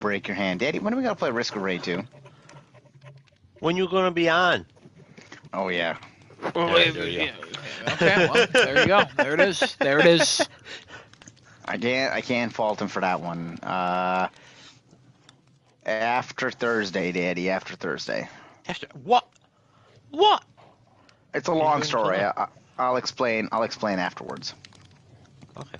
break your hand. Daddy, when are we going to play Risk of Raid 2? When you gonna be on? Oh, yeah. There you go. Okay, well, there you go. There it is. There it is. I can't fault him for that one. After Thursday, Daddy, after Thursday. What? What? It's a long story. I'll explain afterwards. Okay.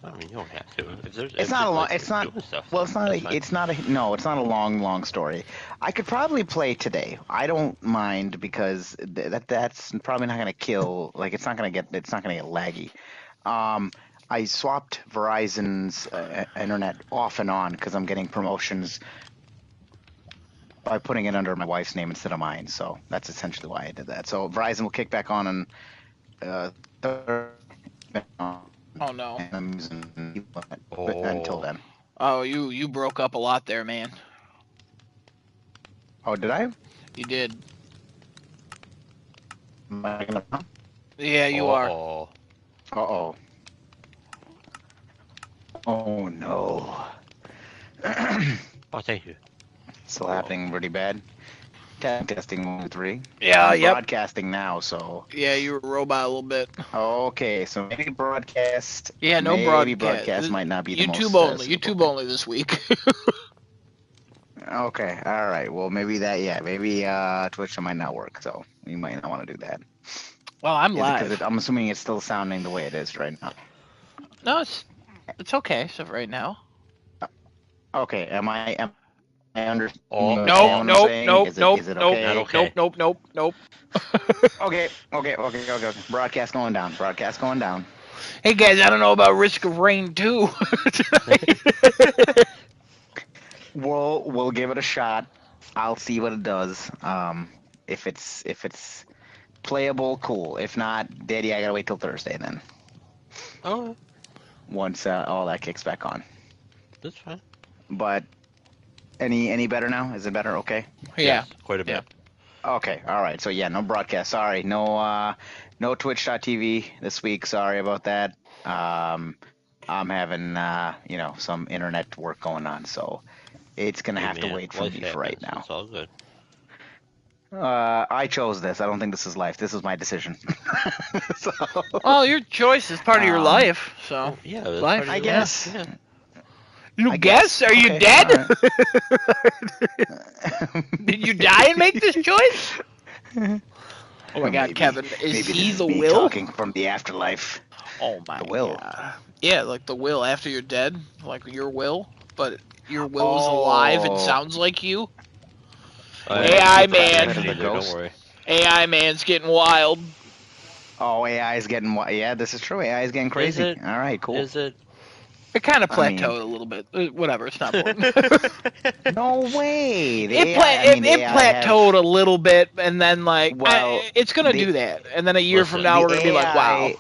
I mean, you don't have to. It's not a long. It's not. Well, it's not. It's not a. No, it's not a long story. I could probably play today. I don't mind because that's probably not gonna kill. Like it's not gonna get laggy. I swapped Verizon's internet off and on because I'm getting promotions by putting it under my wife's name instead of mine. So that's essentially why I did that. So Verizon will kick back on Thursday. Oh no. Until then. Oh, you broke up a lot there, man. Oh, did I? You did. Am I gonna... Yeah, you are. Uh-oh. Oh, no. Oh, thank you. Still happening pretty bad. Testing 1, 2, 3. Yeah, I'm yep. broadcasting now, so... Yeah, you were a robot a little bit. Okay, so maybe broadcast... Yeah, no maybe broadcast. broadcast might not be the most... YouTube only. YouTube only this week. Okay, alright. Well, maybe that, yeah. Maybe Twitch might not work, so you might not want to do that. Well, I'm live. I'm assuming it's still sounding the way it is right now. No, it's okay, so right now. Okay, am I under... Oh, nope. Okay. Broadcast going down. Hey guys, I don't know about Risk of Rain 2. We'll give it a shot. I'll see what it does. If it's playable, cool. If not, Daddy, I gotta wait till Thursday then. Oh. Once all that kicks back on. That's fine. But any better now? Is it better? Okay. Yeah. Yes, quite a bit. Yeah. Okay, all right. So yeah, no broadcast. Sorry, no Twitch.tv this week. Sorry about that. I'm having some internet work going on, so it's gonna have to wait for me for right now. It's all good. I chose this. I don't think this is life. This is my decision. So, Well, your choice is part of your life, so Yeah, life. I guess. Yeah. You guess? Are you Okay, dead? right. Did you die and make this choice? Oh my God, Maybe- Kevin, is maybe he this the me will? talking from the afterlife? Oh my The will. God. Yeah, like the will after you're dead, like your will, but your will is alive and Oh. sounds like you. I AI man. haven't either, Ghost. Don't worry. AI man's getting wild. Oh, AI is getting... Yeah, this is true. AI is getting crazy. it? All right, cool. Is it? It kind of I mean- plateaued a little bit. Whatever, it's not important. No way. The It AI plateaued a little bit, and then Well, it's gonna the- do that. And then a year from Listen, now, we're gonna be like, wow.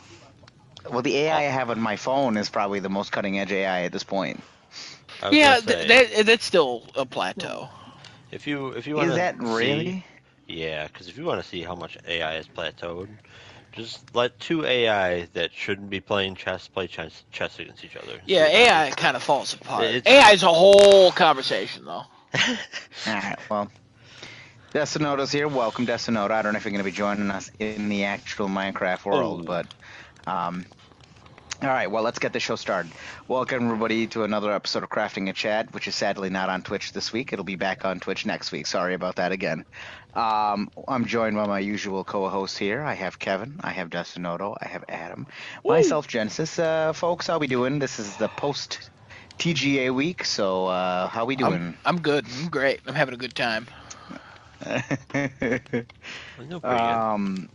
Well, the AI I have on my phone is probably the most cutting edge AI at this point. I was Yeah, gonna say, that's still a plateau. if you want Is to that really? Yeah, because if you want to see how much AI has plateaued, just let two AI that shouldn't be playing chess play chess against each other. Yeah, AI kind of falls apart. It's- AI is a whole conversation, though. All right, well, Destinota's here. Welcome, Destinota. I don't know if you're going to be joining us in the actual Minecraft world, but all right, well, let's get the show started. Welcome, everybody, to another episode of Crafting a Chat, which is sadly not on Twitch this week. It'll be back on Twitch next week. Sorry about that again. I'm joined by my usual co-hosts here. I have Kevin, I have Destinoto, I have Adam, myself, Genesis. Folks, how we doing? This is the post-TGA week, so how we doing? I'm good. I'm great. I'm having a good time. No, pretty good.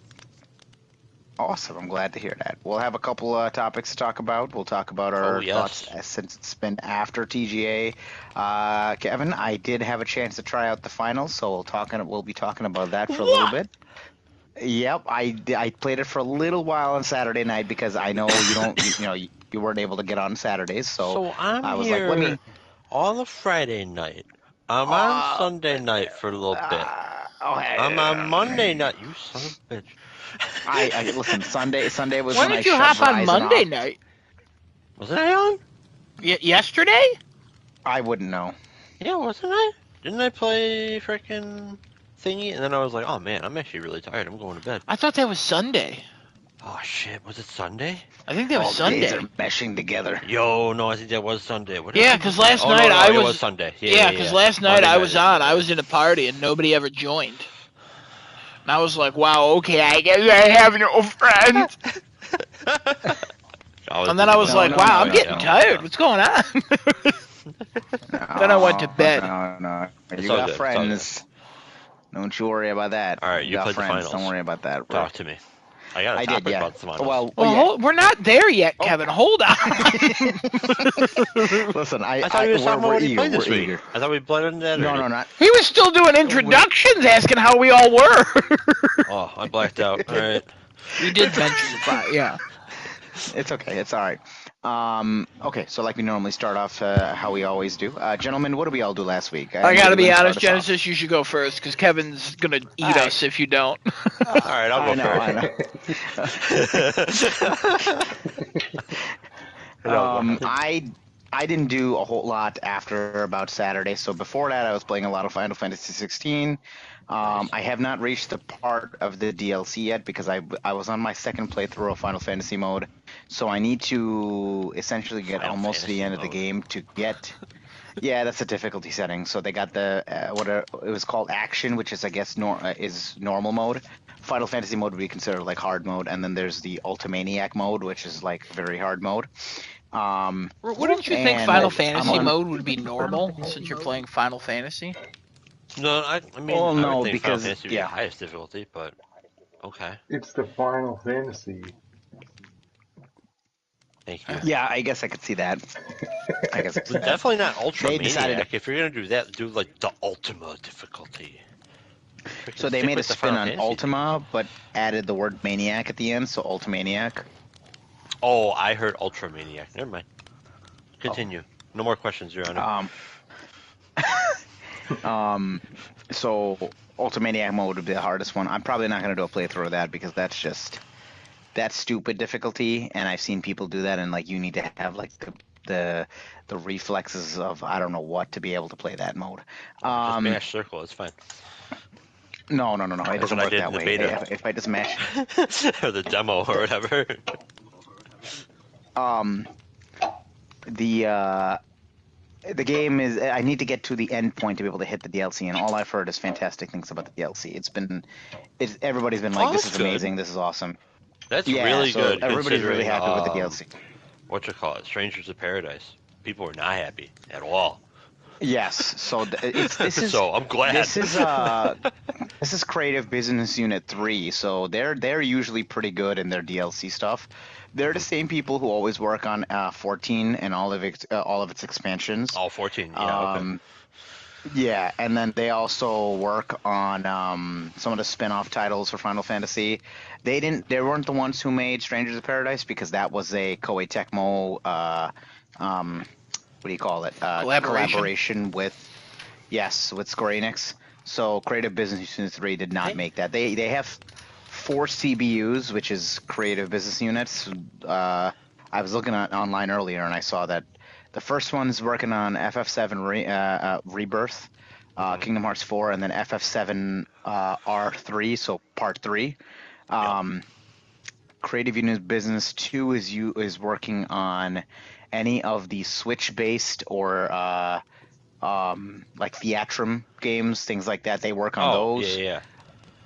Awesome. I'm glad to hear that. We'll have a couple topics to talk about. We'll talk about our yes. thoughts since it's been after TGA. Kevin, I did have a chance to try out the finals, so we'll be talking about that for a little bit. Yep, I played it for a little while on Saturday night because I know you weren't able to get on Saturdays, so I'm I was here like, let me. on a Friday night. I'm on Sunday night for a little bit. I'm on Monday night. You son of a bitch. I listen. Sunday was When when did you I shut hop on Verizon Monday off. night? Wasn't I on? Yesterday? I wouldn't know. Yeah, wasn't I? Didn't I play frickin' thingy? And then I was like, oh man, I'm actually really tired. I'm going to bed. I thought that was Sunday. Oh shit, was it Sunday? I think that was All the days Sunday. are meshing together. Yo, no, I think that was Sunday. What did Yeah, I do because Sunday? last Oh night no, I it was was. Sunday. Yeah, because last night Monday I night was is on. I Sunday. was in a party and nobody ever joined. And I was like, wow, okay, I guess I have no friends. I was And then I busy was messing like, No, around. wow, no, I'm no, getting no, tired. no. What's going on? Then I went to No, bed. no. It's You all got good. It's all good. friends. Don't you worry about that. All right, You you got played the friends. Don't finals. worry about that. Talk to me. I got a I did, topic yeah. about the finals. Well, Well, yeah. we're not there yet, Kevin. Hold on. Listen, I thought he was talking about we're what he eager. played We're this week. eager. I thought we played on that No, already. no, not. He was still doing introductions, asking how we all were. Oh, I blacked out. All right. You did mention the fight, yeah. It's okay. It's all right. Okay, so like we normally start off how we always do. Gentlemen, what did we all do last week? I gotta Anybody be wanna honest, start us off? Genesis, you should go first, because Kevin's gonna eat All right. us if you don't. All right, I'll go I know. I didn't do a whole lot after about Saturday. So before that, I was playing a lot of Final Fantasy 16. Nice. I have not reached the part of the DLC yet because I was on my second playthrough of Final Fantasy mode. So I need to essentially get Final almost to the Fantasy end of the mode. game to get. Yeah, that's the difficulty setting. So they got the it was called Action, which is I guess is normal mode. Final Fantasy mode would be considered like hard mode, and then there's the Ultimaniac mode, which is like very hard mode. Wouldn't you think and Final I'm Fantasy on. mode would be normal, since you're playing Final Fantasy? No, I mean, Well, I would no, think Final because Fantasy would be yeah, highest difficulty, but okay. It's the Final Fantasy. Thank you. yeah, I guess I could see that. I guess I could see But that. definitely not Ultra They decided- Maniac. If you're gonna do that, do like the Ultima difficulty. Freaking So they stick made a with the spin Final on Fantasy Ultima, but added the word Maniac at the end, so Ultimaniac. thing. Oh, I heard Ultra Maniac. Never mind. Continue. No more questions, Your Honor. So Ultimaniac mode would be the hardest one. I'm probably not going to do a playthrough of that because that's stupid difficulty, and I've seen people do that, and like you need to have like the reflexes of I don't know what to be able to play that mode. Just mash circle. It's fine. No, it That's doesn't what I work did that in the way. beta. If I just mash, or the demo or whatever. the game is. I need to get to the end point to be able to hit the DLC, and all I've heard is fantastic things about the DLC. Everybody's been like, Oh, this that's is good. amazing, this is awesome. That's Yeah, really so good. everybody's really considering, happy with the DLC. What you call it? Strangers of Paradise. People were not happy at all. Yes, so this is So I'm glad. this is Creative Business Unit 3, so they're usually pretty good in their DLC stuff. They're the same people who always work on 14 and all of its expansions. All 14. Yeah. Okay. Yeah, and then they also work on some of the spin-off titles for Final Fantasy. They weren't the ones who made Strangers of Paradise because that was a Koei Tecmo what do you call it? Collaboration with Square Enix. So Creative Business Unit 3 did not make that. They have 4 CBUs, which is Creative Business Units. I was looking at online earlier and I saw that the first one's working on FF7 Rebirth, Kingdom Hearts 4, and then FF7 R3, so Part 3. Creative Unit Business 2 is working on any of the Switch-based or like Theatrum games, things like that. They work on those. Yeah.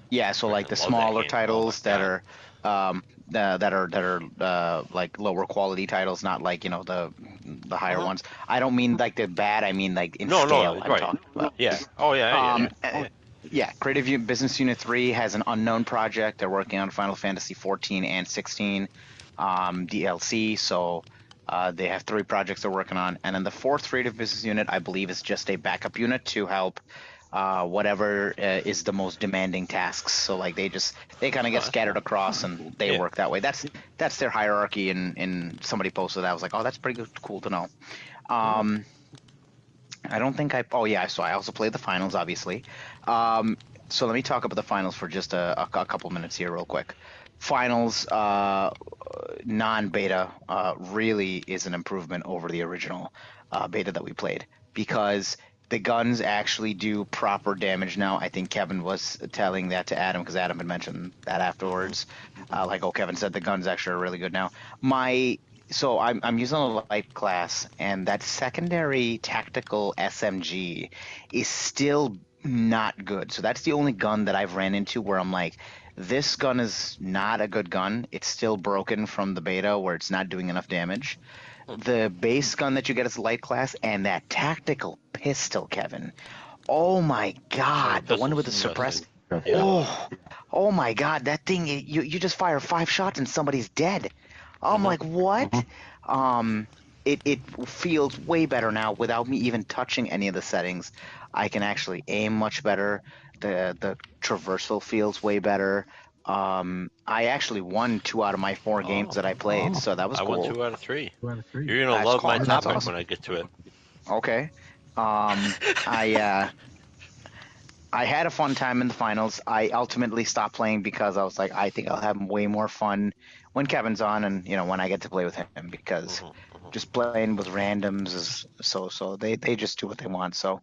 Yeah, so like the love that smaller game. titles Oh my that are like lower quality titles, not like the higher ones. I don't mean like the bad. I mean like in No, scale. no, I'm right. talking about. Yeah. Oh yeah. Yeah. Yeah, Business Unit 3 has an unknown project. They're working on Final Fantasy 14 and 16 DLC, so they have 3 projects they're working on. And then the 4th Creative Business Unit, I believe, is just a backup unit to help whatever is the most demanding tasks. So like they kind of get scattered across and they work that way. That's their hierarchy. And somebody posted that. I was like, oh, that's pretty cool to know. I don't think oh yeah, so I also played the finals, obviously. So let me talk about the finals for just a couple minutes here real quick. Finals, non-beta, really is an improvement over the original beta that we played, because the guns actually do proper damage now. I think Kevin was telling that to Adam because Adam had mentioned that afterwards. Like, oh, Kevin said the guns actually are really good now. So I'm using a light class, and that secondary tactical SMG is still not good. So that's the only gun that I've ran into where I'm like, this gun is not a good gun. It's still broken from the beta where it's not doing enough damage. The base gun that you get is light class, and that tactical pistol, Kevin. Oh my God, the one with the suppressed. Oh my God, that thing! You just fire 5 shots and somebody's dead. I'm like, what? It feels way better now without me even touching any of the settings. I can actually aim much better. The traversal feels way better. I actually won 2 out of my 4 games that I played, so that was I cool. won 2 out of 3. 2 out of 3. You're gonna love my That's topic awesome. when I get to it. Okay. I had a fun time in the finals. I ultimately stopped playing because I was like, I think I'll have way more fun when Kevin's on, and when I get to play with him, because just playing with randoms is so. They just do what they want. So,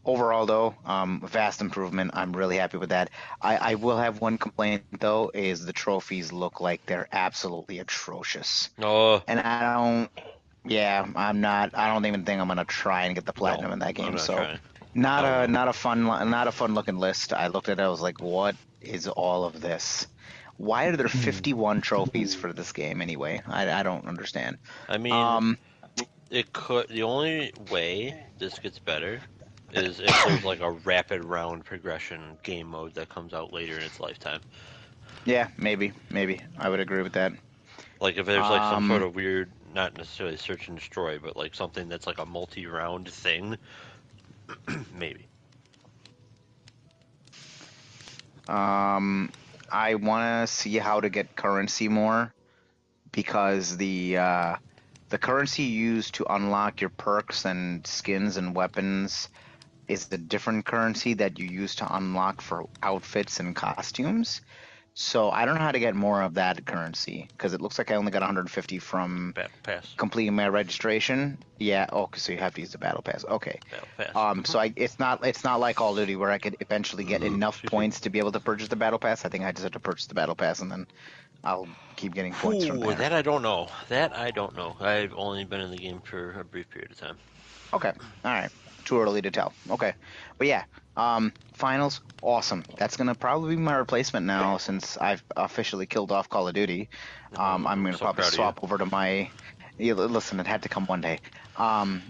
overall though, vast improvement. I'm really happy with that. I will have one complaint though, is the trophies look like they're absolutely atrocious, Oh, and I don't. Yeah, I'm not. I don't even think I'm gonna try and get the platinum in that game. I'm not So, trying. not a fun looking list. I looked at it. I was like, what is all of this? Why are there 51 trophies for this game anyway? I don't understand. I mean, it could. The only way this gets better is if there's like a rapid round progression game mode that comes out later in its lifetime. Yeah, maybe I would agree with that. Like if there's like some sort of weird, not necessarily search and destroy, but like something that's like a multi-round thing, maybe. I want to see how to get currency more, because the currency used to unlock your perks and skins and weapons is a different currency that you use to unlock for outfits and costumes. So I don't know how to get more of that currency, because it looks like I only got 150 from Battle Pass. completing my registration. Yeah. Oh, so you have to use the battle pass. Okay. Battle Pass. So it's not like Call of Duty where I could eventually get enough points to be able to purchase the battle pass. I think I just have to purchase the battle pass, and then I'll keep getting points from there. That I don't know. I've only been in the game for a brief period of time. Okay. All right. Too early to tell. Okay. But yeah, finals, awesome. That's going to probably be my replacement now, since I've officially killed off Call of Duty. I'm going to probably swap over to my... Yeah, listen, it had to come one day. I'm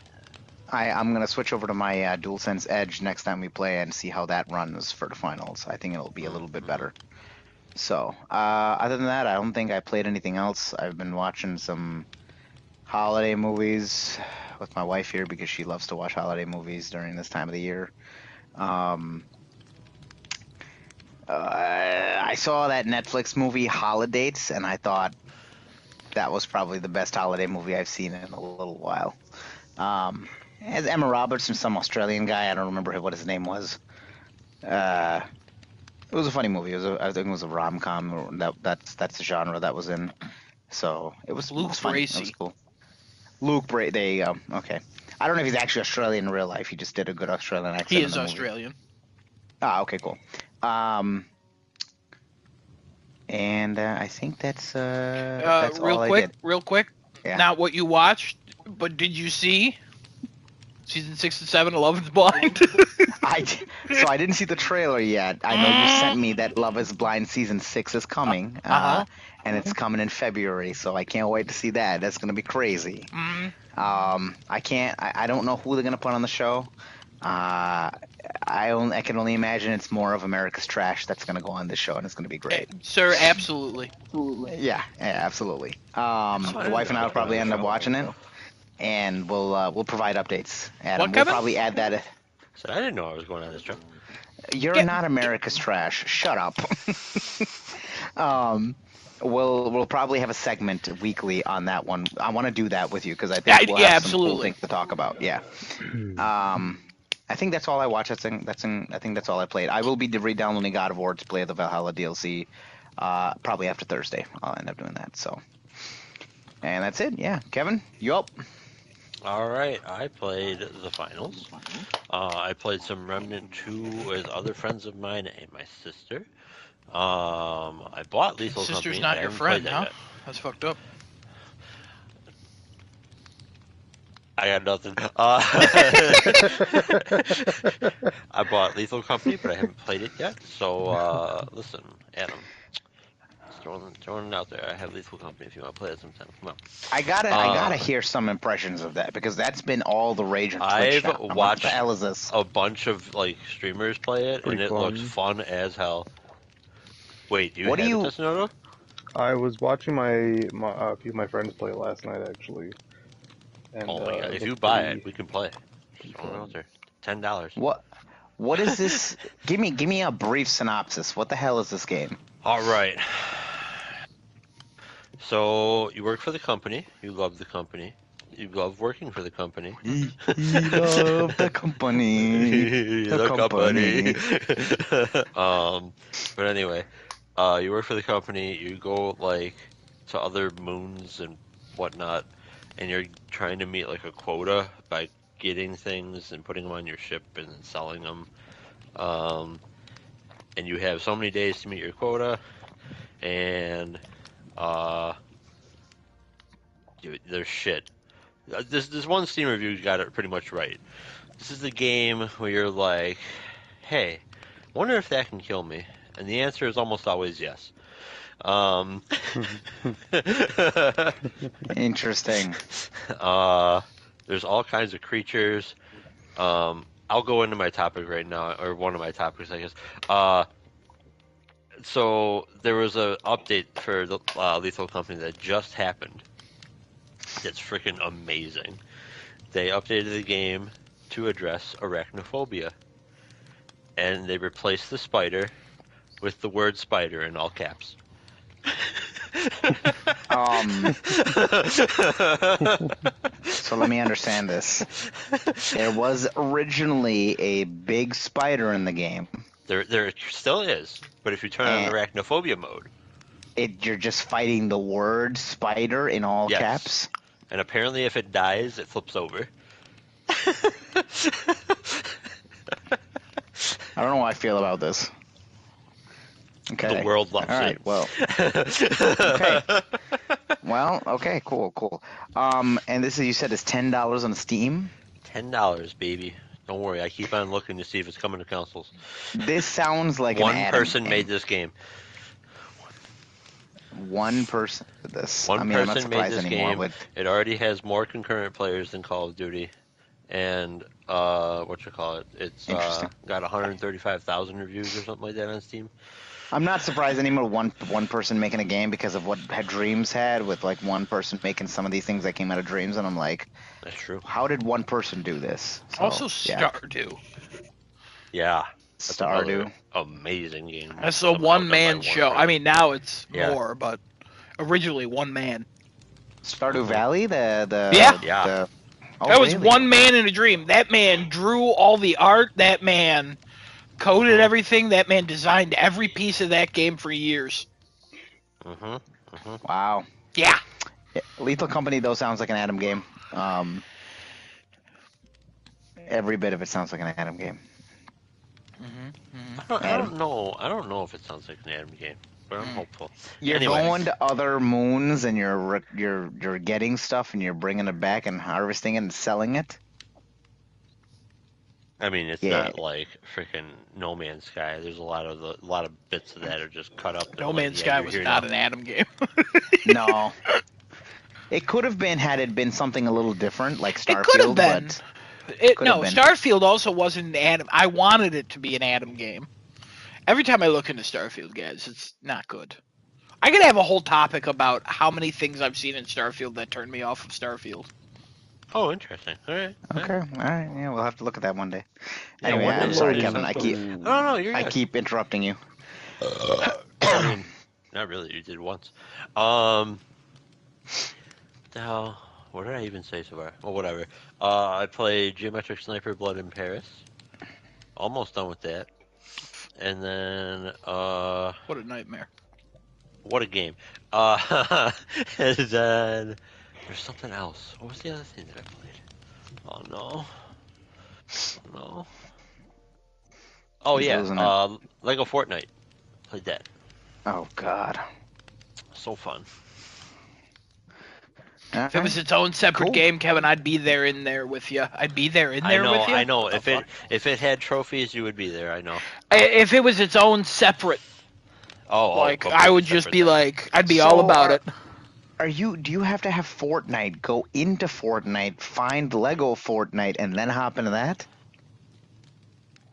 going to switch over to my DualSense Edge next time we play and see how that runs for the finals. I think it'll be a little bit better. So, other than that, I don't think I played anything else. I've been watching some holiday movies with my wife here, because she loves to watch holiday movies during this time of the year. I saw that Netflix movie Holidates, and I thought that was probably the best holiday movie I've seen in a little while. It has Emma Roberts and some Australian guy. I don't remember what his name was. It was a funny movie. I think it was a rom-com. That's the genre that was in. So it was funny. It was cool. Luke Bracey. There you go. Okay. I don't know if he's actually Australian in real life. He just did a good Australian accent. He is Australian. Ah, okay, cool. And I think that's all I did. Real quick. Yeah. Not what you watched, but did you see season 6 and 7 of Love is Blind? I didn't see the trailer yet. I know you sent me that Love is Blind season 6 is coming. And it's coming in February, so I can't wait to see that. That's gonna be crazy. I don't know who they're gonna put on the show. I can only imagine it's more of America's Trash that's gonna go on this show, and it's gonna be great. Sir, absolutely. Yeah, absolutely. The wife and I will probably end up watching it, and we'll provide updates. Adam, we'll probably add that. So I didn't know I was going on this show. You're not America's Trash. Shut up. We'll probably have a segment weekly on that one. I want to do that with you, because I think we'll have some cool things to talk about. Yeah. I think that's all I watched. I think that's all I played. I will be re-downloading God of War to play the Valhalla DLC. Probably after Thursday. I'll end up doing that. So, and that's it. Yeah, Kevin, you up? All right, I played the finals. I played some Remnant 2 with other friends of mine and my sister. I bought Lethal Sister's Company, but not I your haven't played friend, that huh? yet. That's fucked up. I got nothing. I bought Lethal Company, but I haven't played it yet. So, listen, Adam, just throwing it out there. I have Lethal Company if you want to play it sometime. Come on. I gotta hear some impressions of that because that's been all the rage on Twitch I've now. I'm like, what watched the hell is this? a bunch of like streamers play it, and Pretty it looks fun. fun as hell. Wait, do you What do have it, you? Tessinoto? I was watching a few of my friends play last night actually, and Oh my god! it If you looked buy it, pretty we can play. pretty Just throwing it out fun. there. $10. What is this? Give me a brief synopsis. What the hell is this game? All right. So you work for the company. You love the company. You love working for the company. We love the company. The company. But anyway, you work for the company. You go like to other moons and whatnot, and you're trying to meet like a quota by getting things and putting them on your ship and then selling them. And you have so many days to meet your quota, and there's shit. This one Steam review got it pretty much right. This is the game where you're like, hey, wonder if that can kill me, and the answer is almost always yes. Interesting. There's all kinds of creatures. I'll go into my topic right now, or one of my topics, I guess. So there was a update for the Lethal Company that just happened. That's freaking amazing. They updated the game to address arachnophobia, and they replaced the spider with the word spider in all caps. So let me understand this. There was originally a big spider in the game. There still is, but if you turn on arachnophobia mode, you're just fighting the word spider in all yes. caps. And apparently, if it dies, it flips over. I don't know how I feel about this. Okay. The world loves all right, it. Well. Okay. Well, okay, cool. And this is, you said, is $10 on Steam? $10, baby. Don't worry, I keep on looking to see if it's coming to consoles. This sounds like one an Adam person game. made this game. One person did this. One I mean, I'm not person made surprised this anymore. game. But It already has more concurrent players than Call of Duty, and it's Interesting. got 135,000 reviews or something like that on Steam. I'm not surprised anymore. One person making a game because of what Dreams had with like one person making some of these things that came out of Dreams, and I'm like, That's true. how did one person do this? So, Also, yeah. Stardew. Yeah. That's Stardew. another amazing game. That's a Somehow done by one-man one show. person. I mean, now it's Yeah. more, but originally one man. Stardew Valley. Yeah. That was one man in a dream. That man drew all the art. That man coded everything. That man designed every piece of that game for years. Wow. Yeah. Lethal Company though sounds like an Adam game. Every bit of it sounds like an Adam game. I don't know if it sounds like an Adam game, but I'm hopeful. You're Anyway. going to other moons and you're getting stuff and you're bringing it back and harvesting it and selling it. I mean, it's not like freaking No Man's Sky. There's a lot of bits of that are just cut up. No Man's Sky was not an Adam game. No. It could have been had it been something a little different, like Starfield. It could have been. But Starfield also wasn't an Adam. I wanted it to be an Adam game. Every time I look into Starfield, guys, it's not good. I could have a whole topic about how many things I've seen in Starfield that turned me off of Starfield. Oh, interesting. All right. Okay. All right. Yeah, we'll have to look at that one day. Yeah, Anyway, one day I'm sorry, we'll Kevin. I keep interrupting you. I mean, not really. You did once. The hell? What did I even say so far? Well, whatever. I played Geometric Sniper Blood in Paris. Almost done with that. And then, What a nightmare. What a game. And then, there's something else. What was the other thing that I played? Oh no. Oh no. Oh He's yeah. losing it. Lego Fortnite. Played that. Oh God. So fun. If it was its own separate Cool. game, Kevin, I'd be there in there with you. I'd be there in there with you. I know. What the fuck? If it had trophies, you would be there. I know. If it was its own separate, like I Completely would just separate be then. like, I'd be So all about it. Do you have to have Fortnite, go into Fortnite, find Lego Fortnite, and then hop into that?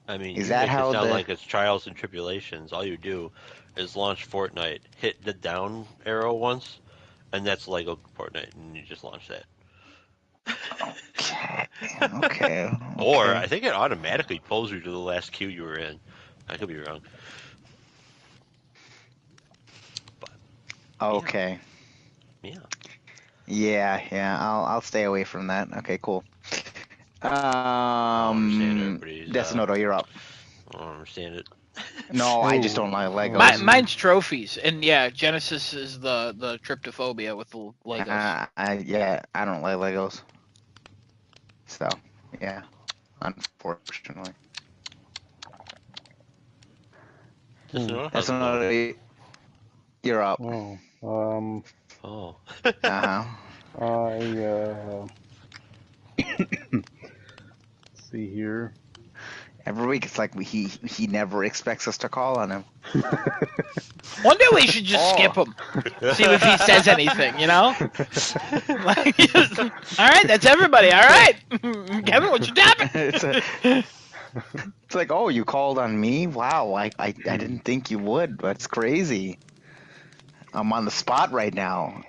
I mean, Is you that make it how sound the like it's trials and tribulations. All you do is launch Fortnite, hit the down arrow once, and that's Lego Fortnite, and you just launch that. Okay. Or Okay. I think it automatically pulls you to the last queue you were in. I could be wrong. But Okay. yeah. Yeah. I'll stay away from that. Okay, cool. I don't understand everybody's. Desinoto, you're up. I don't understand it. No, I just don't like Legos. Mine's trophies, and yeah, Genesis is the tryptophobia with the Legos. Yeah, I don't like Legos. So, yeah, unfortunately. Just know how's That's it going. another. You're up. Oh, Oh. Uh-huh. let's see here. Every week it's like he never expects us to call on him. One day we should just skip him, see if he says anything. You know? Like, all right, that's everybody. All right, Kevin, what's your topic? It's like, oh, you called on me? Wow, I didn't think you would. That's crazy. I'm on the spot right now.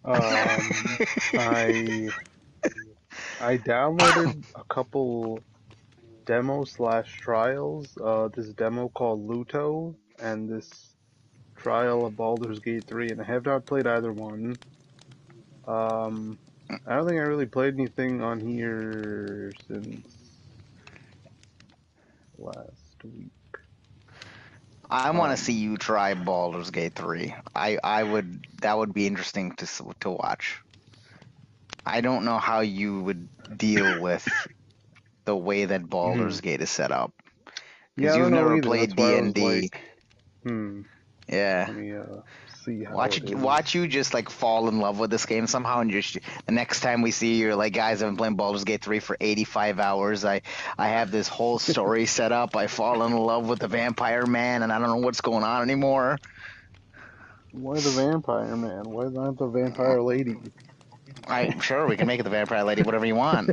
I downloaded a couple demo/trials. This demo called Luto and this trial of Baldur's Gate 3, and I have not played either one. I don't think I really played anything on here since last week. I want to see you try Baldur's Gate 3. That would be interesting to watch. I don't know how you would deal with the way that Baldur's Gate is set up. Yeah, Because I you've don't know never either. played That's why I was D&D. like, Yeah. let me see how Watch it is. watch you just like fall in love with this game somehow, and just the next time we see you, you're like, guys, I've been playing Baldur's Gate 3 for 85 hours. I have this whole story set up. I fall in love with the vampire man, and I don't know what's going on anymore. Why the vampire man? Why not the vampire lady? I'm sure we can make it the vampire lady, whatever you want.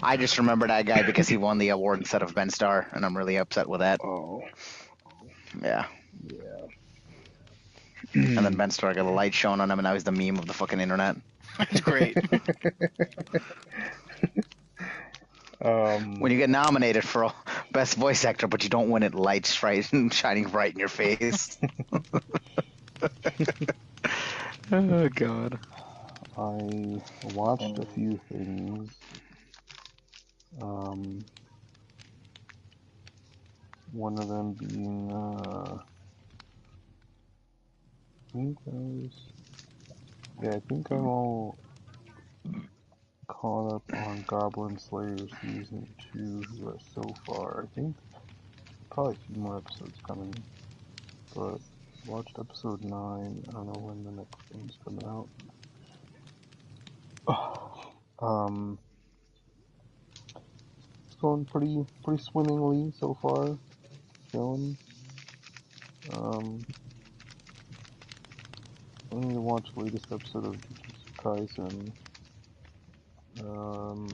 I just remember that guy because he won the award instead of Ben Starr, and I'm really upset with that. Oh, Yeah. yeah. And then Ben Starr got a light shown on him, and now he's the meme of the fucking internet. That's great. When you get nominated for best voice actor, but you don't win it, lights shining bright in your face. Oh God. I watched a few things. One of them being, I think I'm all caught up on Goblin Slayer Season 2 so far. I think probably a few more episodes coming, but watched episode 9. I don't know when the next one's coming out. It's going pretty swimmingly so far. Chilling. I need to watch the latest episode of Jujutsu Kaisen.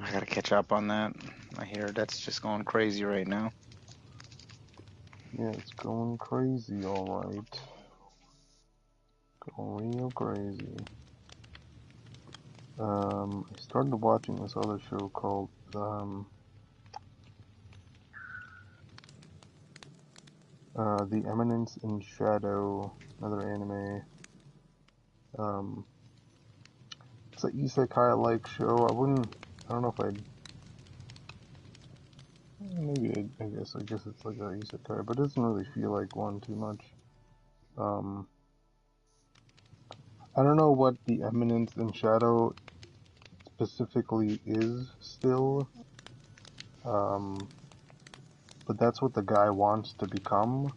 I gotta catch up on that. I hear that's just going crazy right now. Yeah, it's going crazy, alright. Going real crazy. I started watching this other show called, The Eminence in Shadow, another anime. It's an isekai-like show. I don't know if I guess it's like an isekai, but it doesn't really feel like one too much. I don't know what the Eminence in Shadow specifically is still, but that's what the guy wants to become.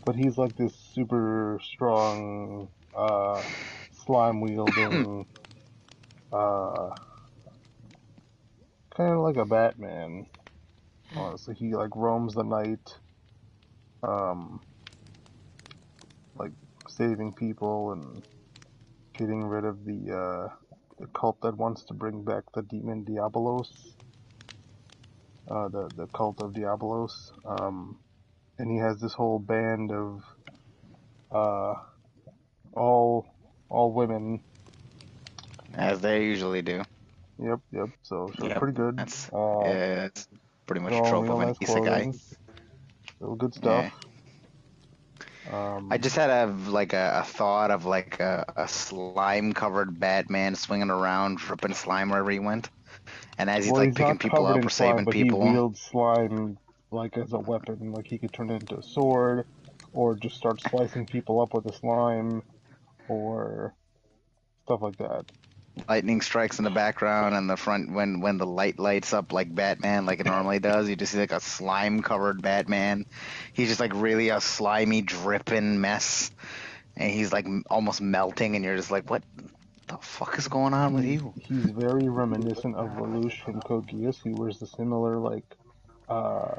But he's like this super strong, slime wielding, uh, kind of like a Batman. Honestly, he like roams the night, um, like saving people and getting rid of the cult that wants to bring back the demon Diabolos, the cult of Diabolos. And he has this whole band of uh, all all women. As they usually do. Yep, yep. So it's Yep. pretty good. That's Uh, yeah, it's pretty much they're a all in trope real of an nice isekai. clothing. Real good Yeah. stuff. I just had a thought of like a slime covered Batman swinging around, dripping slime wherever he went. And as he's Well, like he's picking not people covered up in or slime, saving but he people. wields slime like as a weapon. Like he could turn it into a sword, or just start slicing people up with the slime, or stuff like that. Lightning strikes in the background and the front when the light lights up like Batman like it normally does. You just see like a slime covered Batman. He's just like really a slimy dripping mess. And he's like almost melting and you're just like, what the fuck is going on with you? He's very reminiscent of Lelouch from Code Geass, who wears the similar uh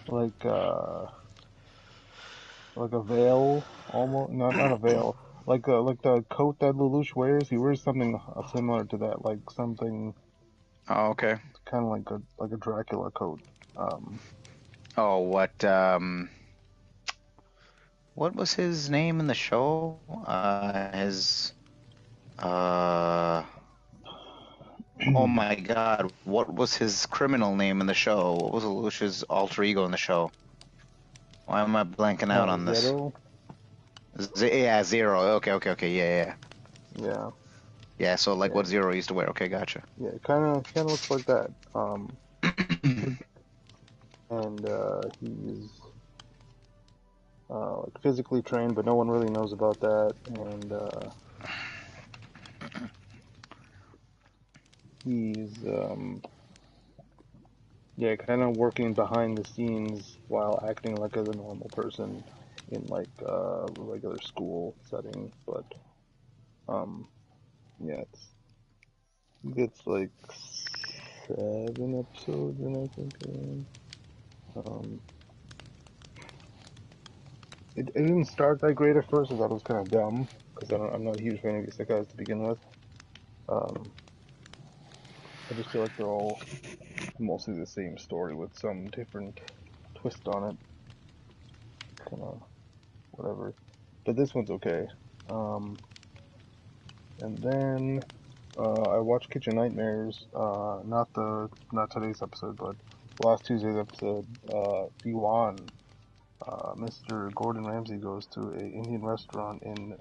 like uh like a veil, almost not a veil, like the coat that Lelouch wears. He wears something similar to that, like something Oh, okay. kind of like a Dracula coat. Oh, what was his name in the show? His uh oh my god, what was his criminal name in the show? What was Lelouch's alter ego in the show? Why am I blanking out on this? Zero. Yeah, Zero. Okay. Yeah. Yeah, Yeah, so like yeah, what Zero used to wear. Okay, gotcha. yeah. Kind of looks like that. And he's like physically trained, but no one really knows about that. And he's yeah, kind of working behind the scenes while acting like as a normal person in like a regular school setting. But um, yeah, it's like 7 episodes, and I think it didn't start that great at first. I thought it was kind of dumb because I'm not a huge fan of isekais to begin with. Um, I just feel like they're all mostly the same story with some different twist on it, kind of whatever. But this one's okay. Um, and then I watched Kitchen Nightmares. Not today's episode, but last Tuesday's episode. Diwan, Mr. Gordon Ramsay goes to a Indian restaurant in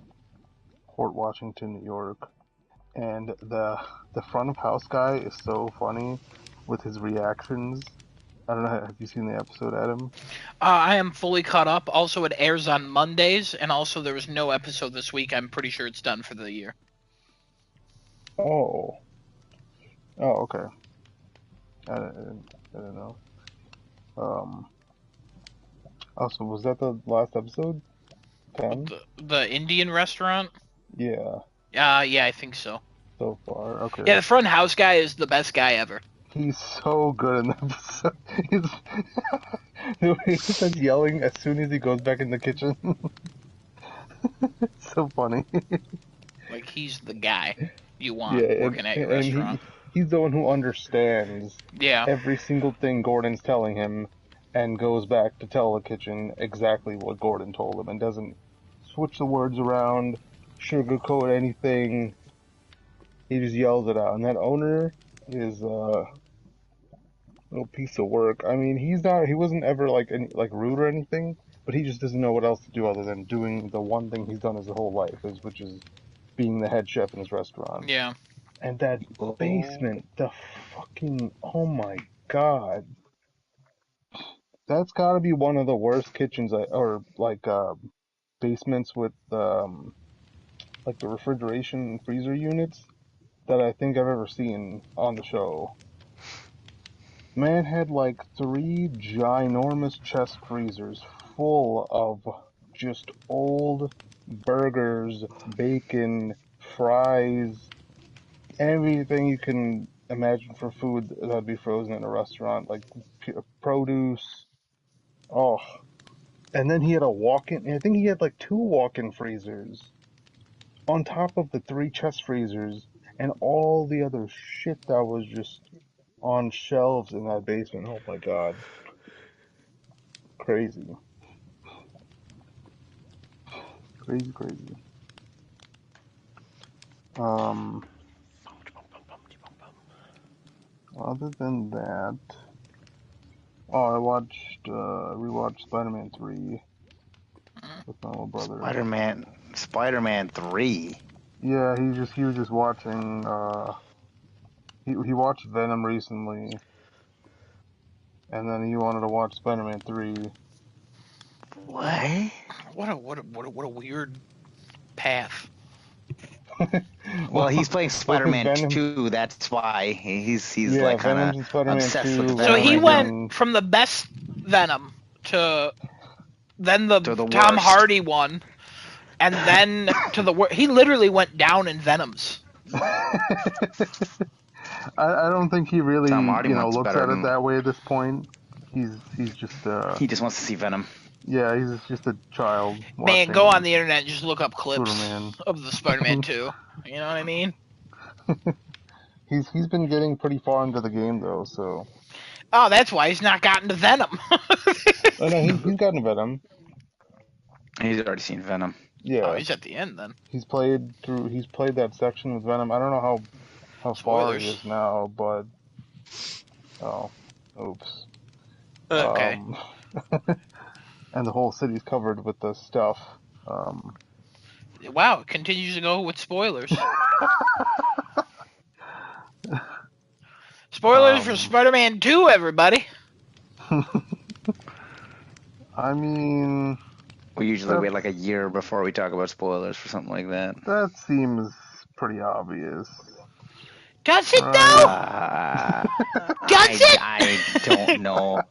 Port Washington, New York, and the front of house guy is so funny with his reactions. I don't know. Have you seen the episode, Adam? I am fully caught up. Also, it airs on Mondays, and also there was no episode this week. I'm pretty sure it's done for the year. Oh, oh, okay. I didn't know. Um, also, was that the last episode? 10? The Indian restaurant? Yeah, Yeah, I think so. so far. Okay. Yeah, the front house guy is the best guy ever. He's so good in the episode. The way he starts yelling as soon as he goes back in the kitchen. It's so funny. Like, he's the guy you want Yeah, working at your and restaurant. he's the one who understands Yeah. every single thing Gordon's telling him and goes back to tell the kitchen exactly what Gordon told him and doesn't switch the words around, sugarcoat anything. He just yells it out. And that owner is little piece of work. I mean, he wasn't ever like rude or anything, but he just doesn't know what else to do other than doing the one thing he's done his whole life, which is being the head chef in his restaurant. Yeah. And that basement, the fucking, oh my god, that's got to be one of the worst kitchens or like basements with like the refrigeration and freezer units that I think I've ever seen on the show. Man had like 3 ginormous chest freezers full of just old burgers, bacon, fries, everything you can imagine for food that'd be frozen in a restaurant, like produce. Oh, and then he had a walk-in. I think he had like 2 walk-in freezers on top of the 3 chest freezers and all the other shit that was just on shelves in that basement. Oh my god, crazy, crazy, crazy. Um, other than that, oh, I rewatched Spider-Man 3 with my little brother. Spider-Man 3. Yeah, he was just watching. He watched Venom recently, and then he wanted to watch Spider-Man 3. What? What a weird path. Well, he's playing Because Spider-Man Venom, 2. That's why he's yeah, like kind Venom's in of Spider-Man obsessed 2, with So Venom he right went now. and from the best Venom to then the To the Tom worst. Hardy one, and then to the he literally went down in Venoms. I don't think he really, Tom Hardy one's looks better at it than. that way at this point. He's just He just wants to see Venom. yeah, he's just a child Man, watching go on the internet and just look up clips Superman. of the Spider-Man 2. You know what I mean? He's been getting pretty far into the game though, so Oh, that's why he's not gotten to Venom. oh no, he's gotten Venom. He's already seen Venom. Oh, Yeah, he's at the end then. he's played that section with Venom. I don't know how far he Spoilers. is now, but oh, oops. Okay. And the whole city's covered with the stuff. Wow, it continues to go with spoilers. Spoilers for Spider-Man 2, everybody. I mean, We usually wait like a year before we talk about spoilers for something like that. that seems pretty obvious. Does it Right. though? Does it? I don't know.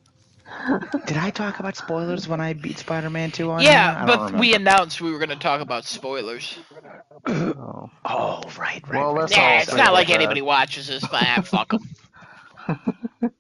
Did I talk about spoilers when I beat Spider-Man 2 on Yeah, here? I don't but remember. we announced we were going to talk about spoilers. Oh. Oh, right. Well, let's Yeah, all it's say not like that. anybody watches this, but fuck them.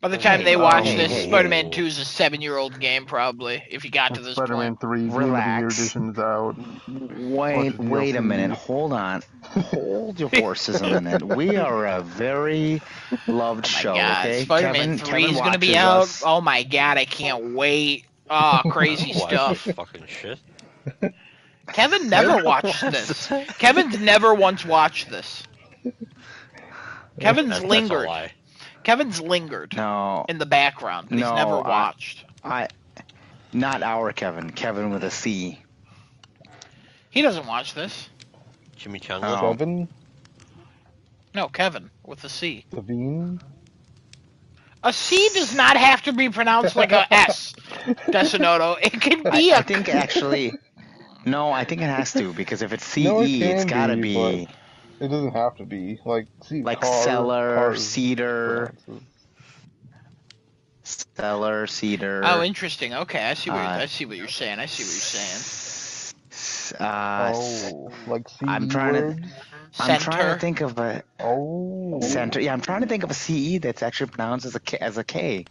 By the time they watch this, Spider-Man 2 is a 7-year-old game, probably, if you got to this Spider-Man point. 3 Game of the Year Relax. edition's out. Wait a minute. Hold on. Hold your horses a minute. We are a very loved show, God, okay? Spider-Man 3 is going to be watches out. us. Oh my god, I can't wait. Oh, crazy Watch stuff. this fucking shit. Kevin never watched this. Kevin's never once watched this. Kevin's That's a lingered. lie. Kevin's lingered No, in the background, but he's No, never watched. Not our Kevin. Kevin with a C. He doesn't watch this. Chimichanga. Oh. Kevin? No, Kevin with a C. Savine? A C does not have to be pronounced like a S, Desinoto. It can be I think actually. No, I think it has to because if it's CE, No, it it's can gotta be, be It doesn't have to be. Like cellar, cedar, pronounced. cellar, cedar. Oh, interesting. Okay, I see what you're saying. Like CE I'm trying words? I'm trying to think of a Oh. center. Yeah, I'm trying to think of a CE that's actually pronounced as a K.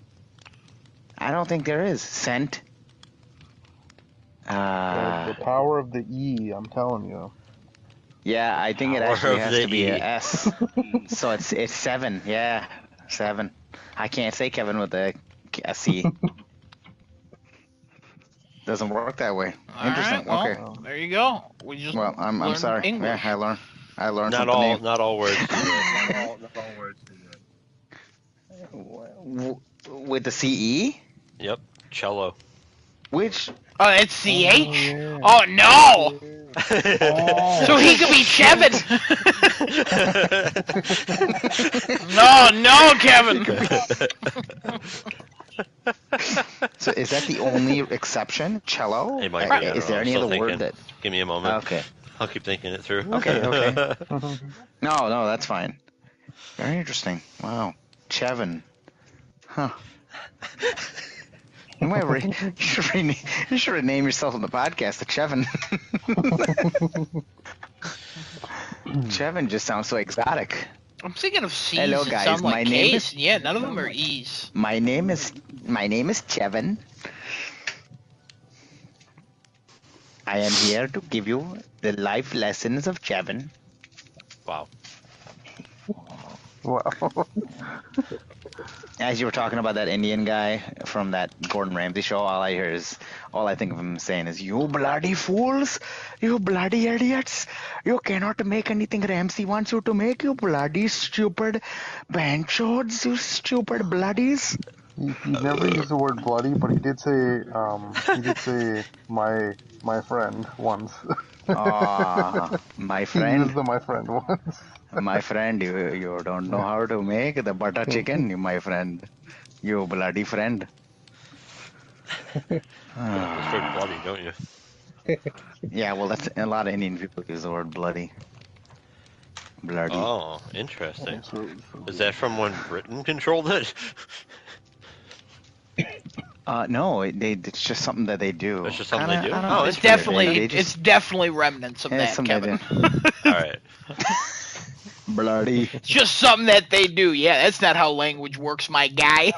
I don't think there is. Cent. The power of the E, I'm telling you. Yeah, I think it Power actually of has the to be E. a S. So it's 7. Yeah, 7. I can't say Kevin with a C. Doesn't work that way. Interesting. All right, Okay. well, there you go. We just Well, I'm learned sorry. English. Yeah, I learned Not something all. new. Not all words. With the CE? Yep. Cello. Which? Oh, it's CH? yeah. Oh, no! Oh. So he could be Kevin! No, Kevin! So is that the only exception? Cello? It might be. I Is don't there know. any Still other thinking. word that? Give me a moment. Okay. I'll keep thinking it through. Okay, okay. No, that's fine. Very interesting. Wow. Chevin. Huh. You should rename yourself on the podcast to Chevin. Chevin just sounds so exotic. I'm thinking of C's Hello, that guys. sound like My name K's. is- Yeah, none of them are E's. My name is Chevin. I am here to give you the life lessons of Chevin. Wow. Wow. As you were talking about that Indian guy from that Gordon Ramsay show, all I think of him saying is, "You bloody fools! You bloody idiots! You cannot make anything Ramsay wants you to make, you bloody stupid banchods, you stupid bloodies!" He never used the word bloody, but he did say my friend once. My He friend. used the my friend once. My friend, you don't know how to make the butter chicken, my friend. You bloody friend. It's very bloody, don't you? Yeah, well, that's a lot of Indian people use the word bloody. Bloody. Oh, interesting. So Is that from when Britain controlled it? No, it's just something that they do. It's just something they do? I don't Oh, know. It's it's definitely They just- it's definitely remnants of Yeah, it's that, something Kevin. they do. All right. Bloody. It's just something that they do. Yeah, that's not how language works, my guy.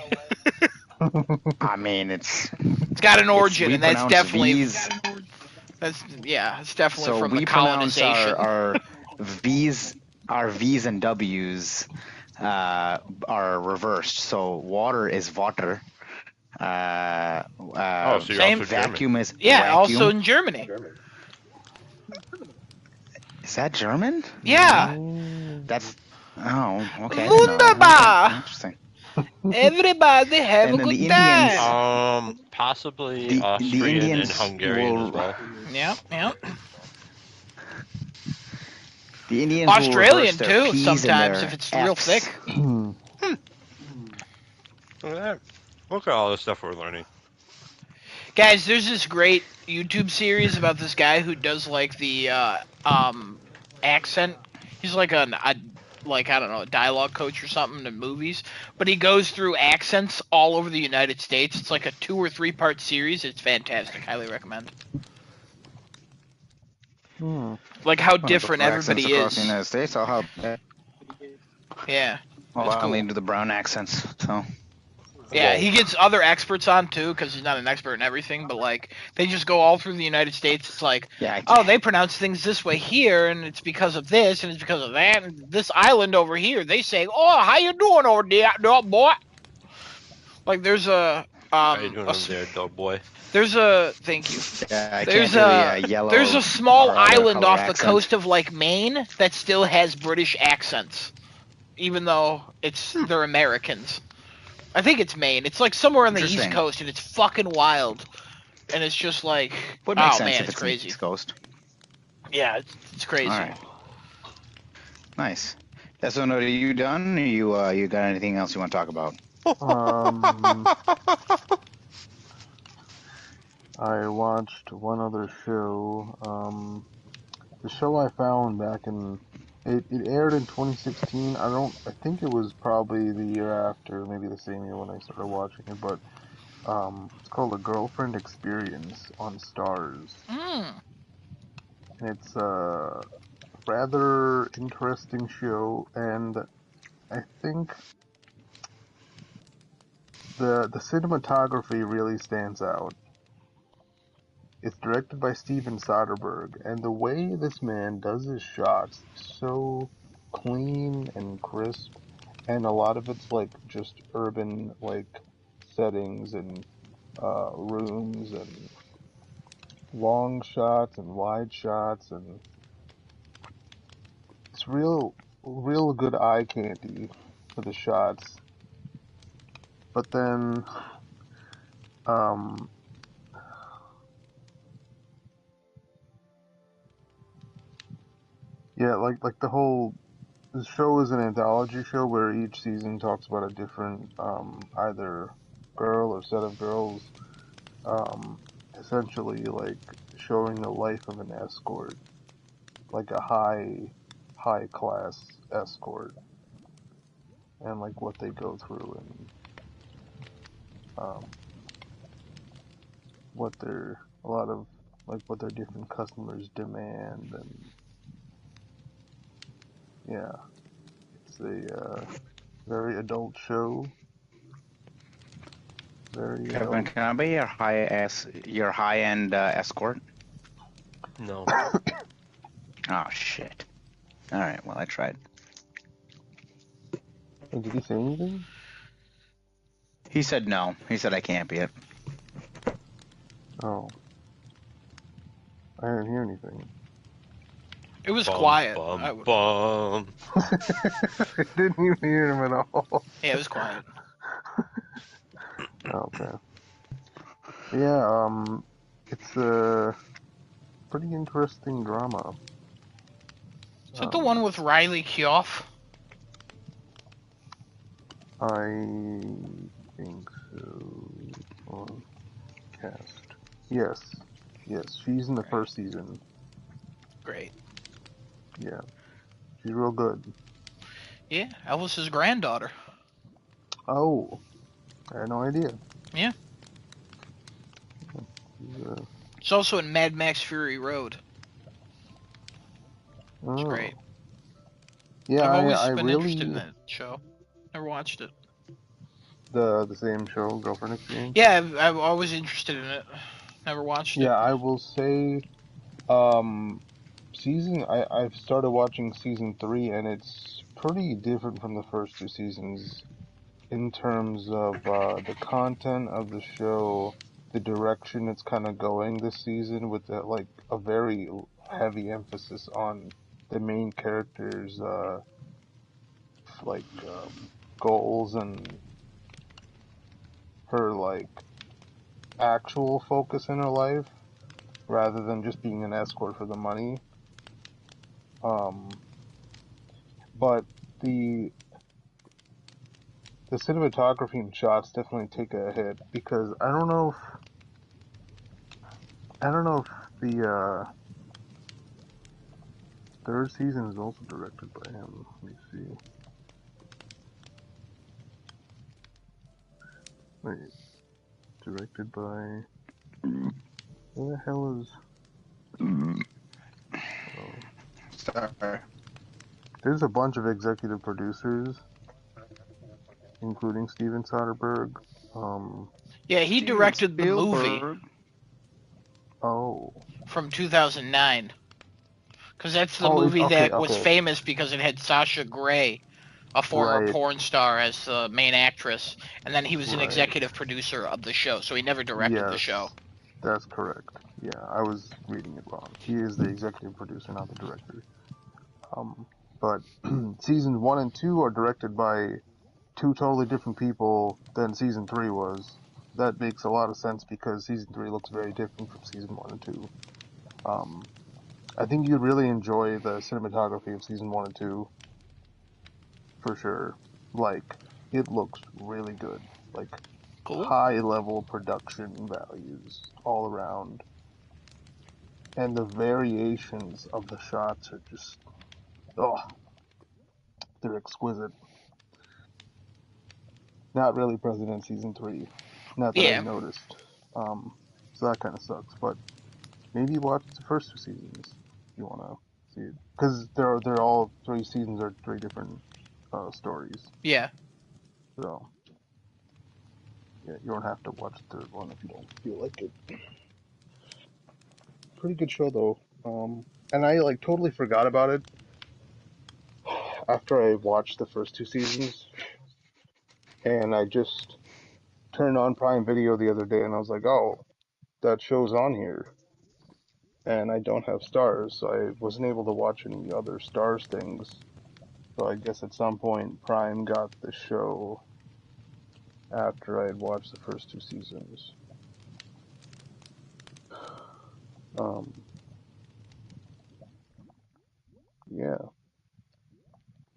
I mean, it's It's got an origin, we and that's pronounce definitely V's. it's definitely So from we the pronounce colonization. our V's and W's are reversed. So water is water. So you're Same also German. Vacuum is Yeah, vacuum. also in Germany. Is that German? Yeah. That's okay. I didn't know that. Wunderbar. Okay, interesting. Everybody have And a then good the Indians- time. Possibly The Austrian Indians and Hungarian will- as well. Yeah. The Indians will Australian reverse their too, P's and sometimes their if it's real F's. thick. Look at that. Look at all the stuff we're learning. Guys, there's this great YouTube series about this guy who does like the accent. He's like a dialogue coach or something in movies, but he goes through accents all over the United States. It's like a 2 or 3 part series. It's fantastic. Highly recommend. Like how different everybody across the is. United States. I'll help. Yeah. Well, That's I cool. only do the brown accents. So Yeah, he gets other experts on too, because he's not an expert in everything. But like, they just go all through the United States. It's like, yeah, oh, they pronounce things this way here, and it's because of this, and it's because of that. And this island over here, they say, "Oh, how you doing over there, dog boy?" Like, there's a How you doing over there, dog boy? there's a thank you. yeah, I There's can't do the yellow. there's a small or other island color off the accent. coast of like Maine that still has British accents, even though they're Americans. I think it's Maine. It's like somewhere on the East Interesting. Coast, and it's fucking wild. And it's just like, Would make oh sense man, if it's it's on the crazy. East Coast. Yeah, it's crazy. All right. Nice. So, are you done? Or you got anything else you want to talk about? I watched one other show. The show I found back in it aired in 2016. I think it was probably the year after, maybe the same year when I started watching it. But it's called A Girlfriend Experience on Stars, Mm. and it's a rather interesting show. And I think the cinematography really stands out. It's directed by Steven Soderbergh, and the way this man does his shots is so clean and crisp, and a lot of it's like just urban like settings and rooms and long shots and wide shots, and it's real good eye candy for the shots. But then yeah, like the show is an anthology show where each season talks about a different either girl or set of girls, essentially like showing the life of an escort. like a high class escort, and like what they go through and what what their different customers demand, and yeah, it's a very adult show. Very Kevin, adult. can I be your high-end escort? No. Oh shit. All right, well I tried. Hey, did he say anything? He said no. He said I can't be it. Oh, I didn't hear anything. It was Bum, quiet. bum, bum. I didn't even hear him at all. Yeah, it was quiet. Okay. Yeah, it's a pretty interesting drama. Is that the one with Riley Keough? I think so. On cast. Yes. Yes, she's in the first season. Great. Yeah. She's real good. Yeah, Elvis's granddaughter. Oh, I had no idea. Yeah. She's, She's also in Mad Max Fury Road. It's oh. great. Yeah, I've always I been interested in really that show. Never watched it. the same show, Girlfriend Experience. Yeah, I'm always interested in it. Never watched it. Yeah, I will say, I've started watching season 3, and it's pretty different from the first 2 seasons in terms of the content of the show, the direction it's kind of going this season, with like a very heavy emphasis on the main characters' like goals and her like actual focus in her life, rather than just being an escort for the money. But the cinematography and shots definitely take a hit, because I don't know if the third season is also directed by him. Let me see. Wait, directed by, who the hell is? Oh, Sorry. there's a bunch of executive producers, including Steven Soderbergh. Yeah, he directed the movie Spielberg. Oh. from 2009. Because that's the Oh, movie okay, that was okay. famous because it had Sasha Grey, a former Right. porn star, as the main actress, and then he was an Right. executive producer of the show, so he never directed the Yes, show. that's correct. Yeah, I was reading it wrong. He is the executive producer, not the director. But seasons 1 and 2 are directed by two totally different people than season 3 was. That makes a lot of sense, because season 3 looks very different from season 1 and 2. I think you'd really enjoy the cinematography of season 1 and 2, for sure. Like, it looks really good. Like, Cool. high level production values all around. And the variations of the shots are just, oh, they're exquisite. Not really present in season 3. Not that I've Yeah. noticed. So that kind of sucks. But maybe watch the first 2 seasons if you want to see it, because they're all 3 seasons are 3 different stories. Yeah. So yeah, you don't have to watch the third one if you don't feel like it. Pretty good show though. And I like totally forgot about it after I watched the first 2 seasons, and I just turned on Prime Video the other day, and I was like, oh, that show's on here. And I don't have Stars, so I wasn't able to watch any other Stars things. So I guess at some point Prime got the show after I had watched the first 2 seasons. Yeah,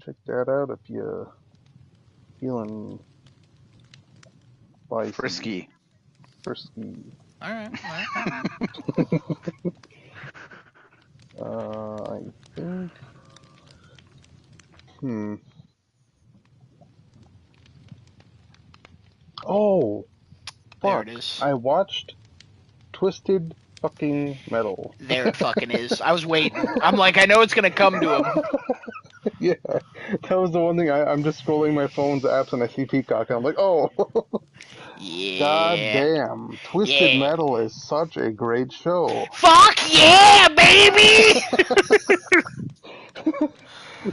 check that out if you're feeling spicy, Frisky. frisky. All right. I think. Hmm. Oh, There fuck. it is. I watched Twisted fucking Metal. There it fucking is. I was waiting. I'm like, I know it's gonna come to him. Yeah, that was the one thing. I'm just scrolling my phone's apps and I see Peacock and I'm like, oh, god Yeah. damn. Twisted Yeah. Metal is such a great show. Fuck yeah, baby!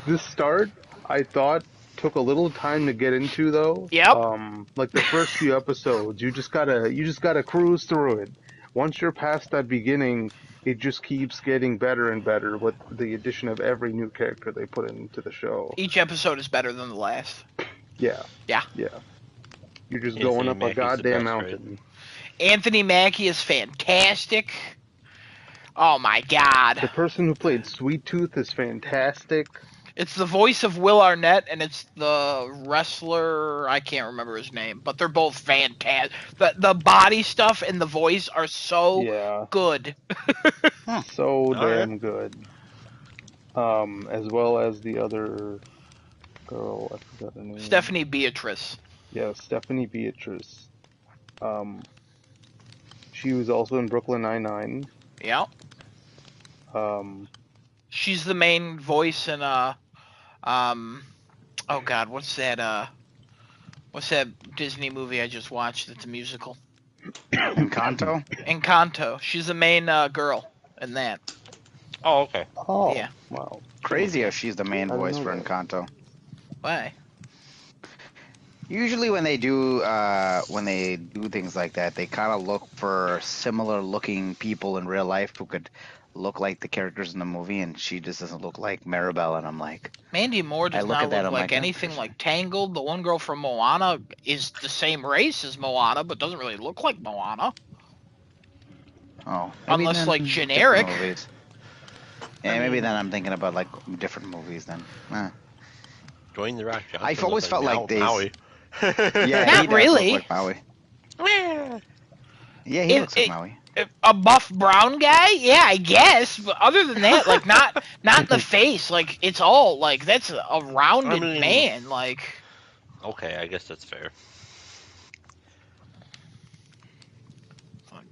This start, I thought, took a little time to get into though. Yep. Like the first few episodes, you just gotta cruise through it. Once you're past that beginning, it just keeps getting better and better with the addition of every new character they put into the show. Each episode is better than the last. Yeah. Yeah. Yeah. You're just Anthony going up a Mackie's the goddamn best, right? mountain. Anthony Mackie is fantastic. Oh my god. The person who played Sweet Tooth is fantastic. It's the voice of Will Arnett, and it's the wrestler. I can't remember his name, but they're both fantastic. The body stuff and the voice are so Yeah, good. so All right. damn good. As well as the other girl, I forgot her name. Stephanie Beatrice. Yeah, Stephanie Beatrice. She was also in Brooklyn Nine-Nine. Yeah. She's the main voice in oh god, what's that Disney movie I just watched that's a musical? Encanto? Encanto. She's the main girl in that. Oh, okay. Oh, Yeah. wow. Crazy how she's the main I didn't voice know for that. Encanto. Why? Usually when they do things like that, they kind of look for similar looking people in real life who could look like the characters in the movie, and she just doesn't look like Maribel, and I'm like, Mandy Moore does I look not at that, look I'm like like, anything like Tangled. The one girl from Moana is the same race as Moana, but doesn't really look like Moana. oh, Unless, then like, different generic. movies. Yeah, maybe then I'm thinking about like different movies then. Dwayne the Rock Johnson. I've always looks felt like these- Maui. Yeah, Not he does really. look like Maui. Yeah, he looks like Maui. A buff brown guy? Yeah, I guess. But other than that, like not in the face. Like it's all like that's a rounded I mean- man. Like Okay, I guess that's fair.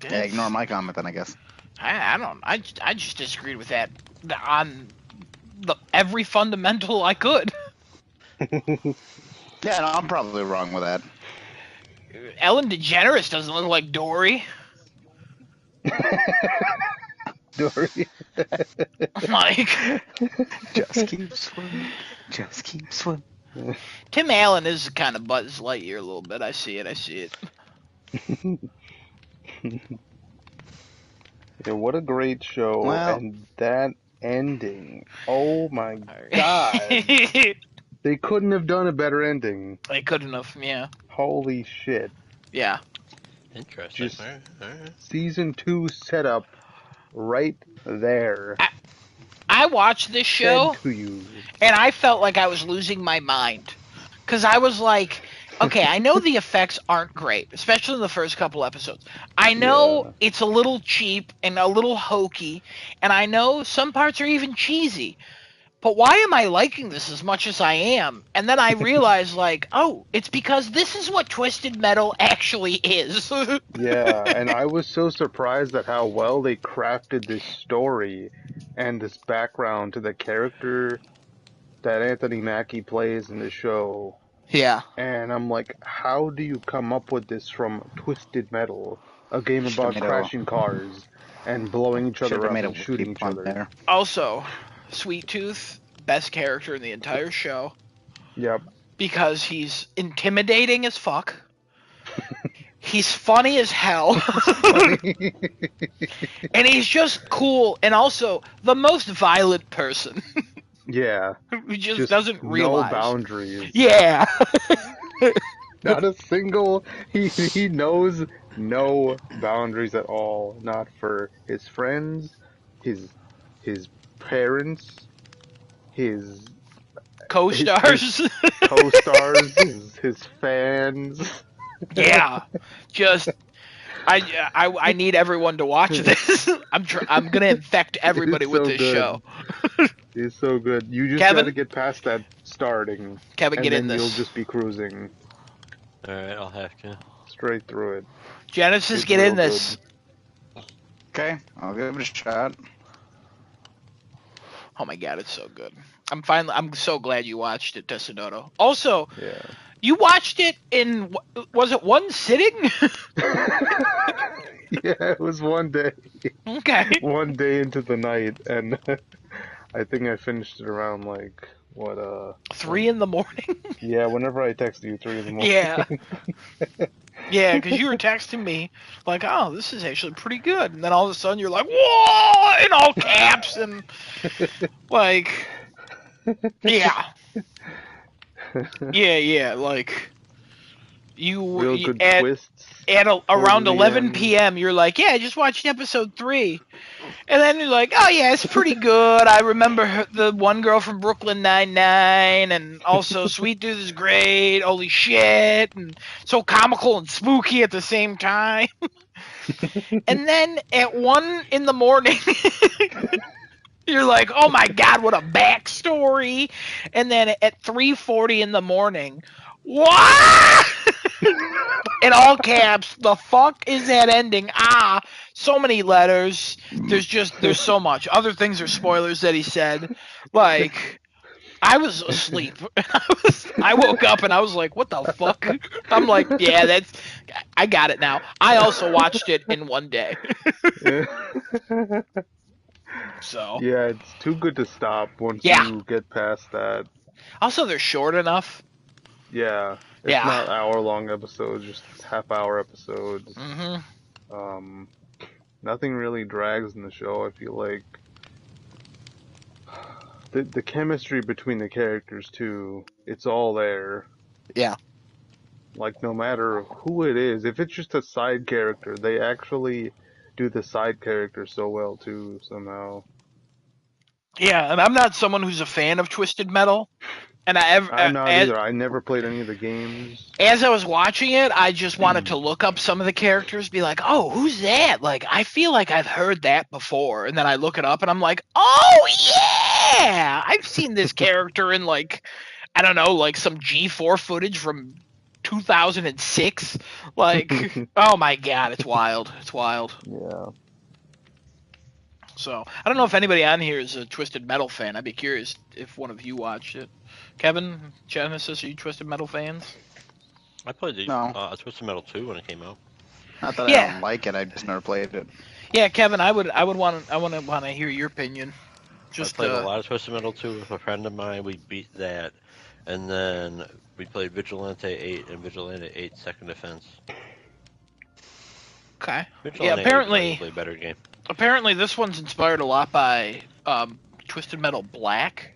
Yeah, ignore my comment then, I guess. I don't. I just disagreed with that on every fundamental I could. Yeah, no, I'm probably wrong with that. Ellen DeGeneres doesn't look like Dory. Dory. Like Just keep swimming. Just keep swimming. Tim Allen is kind of Buzz Lightyear a little bit. I see it. Yeah, what a great show. Well- And that ending. Oh my god. They couldn't have done a better ending. They couldn't have. Yeah. Holy shit. Yeah. Interesting. Just- All right. Season 2 setup right there. I watched this show. Said to you. And I felt like I was losing my mind. Because I was like, okay, I know the effects aren't great, especially in the first couple episodes. I know Yeah. it's a little cheap and a little hokey, and I know some parts are even cheesy. But why am I liking this as much as I am? And then I realized, like, oh, it's because this is what Twisted Metal actually is. Yeah, and I was so surprised at how well they crafted this story and this background to the character that Anthony Mackie plays in the show. Yeah. And I'm like, how do you come up with this from Twisted Metal, a game Should've about made a- crashing cars and blowing each other Should have up made a and shooting each pun other? there. Also, Sweet Tooth, best character in the entire show. Yep. Because he's intimidating as fuck. He's funny as hell. And he's just cool and also the most violent person. Yeah. Who just doesn't no realize. boundaries. Yeah. Not a single. He knows no boundaries at all. Not for his friends, his parents, his Co-stars. co-stars, his fans. Yeah. Just I need everyone to watch this. I'm gonna infect everybody It's with so this good. show. It's so good. You just Kevin? gotta get past that starting, Kevin, and get in then you'll this. just be cruising All right, I'll have to. straight through it. Genesis, It's get in real this. Okay, I'll give it a shot. Oh my god, it's so good. I'm so glad you watched it, Tessinoto. Also, Yeah. you watched it in, was it one sitting? Yeah, it was one day. Okay. One day into the night, and I think I finished it around like what 3 in the morning? yeah, whenever I text you 3 in the morning. Yeah. Yeah, because you were texting me like, "Oh, this is actually pretty good," and then all of a sudden you're like, "Whoa!" in all caps and like, yeah, yeah, like Real good at twists towards around the 11 end. p.m. you're like, "Yeah, I just watched episode 3," and then you're like, "Oh yeah, it's pretty good. I remember the one girl from Brooklyn Nine-Nine, and also Sweet Tooth is great. Holy shit, and so comical and spooky at the same time." And then at 1 in the morning, you're like, "Oh my god, what a backstory!" And then at 3:40 in the morning, what? In all caps, the fuck is that ending? Ah, so many letters. There's so much. Other things are spoilers that he said. Like, I was asleep. I woke up and I was like, "What the fuck?" I'm like, "Yeah, I got it now." I also watched it in one day. So, Yeah, it's too good to stop once yeah. you get past that. Also, they're short enough. Yeah, it's Yeah. not hour-long episodes, just half-hour episodes. Mhm. Um, Nothing really drags in the show. I feel like the chemistry between the characters too. It's all there. Yeah. Like no matter who it is, if it's just a side character, they actually do the side character so well too somehow. Yeah, and I'm not someone who's a fan of Twisted Metal, and I'm not either. I never played any of the games. as I was watching it, I just wanted to look up some of the characters, be like, "Oh, who's that?" Like, I feel like I've heard that before, and then I look it up, and I'm like, "Oh yeah, I've seen this character in like, I don't know, like some G4 footage from 2006." Like, oh my god, it's wild. It's wild. Yeah. So I don't know if anybody on here is a Twisted Metal fan. I'd be curious if one of you watched it. Kevin, Genesis, are you Twisted Metal fans? I played the No. Twisted Metal 2 when it came out. Not that I Yeah. don't like it, I just never played it. Yeah, Kevin, I want to hear your opinion. Just I played a lot of Twisted Metal 2 with a friend of mine. We beat that, and then we played Vigilante 8 and Vigilante 8 Second Defense. okay. Vigilante 8 apparently, is arguably a better game. apparently this one's inspired a lot by Twisted Metal Black,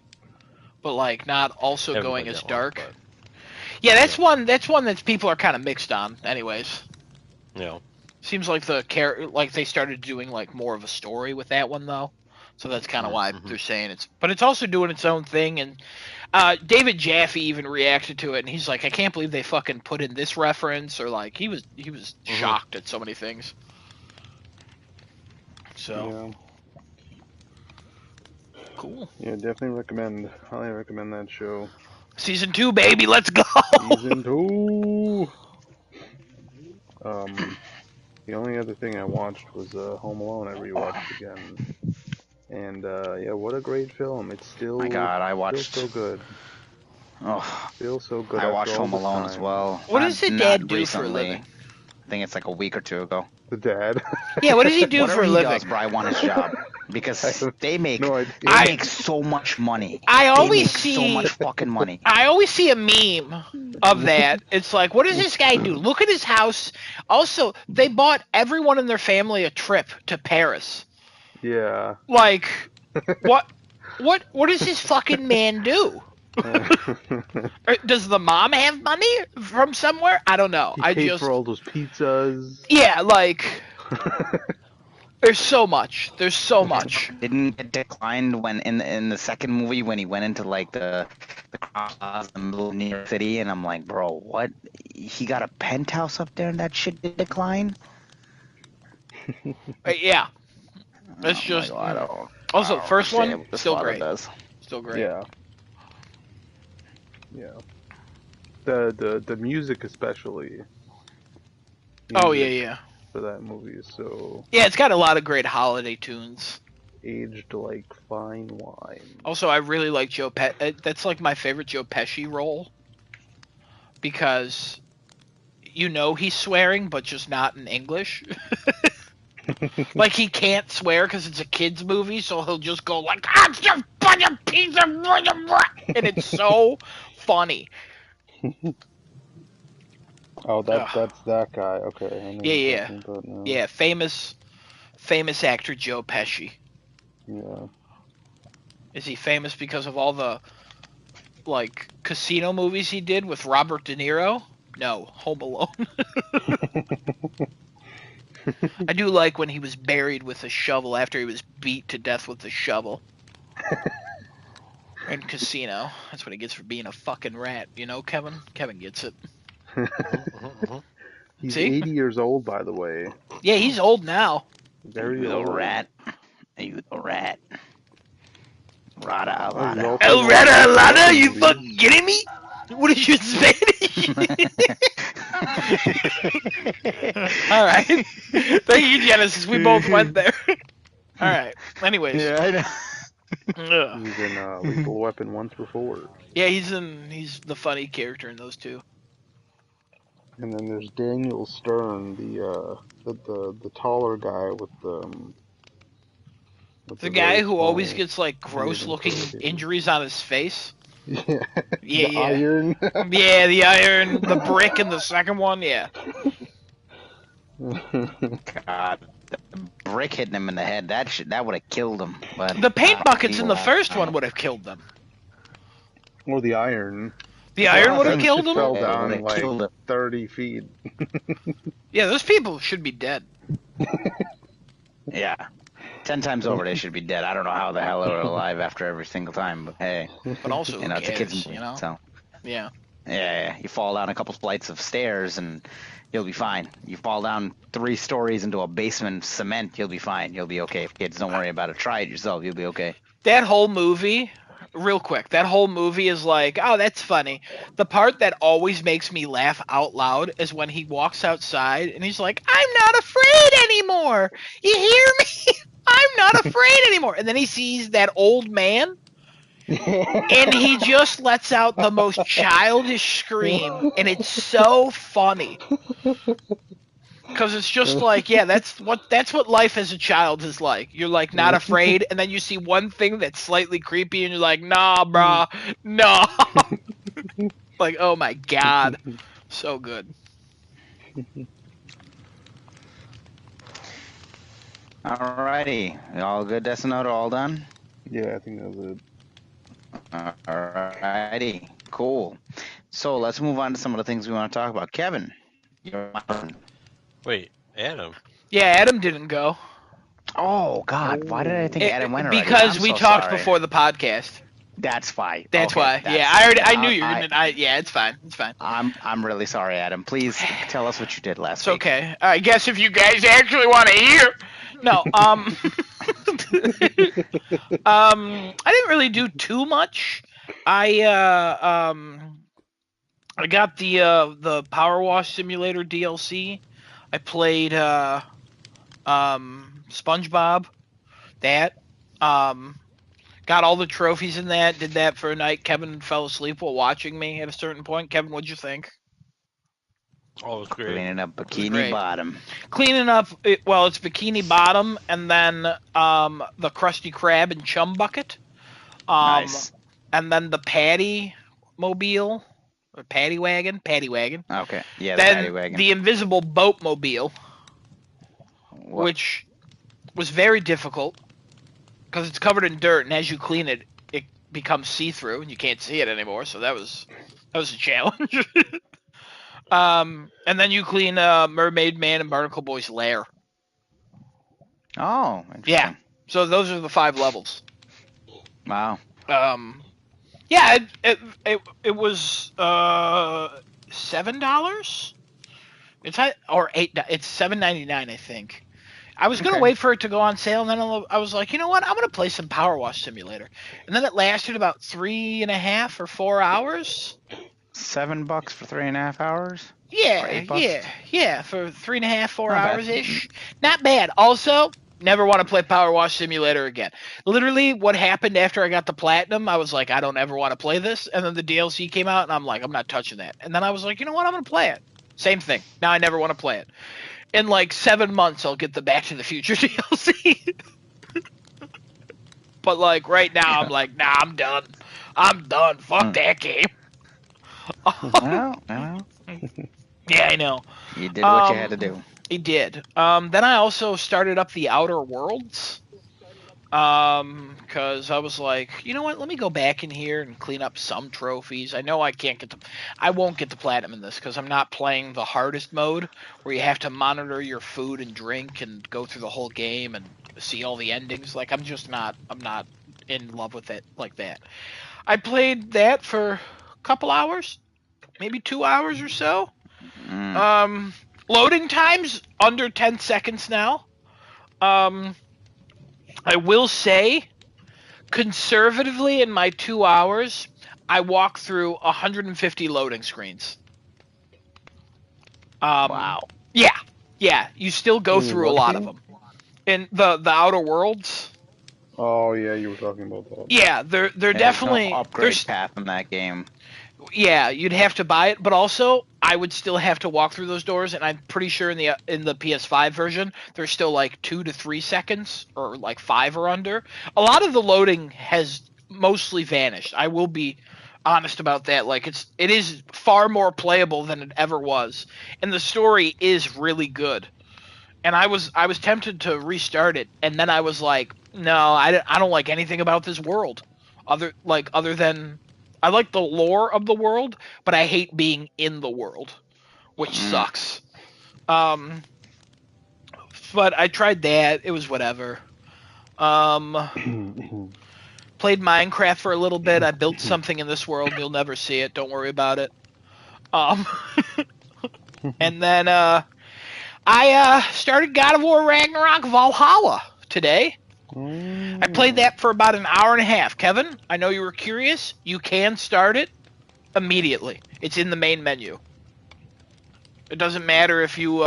but like not also Haven't going played as that one, dark. but, Yeah, that's one. That's one that people are kind of mixed on. Anyways, you know, seems like like they started doing like more of a story with that one though. So that's kind of why they're saying it's. But it's also doing its own thing, and David Jaffe even reacted to it, and he's like, "I can't believe they fucking put in this reference," or like he was shocked at so many things. So cool. Yeah, definitely recommend. Highly recommend that show. Season 2, baby, let's go. Season 2. The only other thing I watched was Home Alone. I rewatched again, and yeah, what a great film! It's still, My God, I watched. still so good. Oh, Still so good I after watched all Home this Alone time. as well. What Not- does the not dad do recently. for a living? I think it's like a week or two ago. The dad. Yeah, what does he do Whatever for a he living? does, but I want his job because they make no idea. they make so much money. I They always make see so much fucking money. I always see a meme of that. It's like, what does this guy do? Look at his house. Also, they bought everyone in their family a trip to Paris. Yeah. Like, what does this fucking man do? Does the mom have money from somewhere? I don't know. He paid for all those pizzas. Yeah, like there's so much. There's so much. Didn't get declined when in the second movie when he went into like the cross in the middle of New York City, and I'm like, bro, what? He got a penthouse up there, and that shit did decline. Yeah, it's Oh, just. Michael, I don't. Also, I don't first understand one what this still father great. does. Still great. Yeah. Yeah. The music especially. Oh yeah, Music yeah. for that movie is so Yeah, it's got a lot of great holiday tunes. aged like fine wine. Also, I really like Joe Pesci. That's like my favorite Joe Pesci role because he's swearing, but just not in English. Like he can't swear because it's a kids movie, so he'll just go like, "I'm just a piece of," and it's so funny. Oh, Ugh. that's that guy. Okay, I know Yeah, what you're yeah, talking about now. yeah. Famous actor Joe Pesci. Yeah. Is he famous because of all the like casino movies he did with Robert De Niro? No, Home Alone. I do like when he was buried with a shovel after he was beat to death with a shovel. In Casino. That's what he gets for being a fucking rat, Kevin? Kevin gets it. He's See? 80 years old, by the way. Yeah, he's old now. Very You little old. rat. You little rat. Rada, Oh, he's rada. also El in all Rata the Alana, Spartan you movies. fucking kidding me? What is your Spanish? Alright. Thank you, Genesis. We both went there. Alright. Anyways. Yeah, I know. Ugh. He's in Lethal Weapon 1 through 4. Yeah, he's the funny character in those two. And then there's Daniel Stern, the taller guy with The the guy very who always small gets like beard gross and looking curly hair. injuries on his face. Yeah, Yeah, the yeah. iron. Yeah, the iron, the brick in the second one, yeah. God, the brick hitting him in the head, that would have killed him. But The paint buckets in the wow. first one would have killed them. Or the iron. The iron would have That killed him? Fell Yeah, down would've like killed him. 30 feet. Yeah, those people should be dead. Yeah. 10 times over, they should be dead. I don't know how the hell they were alive after every single time, but hey, But also, who it's a cares, kid's movie, so. Yeah. Yeah, you fall down a couple flights of stairs and you'll be fine. You fall down 3 stories into a basement of cement, you'll be fine. You'll be okay. Kids, don't worry about it. Try it yourself. You'll be okay. That whole movie, real quick, that whole movie is like, oh, that's funny. The part that always makes me laugh out loud is when he walks outside and he's like, I'm not afraid anymore. You hear me? I'm not afraid anymore. And then he sees that old man and he just lets out the most childish scream, and it's so funny because it's just like, yeah, that's what life as a child is like. You're like not afraid, and then you see one thing that's slightly creepy, and you're like, nah, brah, no. Like, oh my god, so good. Alrighty. All good, Decinoda? All done? Yeah, I think that was it. Alrighty. Cool. So let's move on to some of the things we want to talk about. Kevin, you're on. Wait, Adam. Yeah, Adam didn't go Oh, God. Why did I think Adam went already? because I'm we so talked sorry. before the podcast. That's why. That's Okay, why. that's Yeah, fine. I knew you were gonna. Yeah, it's fine. It's fine. I'm really sorry, Adam. Please tell us what you did last It's week. okay. I guess if you guys actually want to hear. No, I didn't really do too much. I got the Power Wash Simulator DLC. I played SpongeBob. That got all the trophies in that. Did that for a night. Kevin fell asleep while watching me at a certain point. Kevin, what'd you think? Oh, it was great. Cleaning up Bikini great. Bottom. Cleaning up, it's Bikini Bottom, and then the Krusty Krab and Chum Bucket. Nice. And then the Patty Mobile, or Patty Wagon. Okay. Yeah, the Then paddy wagon. the Invisible Boat Mobile, which was very difficult because it's covered in dirt, and as you clean it, it becomes see-through, and you can't see it anymore. So that was a challenge. And then you clean Mermaid Man and Barnacle Boy's lair. Oh, interesting. Yeah. So those are the 5 levels. Wow. Yeah, it was $7. It's $8. It's $7.99, I think. I was gonna Okay. wait for it to go on sale, and then I was like, you know what? I'm gonna play some Power Wash Simulator, and then it lasted about 3.5 or 4 hours. $7 for 3.5 hours? Or Yeah, $8? yeah, for 3.5, 4 hours Not bad. ish. Not bad. Also, never want to play Power Wash Simulator again. Literally, what happened after I got the platinum, I was like, I don't ever want to play this. And then the DLC came out, and I'm like, I'm not touching that. And then I was like, you know what? I'm gonna play it. Same thing. Now I never want to play it. In like 7 months, I'll get the Back to the Future DLC. But like right now, I'm like, nah, I'm done. I'm done. Fuck that game. Well, Yeah, I know. you did what you had to do. He did. Then I also started up the Outer Worlds. Because I was like, you know what? Let me go back in here and clean up some trophies. I know I won't get the platinum in this because I'm not playing the hardest mode where you have to monitor your food and drink and go through the whole game and see all the endings. Like I'm not in love with it like that. I played that for a couple hours, maybe 2 hours or so. Loading times under 10 seconds now. I will say, conservatively, in my 2 hours, I walk through 150 loading screens. Wow. Yeah. You still go through a lot of them. In the Outer Worlds. Oh yeah, you were talking about that. Yeah, they're There's definitely no upgrade path in that game. Yeah, you'd have to buy it, but also I would still have to walk through those doors, and I'm pretty sure in the PS5 version, there's still like 2 to 3 seconds, or like 5 or under. A lot of the loading has mostly vanished. I will be honest about that. Like it is far more playable than it ever was, and the story is really good. And I was tempted to restart it, and then I was like, no, I don't like anything about this world, other than I like the lore of the world, but I hate being in the world, which sucks. But I tried that. It was whatever. Played Minecraft for a little bit. I built something in this world. You'll never see it. Don't worry about it. And then I started God of War Ragnarok Valhalla today. I played that for about an hour and a half. Kevin, I know you were curious. You can start it immediately. It's in the main menu. It doesn't matter if you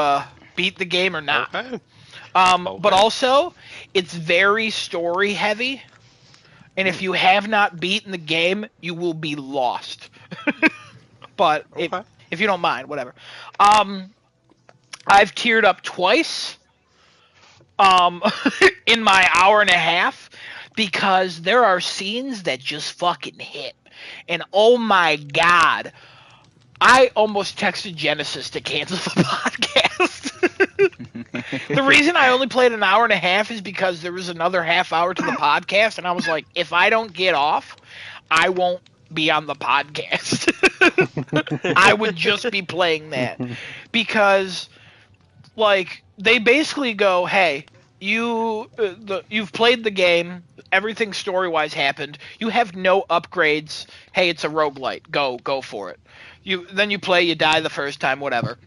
beat the game or not. Okay. But also, it's very story heavy. And if you have not beaten the game, you will be lost. But if you don't mind, whatever. I've teared up twice in my hour and a half because there are scenes that just fucking hit. And oh my god, I almost texted Genesis to cancel the podcast. The reason I only played an hour and a half is because there was another half hour to the podcast, and I was like, if I don't get off, I won't be on the podcast. I would just be playing that. Because, like, they basically go, hey, you've played the game, everything story-wise happened, you have no upgrades, hey, it's a roguelite, go for it. Then you play, you die the first time, whatever.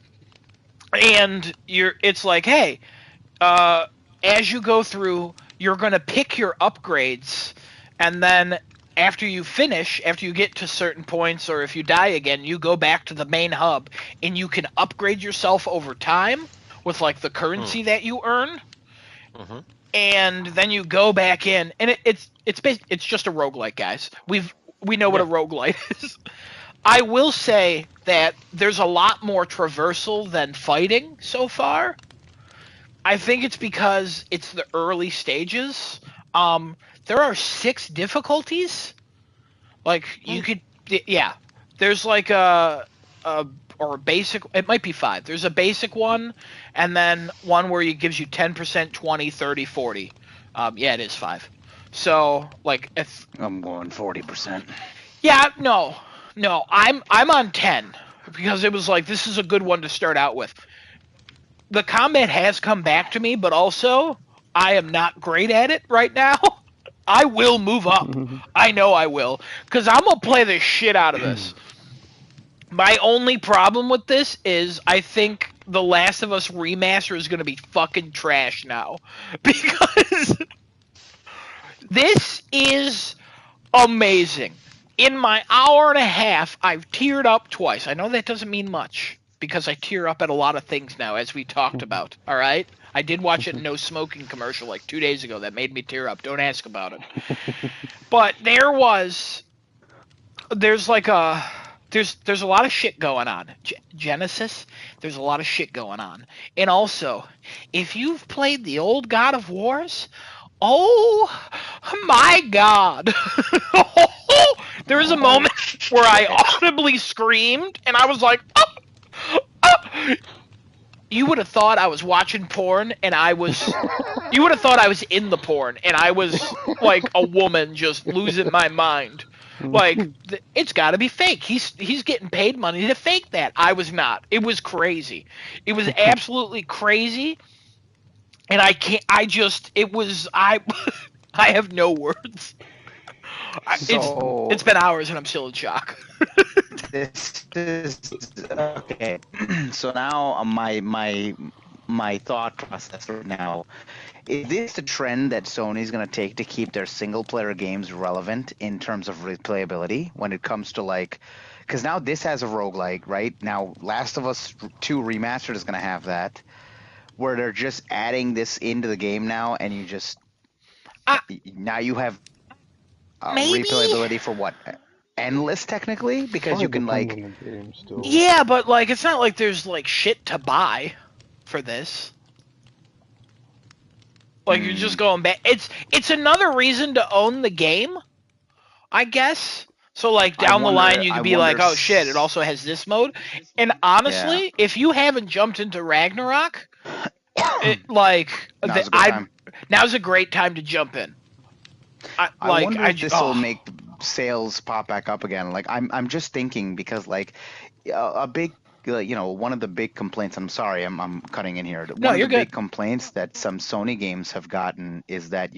And it's like, hey, as you go through, you're going to pick your upgrades, and then after you get to certain points, or if you die again, you go back to the main hub, and you can upgrade yourself over time with, like, the currency that you earn. Mm-hmm. And then you go back in, and it's just a roguelite, guys. We know what a roguelite is. I will say that there's a lot more traversal than fighting so far. I think it's because it's the early stages. There are 6 difficulties. Like, you could, there's like a basic, it might be 5. There's a basic one, and then one where it gives you 10%, 20, 30, 40. Yeah, it is 5. So, like, if I'm going 40%. Yeah, no, I'm on 10 because it was like, this is a good one to start out with. The combat has come back to me, but also I am not great at it right now. I will move up. I know I will, because I'm gonna play the shit out of this. My only problem with this is I think The Last of Us remaster is going to be fucking trash now. Because this is amazing. In my hour and a half, I've teared up twice. I know that doesn't mean much, because I tear up at a lot of things now, as we talked about, alright? I did watch a no smoking commercial like 2 days ago that made me tear up. Don't ask about it. But there's like there's a lot of shit going on. Genesis, there's a lot of shit going on. And also, if you've played the old God of Wars, oh my god. There was a moment where I audibly screamed, and I was like, oh, oh. You would have thought I was watching porn, and you would have thought I was in the porn, and I was like a woman just losing my mind. Like, it's got to be fake. He's getting paid money to fake that. I was not. It was crazy. It was absolutely crazy. And I have no words. It's been hours and I'm still in shock. This is okay. So now my thought process right now, is this the trend that Sony's going to take to keep their single player games relevant in terms of replayability when it comes to like, because now this has a roguelike, right? Now Last of Us 2 Remastered is going to have that, where they're just adding this into the game now, and you just now you have replayability for what? Endless technically, because you can like on the game still. Yeah, but like it's not like there's like shit to buy for this. Like you're just going back. It's another reason to own the game, I guess. So like down the line you could be like, oh shit, it also has this mode. And honestly, if you haven't jumped into Ragnarok, now's a great time to jump in. I wonder if this will make sales pop back up again. Like I'm just thinking, because like a big one of the big complaints, I'm sorry, I'm cutting in here. No, one you're of the good. big complaints that some Sony games have gotten is that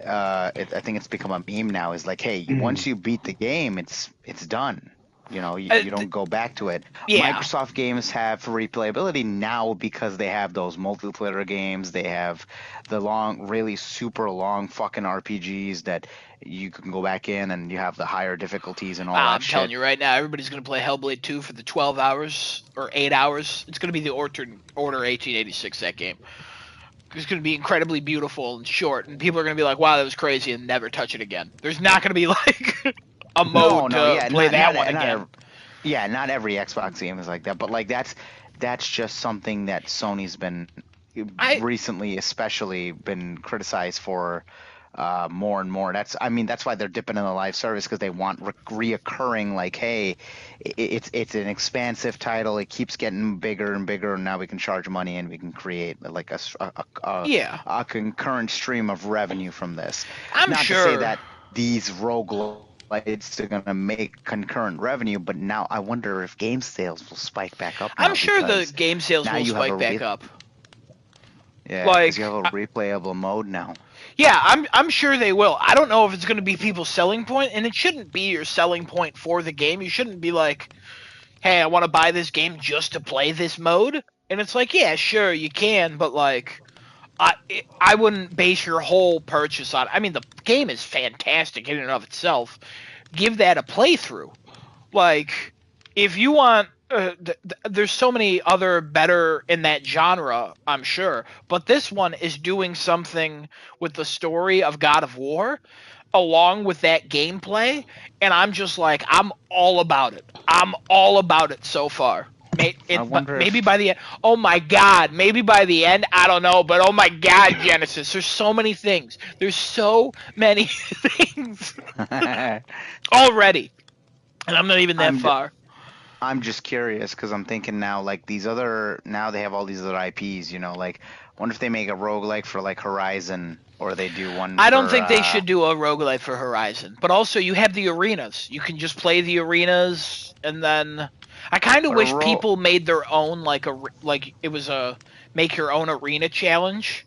I think it's become a meme now, is like, hey, once you beat the game, it's done. You don't go back to it. Yeah. Microsoft games have replayability now because they have those multiplayer games. They have the long, really super long fucking RPGs that you can go back in, and you have the higher difficulties and all that shit. I'm telling you right now, everybody's going to play Hellblade 2 for the 12 hours or 8 hours. It's going to be the Order 1886, that game. It's going to be incredibly beautiful and short, and people are going to be like, wow, that was crazy, and never touch it again. There's not going to be like a mode to play that one again. Not every Xbox game is like that, but like that's just something that Sony's been recently especially been criticized for more and more. That's why they're dipping in the live service, because they want reoccurring, like, hey, it's an expansive title, it keeps getting bigger and bigger, and now we can charge money and we can create like a concurrent stream of revenue from this. I'm sure to say that these roguelites are going to make concurrent revenue, but now I wonder if game sales will spike back up now. I'm sure the game sales will spike back up. Yeah, because you have a replayable mode now. Yeah, I'm sure they will. I don't know if it's going to be people's selling point, and it shouldn't be your selling point for the game. You shouldn't be like, hey, I want to buy this game just to play this mode. And it's like, yeah, sure, you can, but like, I wouldn't base your whole purchase on it. I mean, the game is fantastic in and of itself. Give that a playthrough. Like, if you want... there's so many other better in that genre, I'm sure, but this one is doing something with the story of God of War along with that gameplay, and I'm just like, I'm all about it. I'm all about it so far. Maybe by the end, oh my god, maybe by the end, I don't know, but oh my god, Genesis, there's so many things. There's so many things already, and I'm not even that far. I'm just curious, because I'm thinking now, like, they have all these other IPs, like, I wonder if they make a roguelike for, like, Horizon, or they do one I don't think they should do a roguelike for Horizon. But also, you have the arenas. You can just play the arenas, and then... I kind of wish people made their own, it was a make your own arena challenge.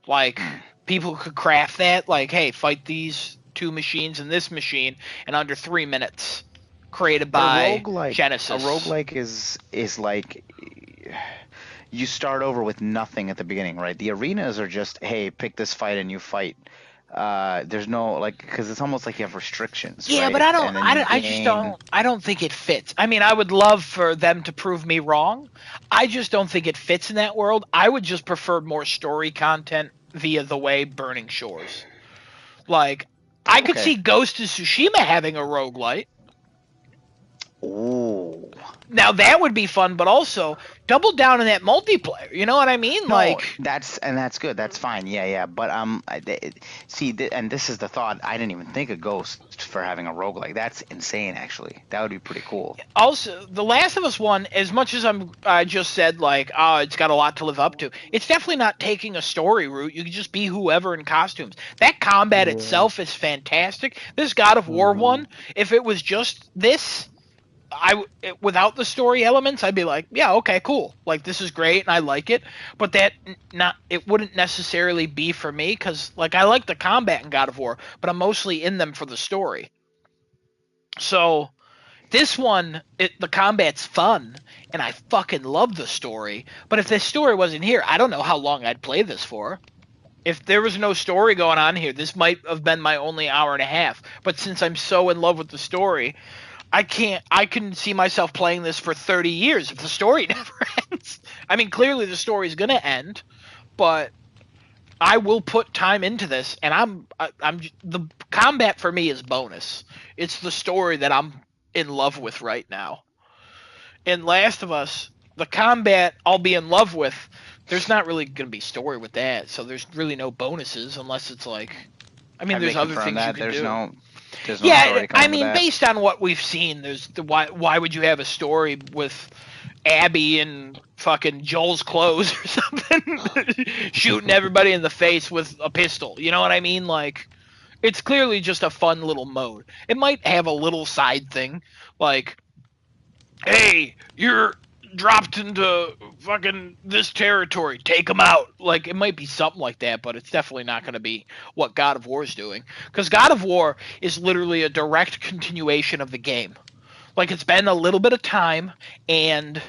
Like, people could craft that, like, hey, fight these two machines and this machine in under 3 minutes. Created by Genesis. A roguelike is like you start over with nothing at the beginning, right? The arenas are just, hey, pick this fight and you fight. There's no like, because it's almost like you have restrictions, Yeah, right? but And then you I just gain. I don't think it fits. I mean, I would love for them to prove me wrong. I just don't think it fits in that world. I would just prefer more story content via the way Burning Shores. Like, I could Okay. see Ghost of Tsushima having a roguelite. Ooh. Now that would be fun, but also double down on that multiplayer. You know what I mean? No, Like, that's good. That's fine. Yeah, yeah. But see, and this is the thought. I didn't even think of Ghost for having a roguelike. That's insane, actually. That would be pretty cool. also, The Last of Us One, as much as I just said like, oh, it's got a lot to live up to. It's definitely not taking a story route. You can just be whoever in costumes. That combat Yeah. itself is fantastic. This God of War one, if it was just this, without the story elements, I'd be like, yeah, okay, cool. Like, this is great and I like it. But it wouldn't necessarily be for me because like I like the combat in God of War, but I'm mostly in them for the story. So this one, the combat's fun, and I fucking love the story. But if this story wasn't here, I don't know how long I'd play this for. If there was no story going on here, this might have been my only hour and a half. But since I'm so in love with the story, I can see myself playing this for 30 years if the story never ends. I mean, clearly the story's gonna end, but I will put time into this, and I'm the combat for me is bonus. It's the story that I'm in love with right now. In Last of Us, the combat I'll be in love with. There's not really gonna be story with that, so there's really no bonuses unless it's like. I mean, Have they there's other confirmed things you that can do. there's no Yeah, story I coming with mean, that? based on what we've seen, there's why would you have a story with Abby in fucking Joel's clothes or something, shooting everybody in the face with a pistol? You know what I mean? Like, it's clearly just a fun little mode. It might have a little side thing, like, hey, you're dropped into fucking this territory, take them out. Like, it might be something like that, but it's definitely not going to be what God of War is doing. Because God of War is literally a direct continuation of the game. Like, it's been a little bit of time, and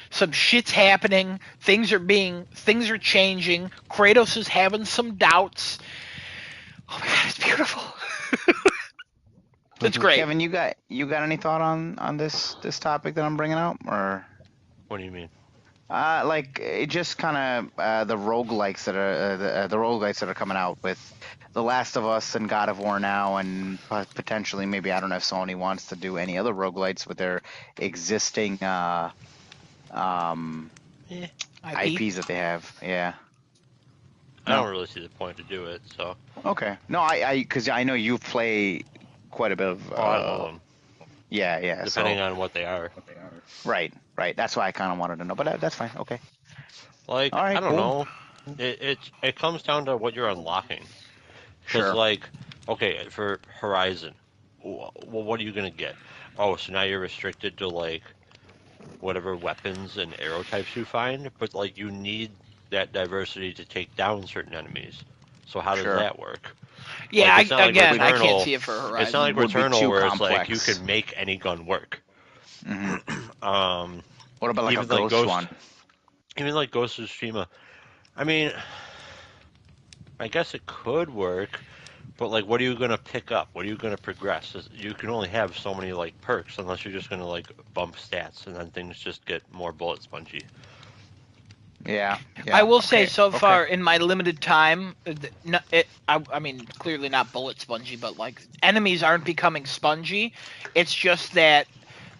some shit's happening. Things are changing. Kratos is having some doubts. Oh my god, it's beautiful. It's great. Kevin, you got any thought on this topic that I'm bringing out, or? What do you mean? Like it just kind of the roguelikes that are the roguelikes that are coming out with The Last of Us and God of War now, and potentially maybe I don't know if Sony wants to do any other roguelites with their existing IPs that they have. Yeah. I don't really see the point to do it. So. Okay. No, because I know you play quite a bit of. I love them. Yeah. Depending on what they are. Right. That's why I kind of wanted to know, but that's fine. Okay. Like, All right, I don't cool. know. It comes down to what you're unlocking. Because, Sure. like, okay, for Horizon, well, what are you going to get? Oh, so now you're restricted to, like, whatever weapons and arrow types you find, but, like, you need that diversity to take down certain enemies. So how does Sure. that work? Yeah, Like, it's not like I can't Returnal. see it for Horizon. It's not like Would be Returnal too where it's like you complex. can make any gun work. What about like even a Ghost one? Even like Ghost of Tsushima. I mean, I guess it could work, but like, what are you gonna pick up? What are you gonna progress? You can only have so many like perks unless you're just gonna like bump stats, and then things just get more bullet spongy. Yeah. I will say Okay, so okay. far in my limited time, I mean, clearly not bullet spongy, but like enemies aren't becoming spongy. It's just that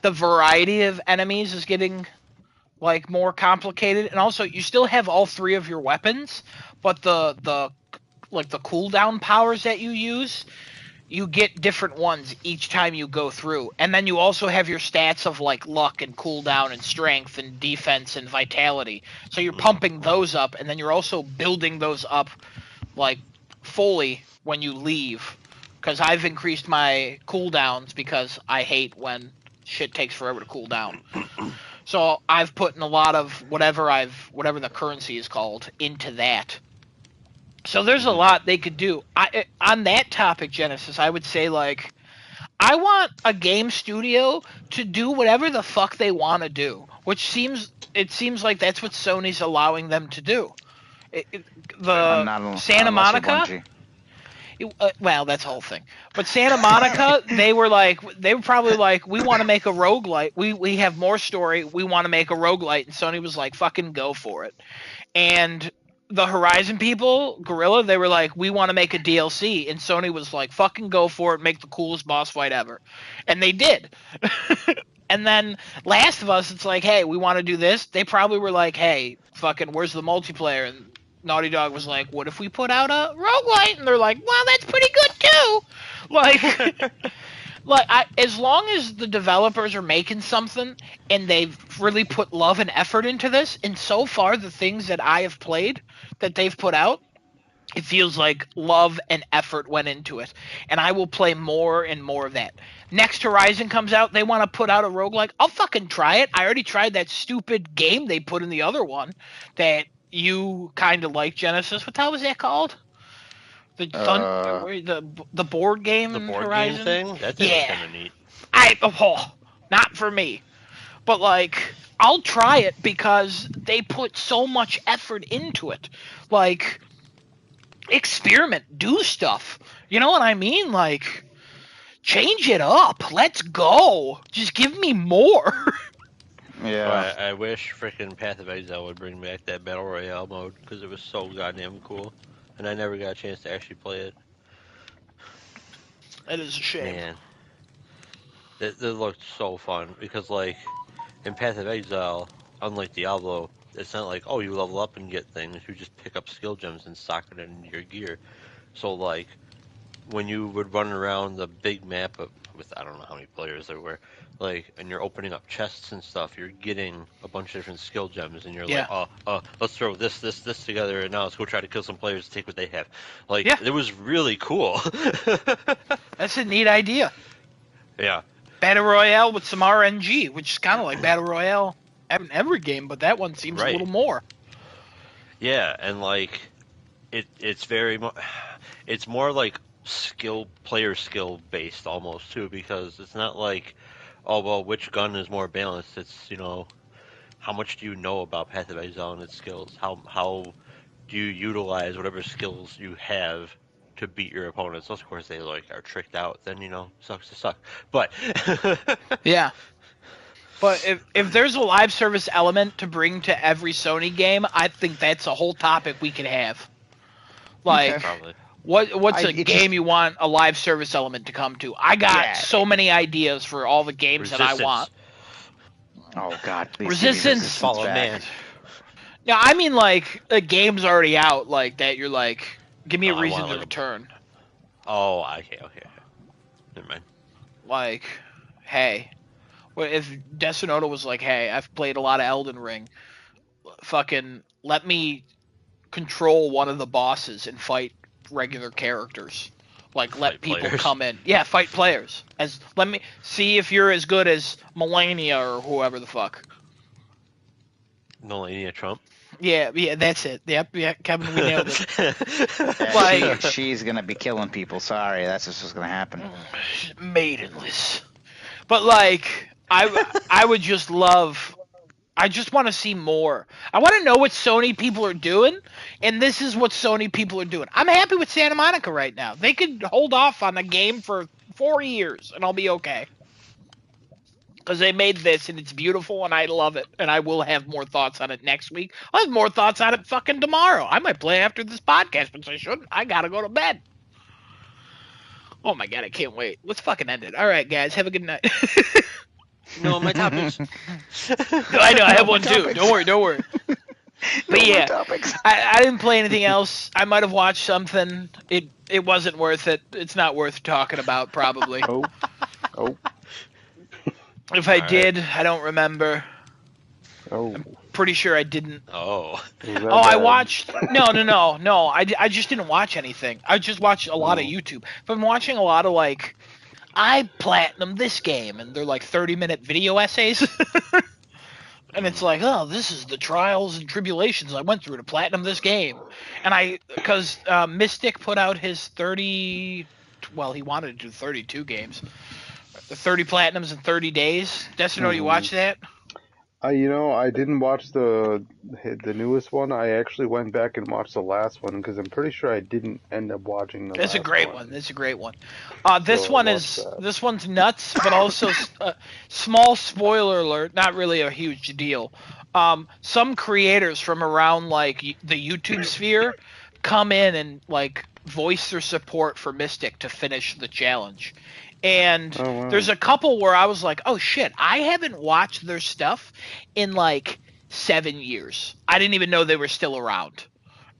the variety of enemies is getting like more complicated, and also you still have all three of your weapons, but the like the cooldown powers that you use, you get different ones each time you go through. And then you also have your stats of like luck and cooldown and strength and defense and vitality. So you're pumping those up, and then you're also building those up like fully when you leave. Because I've increased my cooldowns because I hate when shit takes forever to cool down. So I've put in a lot of whatever the currency is called into that. So there's a lot they could do. On that topic, Genesis, I would say like I want a game studio to do whatever the fuck they want to do, which seems like that's what Sony's allowing them to do. The Santa Unless you're Monica, Bungie. well, that's the whole thing. But Santa Monica, they were probably like, we want to make a roguelite. We have more story. We want to make a roguelite. And Sony was like, fucking go for it. And the Horizon people, Guerrilla, they were like, we want to make a DLC. And Sony was like, fucking go for it. Make the coolest boss fight ever. And they did. And then Last of Us, it's like, hey, we want to do this. They probably were like, hey, fucking, where's the multiplayer? And Naughty Dog was like, what if we put out a roguelite? And they're like, well, that's pretty good too. As long as the developers are making something and they've really put love and effort into this, and so far the things that I have played that they've put out, it feels like love and effort went into it. And I will play more and more of that. Next Horizon comes out, they want to put out a roguelike. I'll fucking try it. I already tried that stupid game they put in the other one that you kind of like, Genesis. What the hell was that called? The board game. The board Horizon? game thing? That thing was kind of neat. Not for me. But like, I'll try it because they put so much effort into it. Like, experiment, do stuff. You know what I mean? Like, change it up. Let's go. Just give me more. Yeah. I wish freaking Path of Exile would bring back that Battle Royale mode because it was so goddamn cool. And I never got a chance to actually play it. That is a shame. Man. It looked so fun because, like, in Path of Exile, unlike Diablo, it's not like, oh, you level up and get things. You just pick up skill gems and sock it in your gear. So, like, when you would run around the big map with I don't know how many players there were, like, and you're opening up chests and stuff, you're getting a bunch of different skill gems, and you're like, let's throw this together, and now let's go try to kill some players to take what they have. Like, it was really cool. That's a neat idea. Yeah. Battle Royale with some RNG, which is kind of like Battle Royale in every game, but that one seems a little more. Yeah, and like, it's very it's more like player skill based almost too, because it's not like, oh well, which gun is more balanced. It's, you know, how much do you know about Path of Exile and its skills? How do you utilize whatever skills you have to beat your opponents? Of course, they like are tricked out. Then, you know, sucks to suck. But yeah. But if there's a live service element to bring to every Sony game, I think that's a whole topic we could have. Like, probably. What's a game you want a live service element to come to? I got so many ideas for all the games that I want. Oh God, please Resistance. Fall of Man. Yeah, I mean, like, the game's already out, like that. You're like, give me a reason to return. Oh, okay. Never mind. Like, hey, if Desonoda was like, hey, I've played a lot of Elden Ring, fucking let me control one of the bosses and fight regular characters. Like, let people come in. Yeah, fight players. Let me see if you're as good as Melania or whoever the fuck. Melania Trump? Yeah, that's it. Yep, yeah, Kevin, we nailed it. Yeah, she's gonna be killing people. Sorry, that's just what's gonna happen. Maidenless. But like, I would just love. I just want to see more. I want to know what Sony people are doing, and this is what Sony people are doing. I'm happy with Santa Monica right now. They could hold off on the game for 4 years, and I'll be okay. Because they made this, and it's beautiful, and I love it. And I will have more thoughts on it next week. I'll have more thoughts on it fucking tomorrow. I might play after this podcast, but I shouldn't. I gotta go to bed. Oh my god, I can't wait. Let's fucking end it. All right, guys, have a good night. No, my topics. I know, I have one too. Don't worry. But yeah, I didn't play anything else. I might have watched something. It wasn't worth it. It's not worth talking about, probably. Oh. If I did, I don't remember. Oh. I'm pretty sure I didn't. Oh. I watched. No. I just didn't watch anything. I just watched a lot of YouTube. But I'm watching a lot of, like, I platinumed this game, and they're like 30-minute video essays. And it's like, oh, this is the trials and tribulations I went through to platinum this game. And because Mystic put out his 30, well, he wanted to do 32 games. The 30 platinums in 30 days. Destino, you watch that? I didn't watch the newest one. I actually went back and watched the last one because I'm pretty sure I didn't end up watching the It's a last great one. one. It's a great one. So I watched that. This one's nuts, but also small spoiler alert. Not really a huge deal. Some creators from around like the YouTube sphere come in and like voice their support for Mystic to finish the challenge. And Oh, wow. there's a couple where I was like, oh shit, I haven't watched their stuff in like 7 years. I didn't even know they were still around.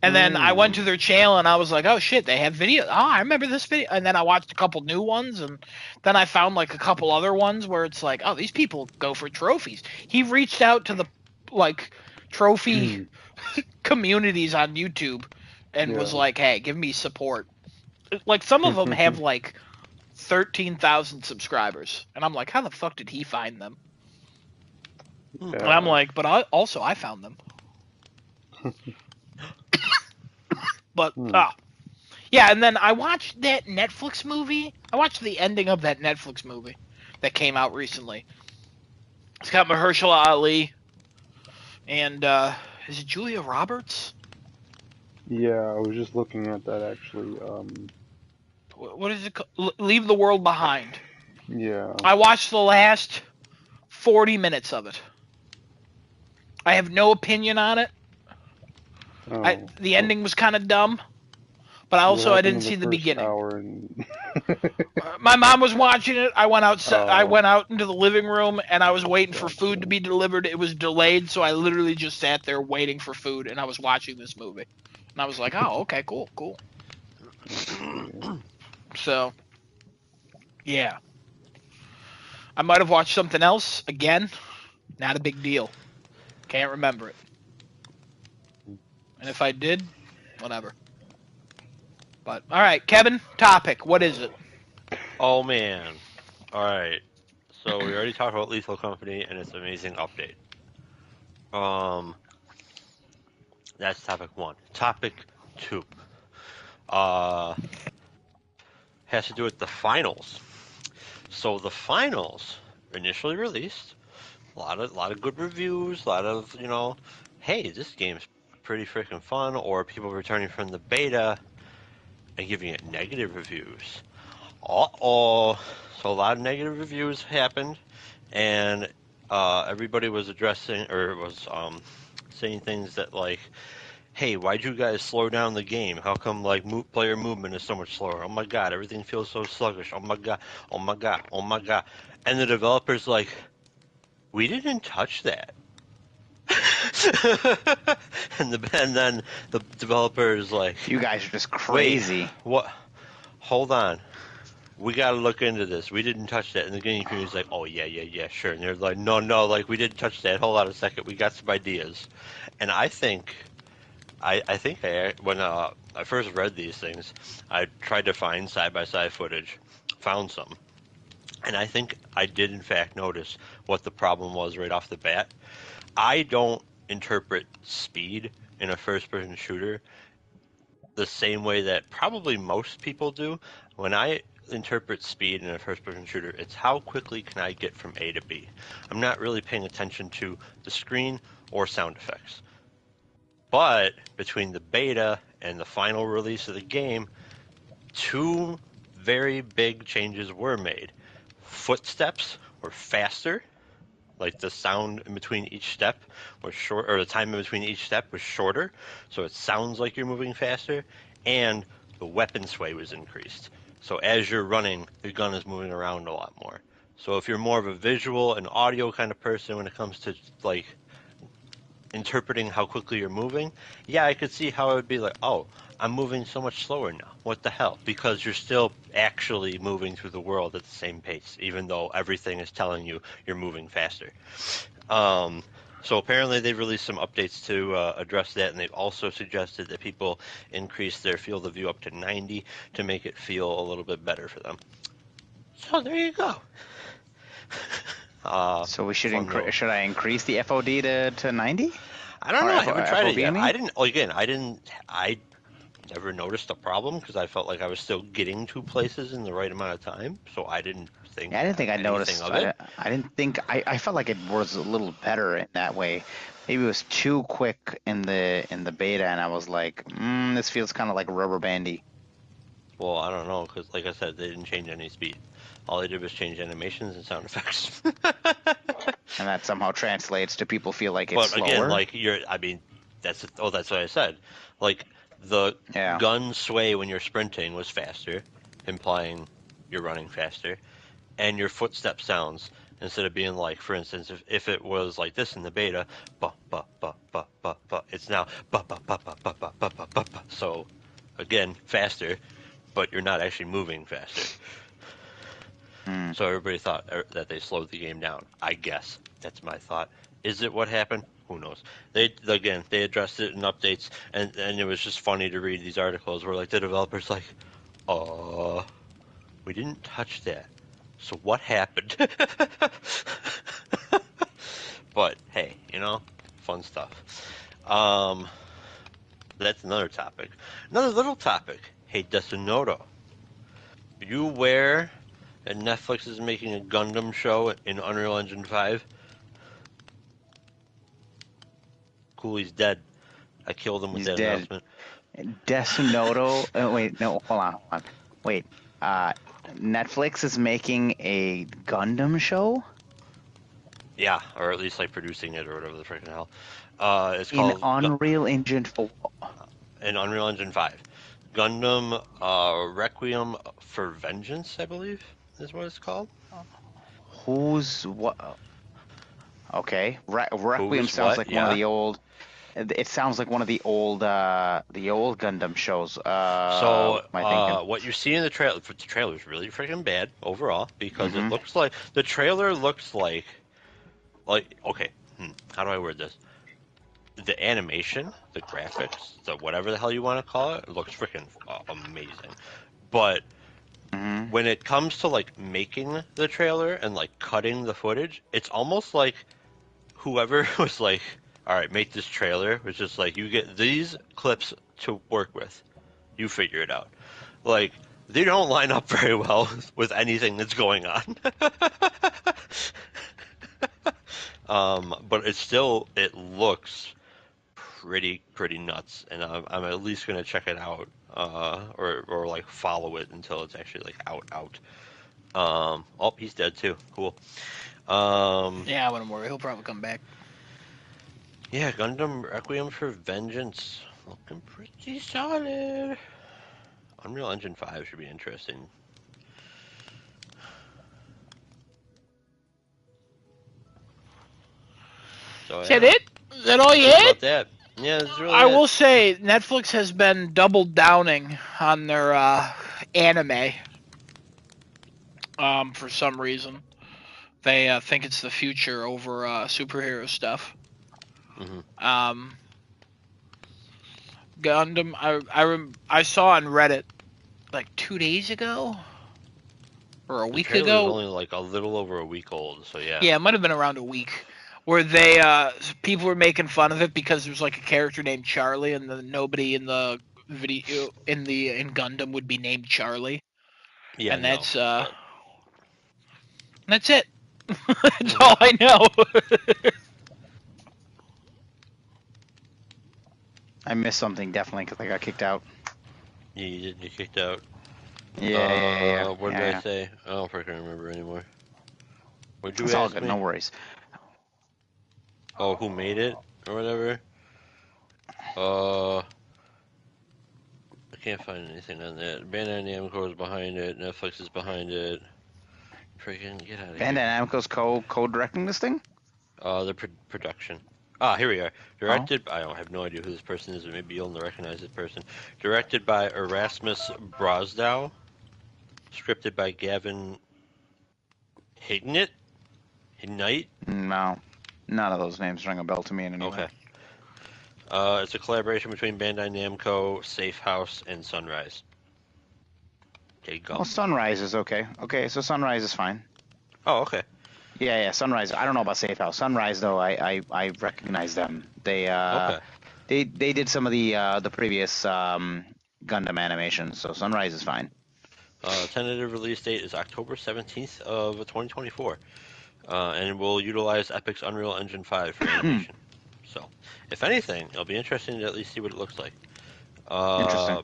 And then I went to their channel and I was like, oh shit, they have video. Oh, I remember this video. And then I watched a couple new ones, and then I found like a couple other ones where it's like, oh, these people go for trophies. He reached out to the like trophy communities on YouTube and was like, hey, give me support. Like some of them have like 13,000 subscribers, and I'm like, how the fuck did he find them? Yeah. And I'm like, but I found them. But yeah, and then I watched that Netflix movie. I watched the ending of that Netflix movie that came out recently. It's got Mahershala Ali and is it Julia Roberts? Yeah, I was just looking at that actually. What is it called? Leave the World Behind. Yeah. I watched the last 40 minutes of it. I have no opinion on it. Oh. The ending was kind of dumb, but also I didn't see the beginning. Hour and... My mom was watching it. I went outside. I Oh. went out into the living room, and I was waiting for food to be delivered. It was delayed, so I literally just sat there waiting for food, and I was watching this movie. And I was like, oh, okay, cool. So, yeah. I might have watched something else. Again, not a big deal. Can't remember it. And if I did, whatever. But, all right, Kevin, topic. What is it? Oh man. Alright. So we already talked about Lethal Company and its amazing update. That's topic 1. Topic 2. Has to do with the finals. So the finals initially released, a lot of good reviews, a lot of, hey, this game's pretty freaking fun, or people returning from the beta and giving it negative reviews. So a lot of negative reviews happened, and everybody was addressing or was saying things that like, hey, why'd you guys slow down the game? How come like player movement is so much slower? Oh my god, everything feels so sluggish. Oh my god, oh my god, oh my god. And the developers like, we didn't touch that. and then the developers like, you guys are just crazy. Wait, what? Hold on. We gotta look into this. We didn't touch that. And the gaming community's like, oh yeah, sure. And they're like, no, like we didn't touch that. Hold on a second. We got some ideas. And I think when I first read these things, I tried to find side-by-side footage, found some, and I think I did in fact notice what the problem was right off the bat. I don't interpret speed in a first-person shooter the same way that probably most people do. When I interpret speed in a first-person shooter, it's how quickly can I get from A to B. I'm not really paying attention to the screen or sound effects. But between the beta and the final release of the game, 2 very big changes were made. Footsteps were faster, like the sound in between each step was short, or the time in between each step was shorter, so it sounds like you're moving faster, and the weapon sway was increased. So as you're running, the gun is moving around a lot more. So if you're more of a visual and audio kind of person when it comes to like interpreting how quickly you're moving, yeah, I could see how it would be like, oh, I'm moving so much slower now. What the hell? Because you're still actually moving through the world at the same pace, even though everything is telling you you're moving faster. So apparently they released some updates to address that, and they've also suggested that people increase their field of view up to 90 to make it feel a little bit better for them. So there you go. So we should should I increase the FOD to 90? I don't know. I haven't tried it FOV, yet. I mean? I didn't. never noticed a problem because I felt like I was still getting to places in the right amount of time, so I didn't think Yeah, I didn't think I anything noticed. of it. I didn't think. I felt like it was a little better in that way. Maybe it was too quick in the beta, and I was like, this feels kind of like rubber bandy. Well, I don't know because, like I said, they didn't change any speed. All they did was change animations and sound effects. And that somehow translates to people feel like it's But again, slower. like I mean, that's what I said. Like the Yeah. gun sway when you're sprinting was faster, implying you're running faster, and your footstep sounds instead of being like, for instance, if it was like this in the beta, ba ba ba ba ba ba, it's now ba ba ba ba ba ba ba ba ba ba. So again, faster, but you're not actually moving faster. Hmm. So everybody thought that they slowed the game down. I guess that's my thought. Is it what happened? Who knows? They addressed it in updates, and it was just funny to read these articles where like the developers like, we didn't touch that. So what happened? But hey, fun stuff. That's another topic. Another little topic. Hey, Desunoto, you aware that Netflix is making a Gundam show in Unreal Engine 5? Cool, he's dead. I killed him with He's that dead. announcement. Desunoto. Wait, no, hold on. Wait. Netflix is making a Gundam show Yeah, or at least like producing it or whatever the freaking hell. It's in called Unreal Engine. in Unreal Engine 5. Gundam Requiem for Vengeance, I believe, is what it's called. Who's what? Okay, Requiem Who's sounds what? like one of Yeah. the old. It sounds like one of the old Gundam shows. So, What am I thinking? what you see in the trailer is really freaking bad overall because it Mm-hmm. looks like the trailer looks like okay, how do I word this? The animation, the graphics, the whatever the hell you want to call it, looks freaking amazing. But Mm-hmm. when it comes to like making the trailer and like cutting the footage, it's almost like whoever was like, all right, make this trailer was just like, you get these clips to work with. You figure it out. Like, they don't line up very well with anything that's going on. But it looks pretty nuts, and I'm at least gonna check it out, or like follow it until it's actually like out. Oh, he's dead too. Cool. Yeah, I wouldn't worry. He'll probably come back. Yeah, Gundam Requiem for Vengeance, looking pretty solid. Unreal Engine 5 should be interesting. So Is yeah, that it? Is that all you that's had? about that. Yeah, that's really I it. will say Netflix has been double downing on their anime. For some reason, they think it's the future over superhero stuff. Hmm. Um, Gundam, I saw on Reddit like 2 days ago or a The week trailer is ago. only like a little over a week old, so yeah. Yeah, it might have been around a week. Where they people were making fun of it because there's like a character named Charlie, and nobody in the video in Gundam would be named Charlie, Yeah, and no, but that's it. That's hmm all I know. I missed something definitely because I got kicked out. you did get kicked out. What did I Yeah. say? I don't freaking remember anymore. What'd you It's all ask good. me? No worries. Oh, who made it or whatever? I can't find anything on that. Bandai Namco is behind it. Netflix is behind it. Freaking get out of here. Bandai Namco's co-directing this thing. The production. Ah, here we are. Oh, Directed. I don't have no idea who this person is, but maybe you'll recognize this person. Directed by Erasmus Brosdow. Scripted by Gavin Hignett. Hignite. no, none of those names ring a bell to me in any way. Okay. It's a collaboration between Bandai Namco, Safe House, and Sunrise. There you go. Well, Sunrise is okay. Okay, so Sunrise is fine. Oh, okay. Yeah, Sunrise. I don't know about Safe House. Sunrise, though, I recognize them. They Okay. they did some of the previous Gundam animation, so Sunrise is fine. Tentative release date is October 17th of 2024, and will utilize Epic's Unreal Engine 5 for animation. So, if anything, it'll be interesting to at least see what it looks like. Interesting.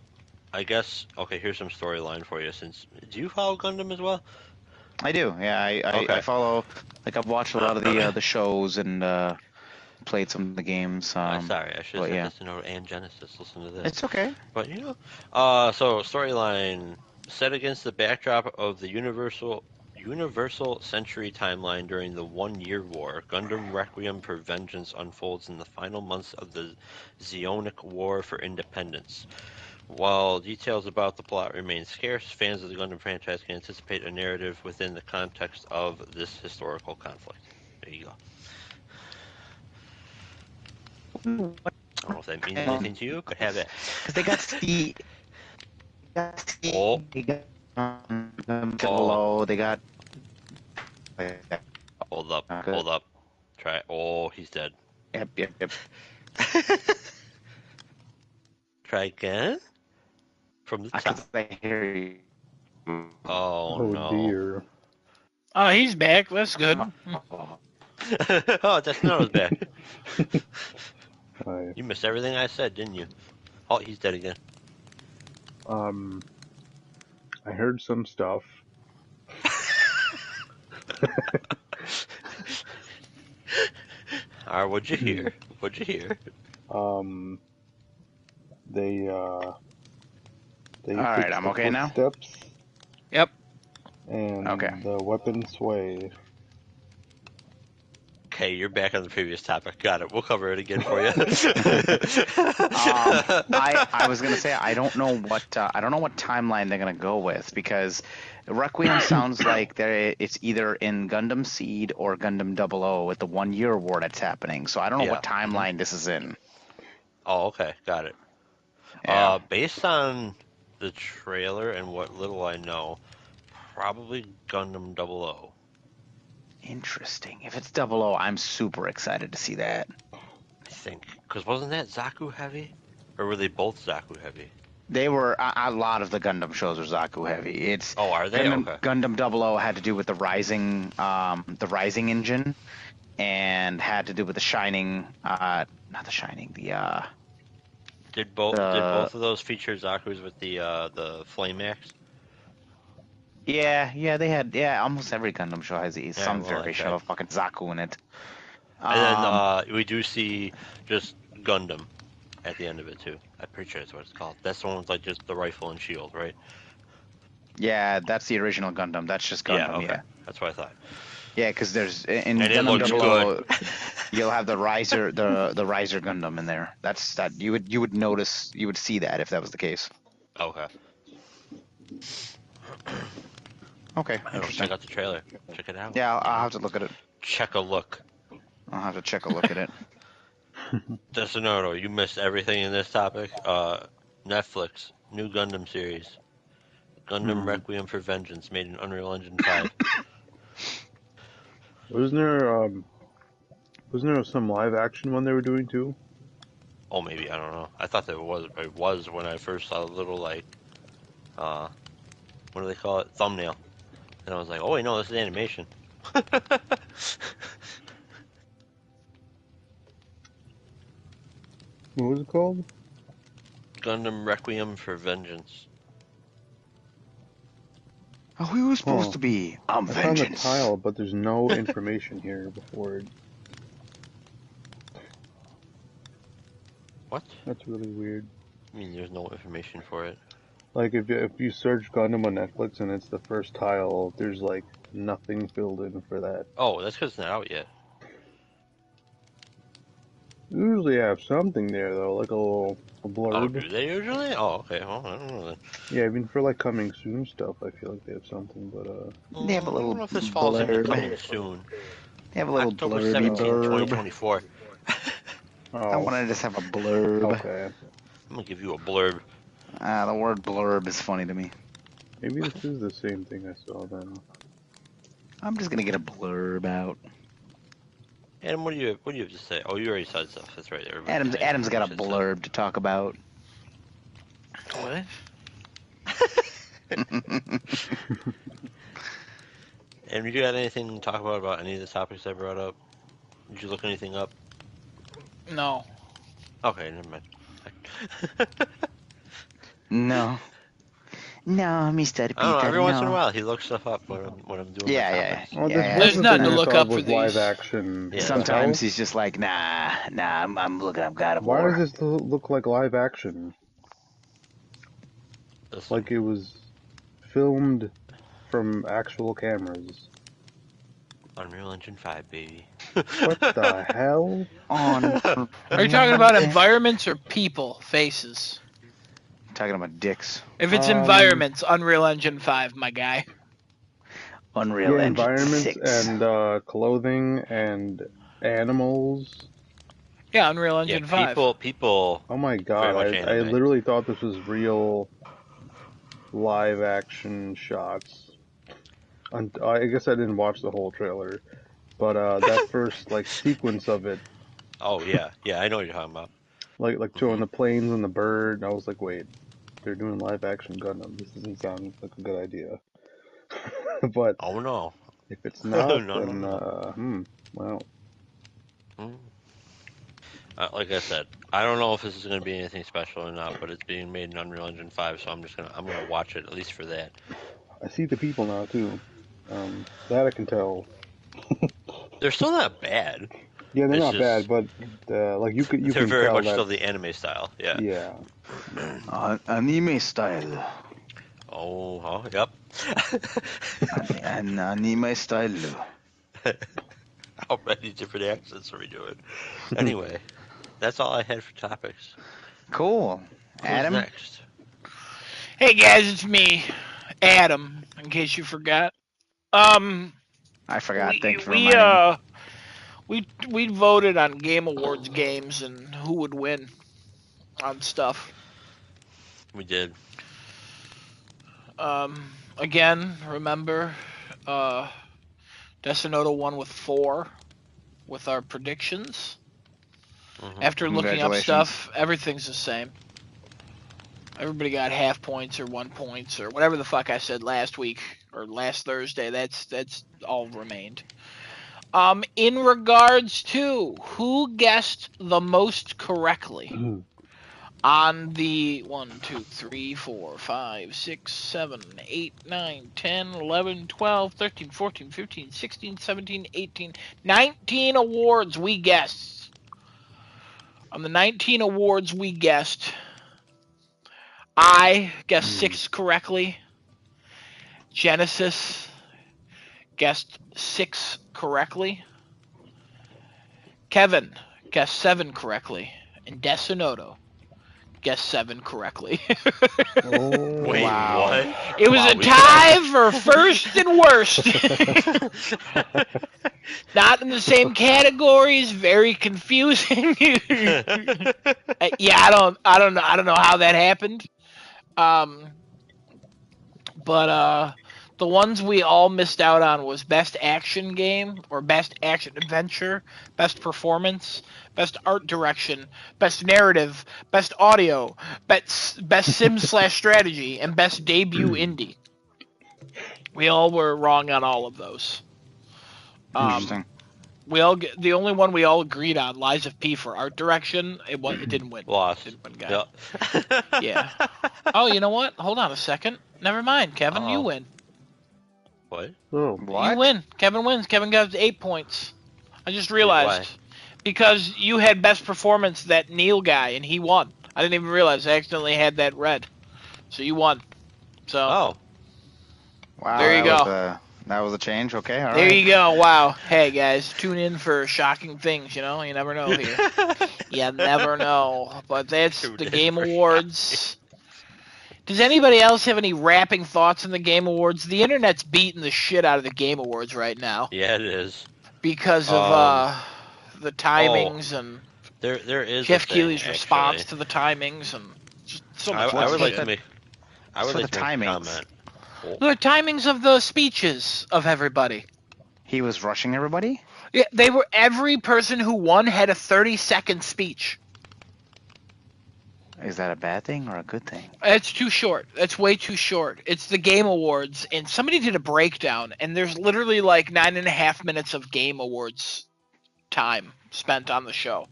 I guess, okay, here's some storyline for you. Do you follow Gundam as well? I do. Yeah, Okay. I follow. Like I've watched a lot of the shows and played some of the games. Sorry, I should have said yeah. this to Node and Genesis. Listen to this. It's okay. But so storyline set against the backdrop of the Universal Century timeline during the 1-Year War, Gundam Requiem for Vengeance unfolds in the final months of the Zeonic War for Independence. While details about the plot remain scarce, fans of the Gundam franchise can anticipate a narrative within the context of this historical conflict. There you go. I don't know if that means anything to you, but have it. Because they got Steve. Oh. They got below. They got. Hold up. Try it. Oh, he's dead. Yep. Try again? From the top. I hear you. Oh, no. Dear. Oh, he's back. That's good. Oh, Desno's back. Hi. You missed everything I said, didn't you? Oh, he's dead again. I heard some stuff. Alright, what'd you hear? They Alright, fixed I'm the okay now? footsteps Yep. and Okay. the weapon sway. Okay, you're back on the previous topic. Got it. We'll cover it again for you. I was gonna say I don't know what timeline they're gonna go with, because Requiem sounds like it's either in Gundam Seed or Gundam 00 with the 1-Year War that's happening. So I don't know what timeline this is in. Oh, okay, got it. Yeah. Based on the trailer and what little I know, probably Gundam 00. Interesting. If it's 00, I'm super excited to see that. I think, because wasn't that Zaku heavy, or were they both Zaku heavy? They were a lot of the Gundam shows are Zaku heavy. It's are they? Okay. Gundam 00 had to do with the rising engine, and had to do with the shining, not the shining, the Did both of those feature Zaku's with the Flame Axe? Yeah, they had. Yeah, almost every Gundam show has some variation of a fucking Zaku in it. And then we do see just Gundam at the end of it too. I'm pretty sure that's what it's called. That's the one with like just the rifle and shield, right? Yeah, that's the original Gundam. That's just Gundam. Yeah, okay. That's what I thought. Yeah, because there's in and Gundam it 00, you'll have the riser, the riser Gundam in there. That's that you would notice, you would see that if that was the case. Okay. Okay, interesting. Check out the trailer. Check it out. Yeah, I'll have to look at it. Check a look. I'll have to check a look at it. Desonoto, you missed everything in this topic. Netflix, new Gundam series. Gundam Requiem for Vengeance, made in Unreal Engine 5. Wasn't there some live action one they were doing too? Oh, maybe, I don't know. I thought that it was when I first saw the little, like, what do they call it? Thumbnail. And I was like, oh, wait, no, this is animation. What was it called? Gundam Requiem for Vengeance. Oh, who was supposed to be? I found the Vengeance. tile, but there's no information here before it. What? That's really weird. I mean, there's no information for it. Like, if you search Gundam on Netflix and it's the first tile, there's, like, nothing filled in for that. Oh, that's because it's not out yet. They usually have something there, though, like a blurb. Oh, do they usually? Oh, okay. Well, I don't know then. Yeah, I mean, for, like, coming soon stuff, I feel like they have something, but, They have a I little don't know if this falls into blurb. coming soon. They have a little October blurby 17, blurb. 2024. I want to just have a blurb. Okay. I'm gonna give you a blurb. The word blurb is funny to me. Maybe this is the same thing I saw then. I'm just gonna get a blurb out. Adam, what do you have to say? Oh, you already said stuff. That's right. Everybody Adam's got a said stuff. blurb to talk about. What? And you got anything to talk about any of the topics I brought up? Did you look anything up? No. Okay, never mind. No. No, Mr. Peter, I don't know. Every once in a no. while, he looks stuff up when I'm doing my topics. Oh, this Yeah, was There's the nothing thing to I look thought up for was live these. action. Yeah. What the Sometimes hell? he's just like, nah, I'm looking up God of Why War. does this look like live action? Listen, Like it was filmed from actual cameras. Unreal Engine 5, baby. What the hell? On. Are you talking about environments or people, faces? Talking about dicks. If it's environments, Unreal Engine 5, my guy. Unreal Yeah, Engine environments 6. and clothing and animals. Yeah, Unreal Yeah, Engine 5. people. Oh my Very god, much I anime. literally thought this was real live action shots. I guess I didn't watch the whole trailer, but that first like sequence of it, Oh yeah, I know what you're talking about. like showing the planes and the bird, I was like, wait, they're doing live action Gundam. This doesn't sound like a good idea. But Oh no, if it's no, not, no, then no. well, Mm. Like I said, I don't know if this is going to be anything special or not, but it's being made in Unreal Engine 5, so I'm gonna watch it at least for that. I see the people now too. That I can tell. They're still not bad. Yeah, they're It's not bad, just but like you they're can very tell much that. still the anime style. Yeah. Yeah. Anime style. Oh, yep. An anime style. How many different accents are we doing? Anyway, that's all I had for topics. Cool. Who's Adam? next? Hey guys, it's me, Adam. In case you forgot. I forgot. Thank you for we reminding me. we voted on Game Awards games and who would win on stuff. We did. Again, remember, Desonoto won with 4 with our predictions. Mm-hmm. After looking up Congratulations. stuff, everything's the same. Everybody got half points or 1 points or whatever the fuck I said last week or last Thursday. That's all remained. In regards to who guessed the most correctly on the 1, 2, 3, 4, 5, 6, 7, 8, 9, 10, 11, 12, 13, 14, 15, 16, 17, 18, 19 awards we guessed. On the 19 awards we guessed, I guessed 6 correctly. Genesis guessed 6 correctly. Kevin guessed 7 correctly. And Desonoto guessed 7 correctly. Oh, Wait, Wow. what? It was a tie for first and worst. Not in the same categories. Very confusing. Yeah, I don't know how that happened. But the ones we all missed out on was best action game or best action adventure, best performance, best art direction, best narrative, best audio, best sim slash strategy, and best debut indie. We all were wrong on all of those. Interesting. The only one we all agreed on, Lies of P for art direction. It didn't win. Lost. Didn't win, guy. Yep. Yeah. Oh, you know what? Hold on a second. Never mind, Kevin. You Uh-oh. win. What? oh, What? You win. Kevin wins. Kevin got 8 points. I just Why? realized because you had best performance that Neil guy and he won. I didn't even realize I accidentally had that red. So you won. So Oh, Wow. There you That was a change. Okay. All there right. you go. Wow. Hey guys, tune in for shocking things. You know, you never know here. You never know. But that's Tune the in Game for Awards. Does anybody else have any rapping thoughts on the Game Awards? The internet's beating the shit out of the Game Awards right now yeah, it is. because of the timings and There is Jeff a thing, Keighley's response actually. to the timings and just so I, much. I would like bullshit. to make. I would So like the to make a timings. comment. The timings of the speeches of everybody. He was rushing everybody? Yeah, they were. Every person who won had a 30-second speech. Is that a bad thing or a good thing? It's too short. That's way too short. It's the Game Awards, and somebody did a breakdown, and there's literally like 9.5 minutes of Game Awards time spent on the show.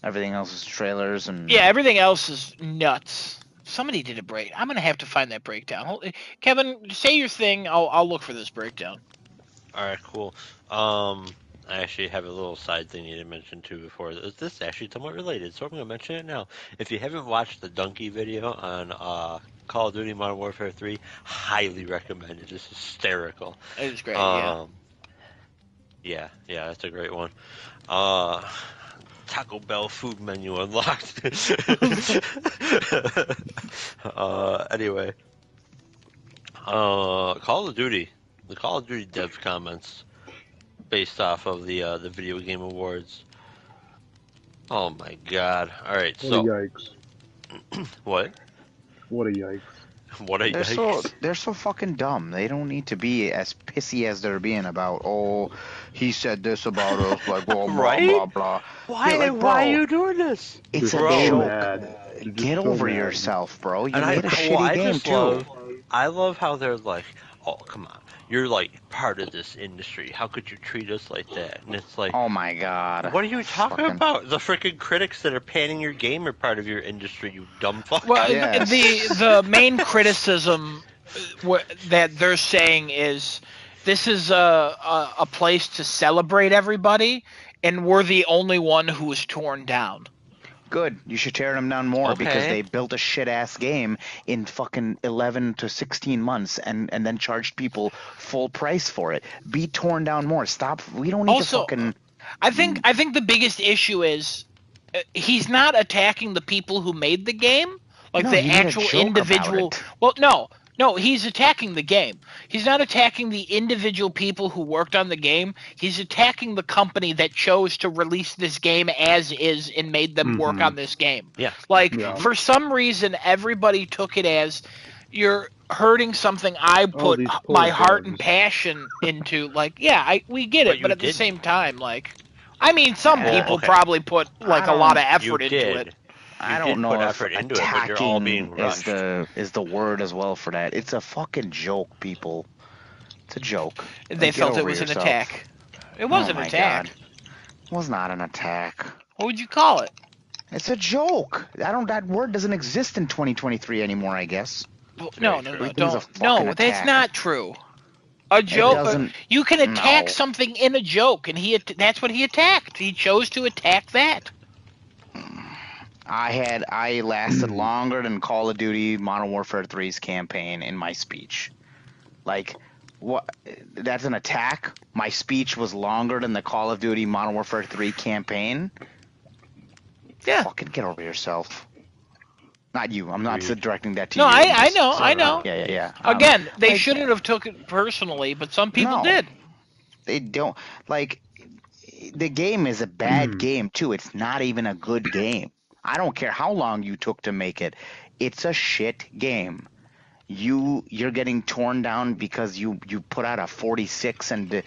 Everything else is trailers and. Yeah, everything else is nuts. Somebody did a break. I'm gonna have to find that breakdown. Kevin, say your thing. I'll look for this breakdown. All right, cool. I actually have a little side thing you didn't mention too before. This is actually somewhat related, so I'm going to mention it now. If you haven't watched the Donkey video on Call of Duty Modern Warfare 3, highly recommend it. It's hysterical. It was great. Yeah. Yeah, that's a great one. Taco Bell food menu unlocked. Anyway, Call of Duty. The Call of Duty dev comments based off of the Video Game Awards. Oh my god. Alright, What so. a yikes. What? What a yikes. What a yikes. They're so fucking dumb. They don't need to be as pissy as they're being about, oh, he said this about us, like, blah, blah, Right? blah, blah. Why, You're like, why bro, are you doing this? It's They're a so joke. mad. They're just Get so over mad. yourself, bro. You And made a shitty game, too. I love how they're like, oh, come on. You're like part of this industry. How could you treat us like that? And it's like, Oh my god. what are you talking Fucking- about? The freaking critics that are panning your game are part of your industry, you dumb fuck. Well, Yes. the main criticism that they're saying is this is a place to celebrate everybody, and we're the only one who was torn down. Good. You should tear them down more because Okay. they built a shit ass game in fucking 11 to 16 months and then charged people full price for it. Be torn down more. Stop. We don't need Also, to fucking. I think the biggest issue is he's not attacking the people who made the game, like No, the he made a actual joke about individual. it. Well, no, he's attacking the game. He's not attacking the individual people who worked on the game. He's attacking the company that chose to release this game as is and made them work on this game. Yeah. Like, Yeah. for some reason, everybody took it as you're hurting something I put these poor my heart and devs. passion into. Like, yeah, we get But it, but you at the didn't. same time, like, I mean, some Well, people okay. probably put like a lot of effort You into did. it. I You don't did know put if effort into it, but you're all being attacking rushed. is the word as well for that. It's a fucking joke, people. It's a joke. They Like, get felt it over was an yourself. attack. It was Oh an my attack. God. It was not an attack. What would you call it? It's a joke. That word doesn't exist in 2023 anymore, I guess. Well, Very no, true. Everything's don't. a fucking No, that's attack. not true. A joke. doesn't- You can attack no. something in a joke, and that's what he attacked. He chose to attack that. I lasted longer than Call of Duty Modern Warfare 3's campaign in my speech. Like, what? That's an attack? My speech was longer than the Call of Duty Modern Warfare 3 campaign? Yeah. Fucking get over yourself. Not you. I'm not Agreed. directing that to No, you. I I'm know, just- I know. Yeah. Again, they like- shouldn't have took it personally, but some people No. did. They don't. Like, the game is a bad game, too. It's not even a good game. I don't care how long you took to make it. It's a shit game. You're getting torn down because you put out a 46 and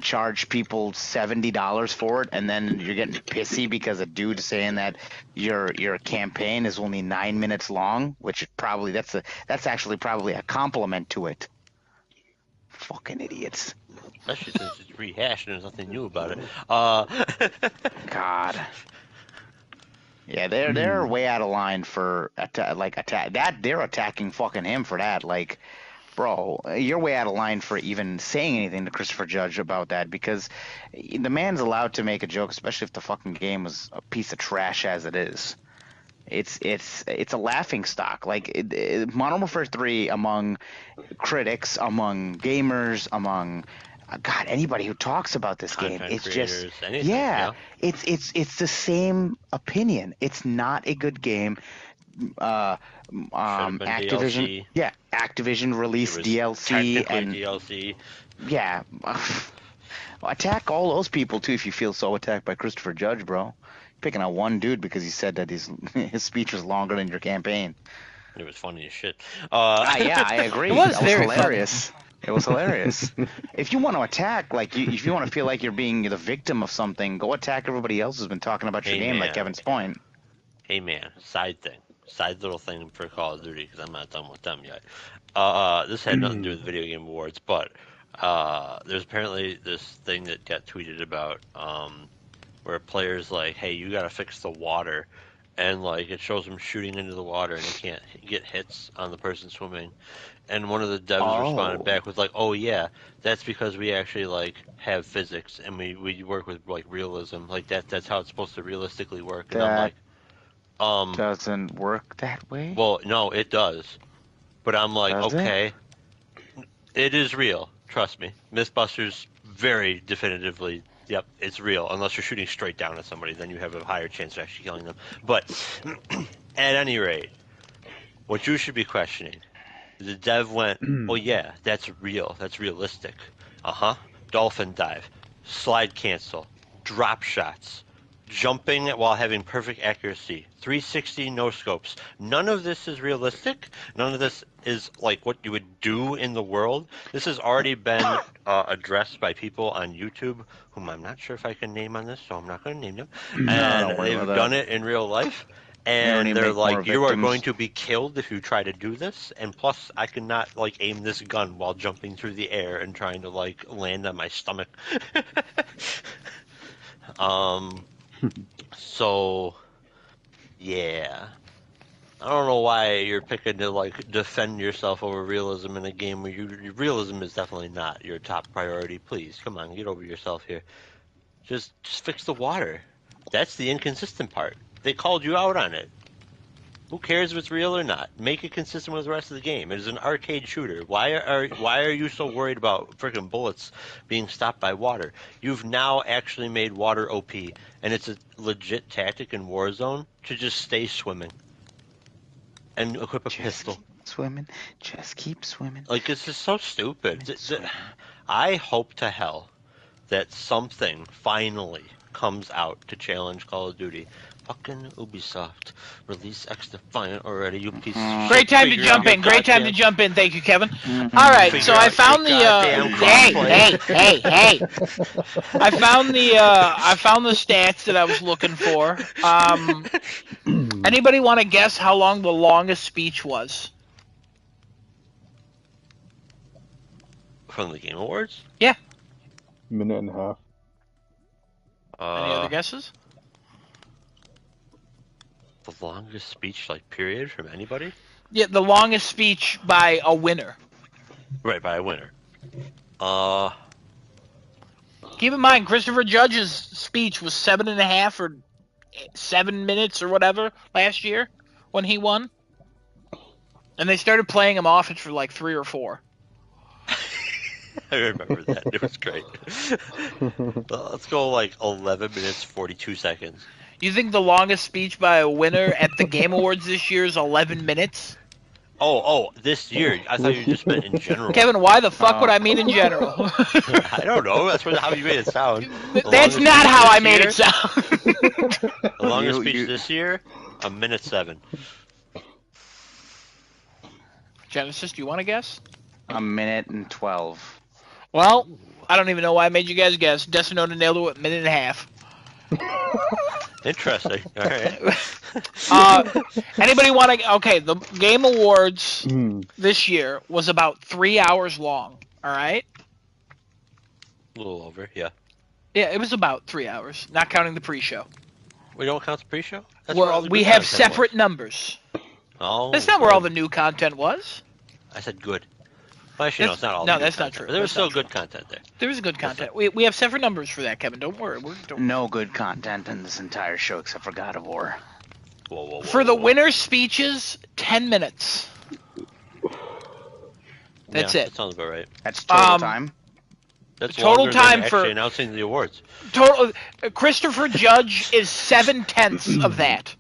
charge people $70 for it, and then you're getting pissy because a dude saying that your campaign is only 9 minutes long, which probably that's actually probably a compliment to it. Fucking idiots. Especially since it's rehashed and there's nothing new about it. God. Yeah, they're way out of line for attack. That they're attacking fucking him for that. Like, bro, you're way out of line for even saying anything to Christopher Judge about that, because the man's allowed to make a joke, especially if the fucking game was a piece of trash as it is. It's a laughing stock. Like, Modern Warfare 3 among critics, among gamers, among God, anybody who talks about this game, Content it's creators, just anything, yeah, yeah. it's the same opinion. It's not a good game. been Activision, DLC. yeah, Activision released It was DLC technically and DLC. yeah, attack all those people too if you feel so attacked by Christopher Judge, bro. Picking out one dude because he said that his speech was longer than your campaign. It was funny as shit. Yeah, I agree. It was that very was hilarious. It was hilarious. If you want to attack, like, if you want to feel like you're being the victim of something, go attack everybody else who's been talking about your Hey, game, like man. Kevin's point. Hey man, side little thing for Call of Duty because I'm not done with them yet. This had nothing to do with Video Game Awards, but there's apparently this thing that got tweeted about where a player's like, "Hey, you gotta fix the water," and like it shows him shooting into the water and he can't get hits on the person swimming. And one of the devs responded back with like, "Oh yeah, that's because we actually like have physics and we work with like realism, like that's how it's supposed to realistically work." And I'm That like, doesn't work that way. well, no, it does. But I'm like, Does it? okay, it is real. Trust me. Mythbusters very definitively, yep, it's real. Unless you're shooting straight down at somebody, then you have a higher chance of actually killing them. But at any rate, what you should be questioning, the dev went, well, yeah, that's real. That's realistic. Uh-huh. Dolphin dive, slide cancel, drop shots, jumping while having perfect accuracy, 360 no scopes. None of this is realistic. None of this is like what you would do in the world. This has already been addressed by people on YouTube, whom I'm not sure if I can name on this, so I'm not going to name them. No, And don't worry they've about done that. it in real life. don't And need to they're make more like, you are victims. going to be killed if you try to do this. And plus, I cannot like aim this gun while jumping through the air and trying to like land on my stomach. So yeah. I don't know why you're picking to like defend yourself over realism in a game where realism is definitely not your top priority. Please, come on, get over yourself here. Just fix the water. That's the inconsistent part. They called you out on it. Who cares if it's real or not? Make it consistent with the rest of the game. It is an arcade shooter. Why are you so worried about freaking bullets being stopped by water? You've now actually made water OP, and it's a legit tactic in Warzone to just stay swimming and equip a pistol. Keep swimming. Just keep swimming. Like, it's just so stupid. I hope to hell that something finally comes out to challenge Call of Duty. Fucking Ubisoft, release X Defiant already, you piece of shit. Great time to Figure jump out your in. Great time to goddamn- jump in. Thank you, Kevin. All right, Figure so I out found your the goddamn hey, crossplay. I found the stats that I was looking for. Anybody want to guess how long the longest speech was? From the Game Awards? Yeah. Minute and a half. Any other guesses? The longest speech, like, period, from anybody? Yeah, the longest speech by a winner. Right, by a winner. Keep in mind, Christopher Judge's speech was 7.5 or 7 minutes or whatever last year when he won. And they started playing him off it for like 3 or 4. I remember that. It was great. Well, let's go like 11 minutes, 42 seconds. You think the longest speech by a winner at the Game Awards this year is 11 minutes? Oh, this year. I thought you just meant in general. Kevin, why the fuck would I mean in general? I don't know. That's how you made it sound. That's not how I made it sound. The longest speech this year, 1:07. Genesis, do you want to guess? 1:12. Well, I don't even know why I made you guys guess. Destinota nailed it with 1.5 minutes. Interesting. All right. Anybody want to? Okay, the Game Awards this year was about 3 hours long. All right. A little over, yeah. Yeah, it was about 3 hours, not counting the pre-show. We don't count the pre-show? That's where all Well, the we good have content separate was. numbers. Oh, That's not where all the new content was. I said good. Well, actually, no, That's- it's not all. no, the new that's not content, true. but there was That's still not good content there. There is good content. We have separate numbers for that, Kevin. Don't worry. No good content in this entire show except for God of War. Whoa. For the winner's speeches, 10 minutes. That's Yeah, it. That sounds about right. That's total Um, time. That's total longer time than for- actually announcing the awards. Total. Christopher Judge is 7/10 of that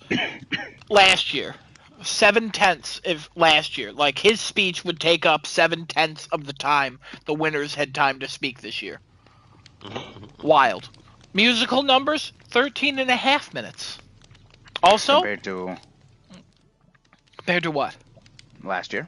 last year. 7/10 of last year. Like his speech would take up 7/10 of the time the winners had time to speak this year. Wild. Musical numbers, 13.5 minutes. Also, Compared to compared to what? last year.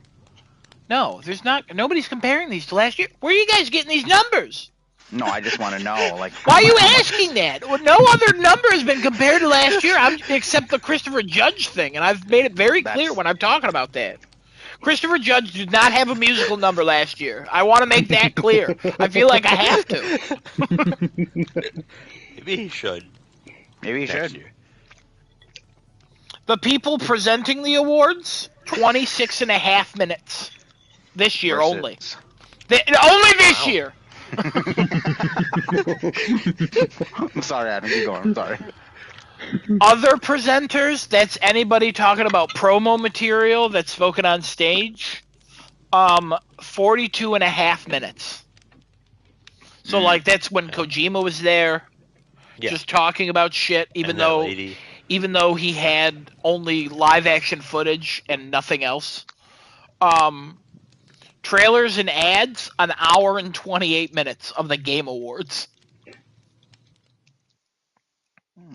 No, there's not. Nobody's comparing these to last year. Where are you guys getting these numbers? No, I just want to know. Like, Why are you how much- asking that? Well, no other number has been compared to last year, except the Christopher Judge thing, and I've made it very clear when I'm talking about that. Christopher Judge did not have a musical number last year. I want to make that clear. I feel like I have to. Maybe he should. Maybe you next should. year. The people presenting the awards, 26 and a half minutes this year Versus- only. Only this Wow. year. I'm sorry, Adam. Keep going. I'm sorry. Other presenters, that's anybody talking about promo material that's spoken on stage, 42 and a half minutes. So, like, that's when Kojima was there, Yeah. just talking about shit, even And that though lady. he had only live action footage and nothing else. Trailers and ads, an hour and 28 minutes of the Game Awards.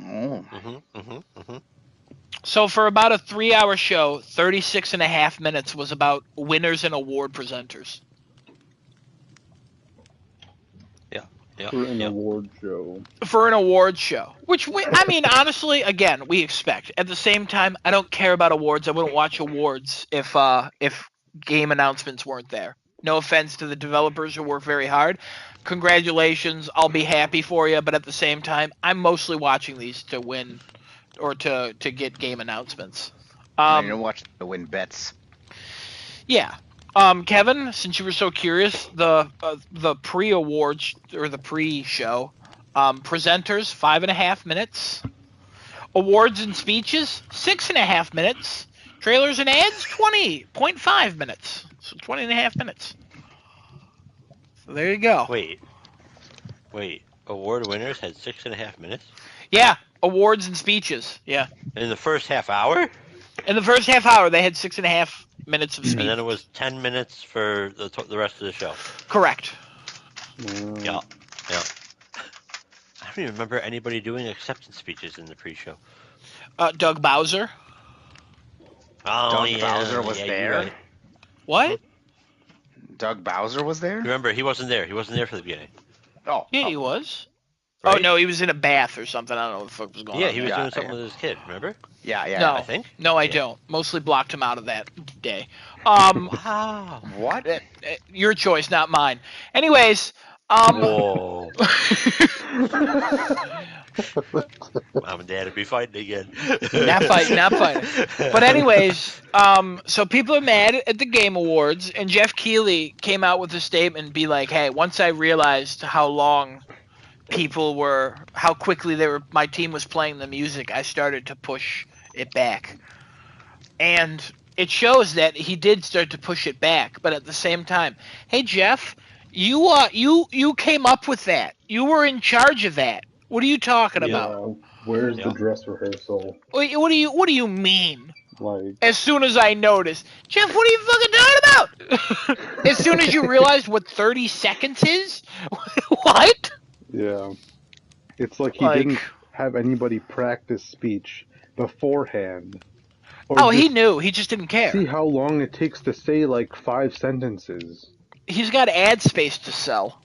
Oh. So for about a 3-hour show, 36 and a half minutes was about winners and award presenters. Yeah. For an yeah. award show. For an award show. Which, I mean, honestly, again, we expect. At the same time, I don't care about awards. I wouldn't watch awards if game announcements weren't there. No offense to the developers who work very hard. Congratulations. I'll be happy for you. But at the same time, I'm mostly watching these to win or to get game announcements. You don't watch the win bets. Yeah. Kevin, since you were so curious, the pre-awards or the pre-show presenters 5.5 minutes, awards and speeches 6.5 minutes, trailers and ads 20.5 minutes, so 20.5 minutes. So there you go. Wait. Award winners had 6.5 minutes Yeah, awards and speeches. Yeah, in the first half hour, in the first half hour they had 6.5 minutes of speech. and then it was 10 minutes for the rest of the show. Correct. Yeah. I don't even remember anybody doing acceptance speeches in the pre-show. Doug Bowser. Oh, Doug yeah, Bowser was yeah, there? you're right. What? Doug Bowser was there? Remember, he wasn't there. He wasn't there for the beginning. Oh. Yeah, he was. Right? Oh no, he was in a bath or something. I don't know what the fuck was going Yeah, on. he was there. doing something with his kid. Remember? Yeah, yeah. No, I think. No, I Yeah. don't. Mostly blocked him out of that day. Wow. What? Your choice, not mine. Anyways, Whoa. Mom and Dad would be fighting again. not fighting. But anyways, so people are mad at the Game Awards, and Jeff Keighley came out with a statement and be like, "Hey, once I realized how quickly my team was playing the music, I started to push it back." And it shows that he did start to push it back, but at the same time, hey Jeff, you came up with that. You were in charge of that. What are you talking about? Where's Yeah. the dress rehearsal? What do you mean? Like, As soon as I noticed, Jeff, what are you fucking talking about? As soon as you realized what 30 seconds is? What? yeah. It's like he didn't have anybody practice speech beforehand. Or He just knew. He just didn't care. see how long it takes to say like 5 sentences. He's got ad space to sell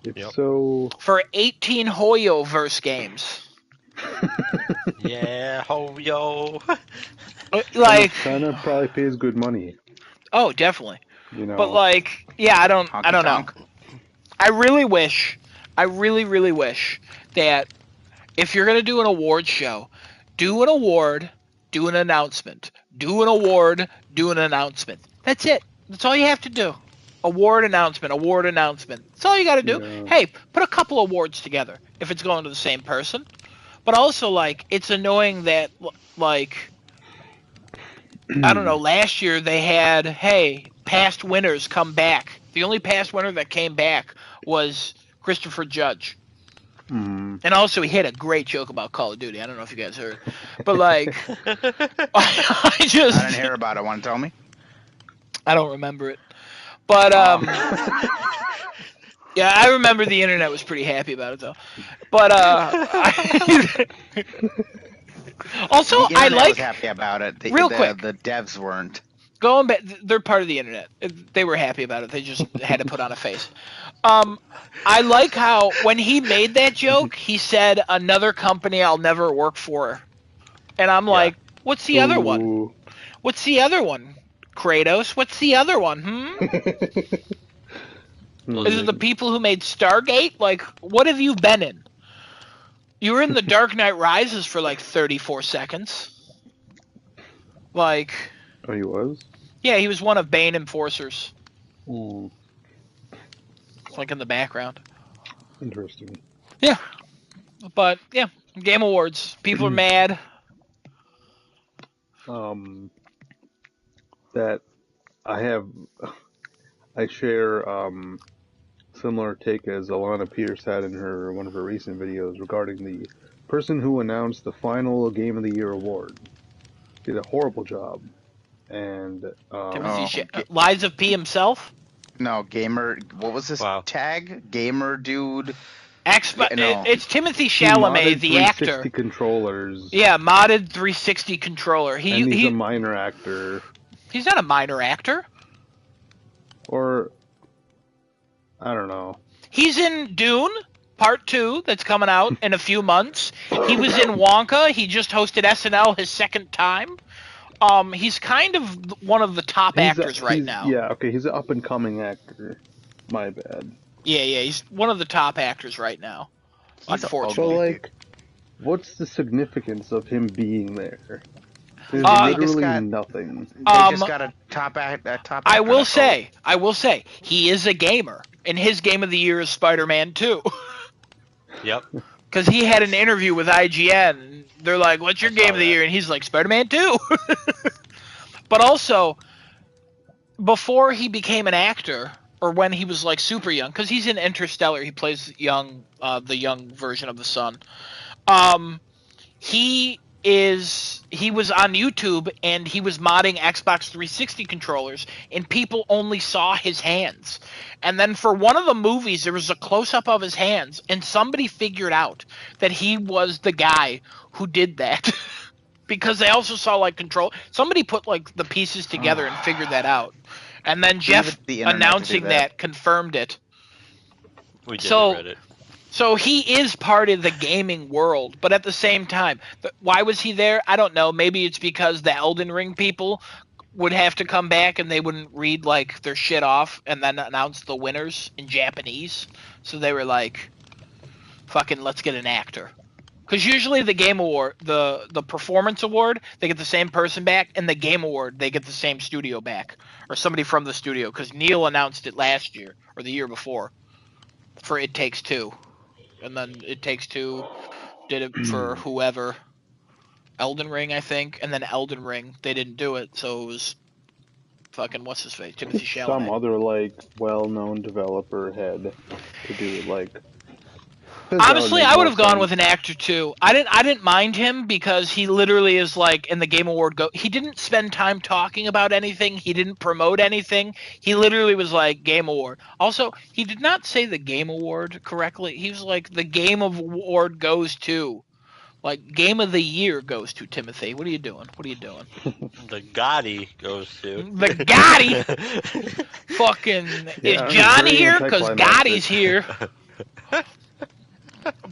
It's Yep. so for 18 Hoyo-verse games. Yeah, ho yo. Like, China probably pays good money, oh, definitely. you know. But like, yeah, I don't know. Honky-tonk. I really wish that if you're gonna do an award show, do an award, do an announcement. Do an award, do an announcement. That's it. That's all you have to do. Award announcement, award announcement. That's all you got to do. Yeah. Hey, put a couple awards together if it's going to the same person. But also, like, it's annoying that, like, I don't know, last year they had, hey, past winners come back. The only past winner that came back was Christopher Judge. Mhm. And also, he had a great joke about Call of Duty. I don't know if you guys heard. But, like, I just... I didn't hear about it. Want to tell me? I don't remember it. But, yeah, I remember the internet was pretty happy about it, though. But, also, The I internet like... was happy about it. Real quick. The devs weren't. Going back, they're part of the internet. They were happy about it. They just had to put on a face. I like how when he made that joke, he said another company I'll never work for, and I'm like, what's the other one? Ooh. What's the other one? Kratos. What's the other one? Is it the people who made Stargate? Like, what have you been in? You were in The Dark Knight Rises for like 34 seconds. Like, Oh, he was? yeah, he was one of Bane Enforcers. Ooh, Like in the background. interesting. Yeah. But, yeah, Game Awards. People are mad. That I share similar take as Alana Pierce had in one of her recent videos regarding the person who announced the final Game of the Year award. Did a horrible job, and Lies of P himself? No, gamer. What was this Wow. tag? Gamer dude. No. It's Timothy he Chalamet, modded the 360 actor. controllers. Yeah, modded 360 controller. And he's a minor actor. He's not a minor actor. Or I don't know. He's in Dune Part 2 that's coming out in a few months. He was in Wonka. He just hosted SNL his second time. He's kind of one of the top actors right now. Yeah, okay, he's an up-and-coming actor. My bad. Yeah, he's one of the top actors right now. Unfortunately. So, like, what's the significance of him being there? There's literally nothing. They just got a top actor. I will say, he is a gamer, and his game of the year is Spider-Man 2. Yep. Because he had an interview with IGN. And they're like, "What's your game of the year?" And he's like, "Spider-Man 2." But also, before he became an actor, or when he was like super young, because he's in Interstellar, he plays the young version of the Sun. He was on YouTube and he was modding Xbox 360 controllers, and people only saw his hands. And then for one of the movies, there was a close-up of his hands, and somebody figured out that he was the guy who did that. Because they also saw like control. Somebody put like the pieces together and figured that out. And then Jeff announcing that confirmed it. We did read it. So he is part of the gaming world, but at the same time, why was he there? I don't know. Maybe it's because the Elden Ring people would have to come back and they wouldn't read like their shit off and then announce the winners in Japanese. So they were like, fucking let's get an actor. Because usually the Game Award, the Performance Award, they get the same person back, and the Game Award, they get the same studio back. Or somebody from the studio, because Neil announced it last year, or the year before, for It Takes Two. And then It Takes Two did it for whoever. Elden Ring, I think. And then Elden Ring, they didn't do it, so it was fucking, what's his face? Timothy Chalamet. Some other, like, well-known developer had to do it, like... Honestly, I would have gone with an actor too. I didn't mind him because he literally is like in the Game Award he didn't spend time talking about anything. He didn't promote anything. He literally was like Game Award. Also, he did not say the Game Award correctly. He was like the Game Award goes to, like Game of the Year goes to Timothy. What are you doing? The Gotti goes to. The Gotti. Fucking is John here? Because Gotti's here.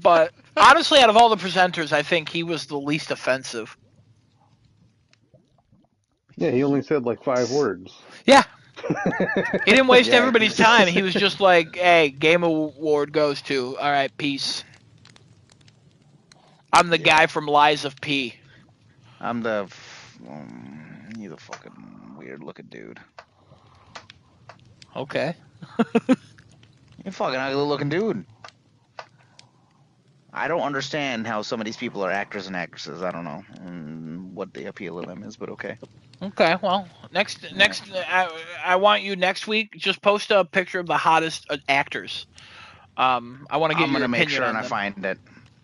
But honestly, out of all the presenters, I think he was the least offensive. Yeah, he only said like 5 words. Yeah. He didn't waste everybody's time. He was just like, hey, Game Award goes to, all right, peace. I'm the guy from Lies of P. I'm he's a fucking weird looking dude. Okay. You're a fucking ugly looking dude. I don't understand how some of these people are actors and actresses. I don't know what the appeal of them is, but okay. Okay, well, next, I want you next week. Just post a picture of the hottest actors. I want to get your opinion on them. I'm gonna make sure and I find it.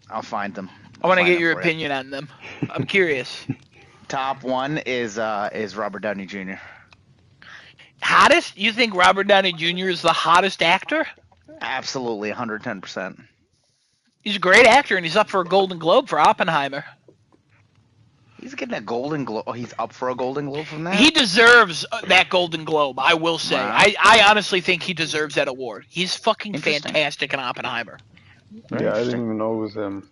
I'll find them. I want to get your opinion on them. I'm curious. Top one is Robert Downey Jr. Hottest? You think Robert Downey Jr. is the hottest actor? Absolutely, 110%. He's a great actor, and he's up for a Golden Globe for Oppenheimer. He's getting a Golden Globe. Oh, he's up for a Golden Globe from that. He deserves that Golden Globe. I will say. Wow. I honestly think he deserves that award. He's fucking Interesting. fantastic in Oppenheimer. Very Yeah, I didn't interesting. even know it was him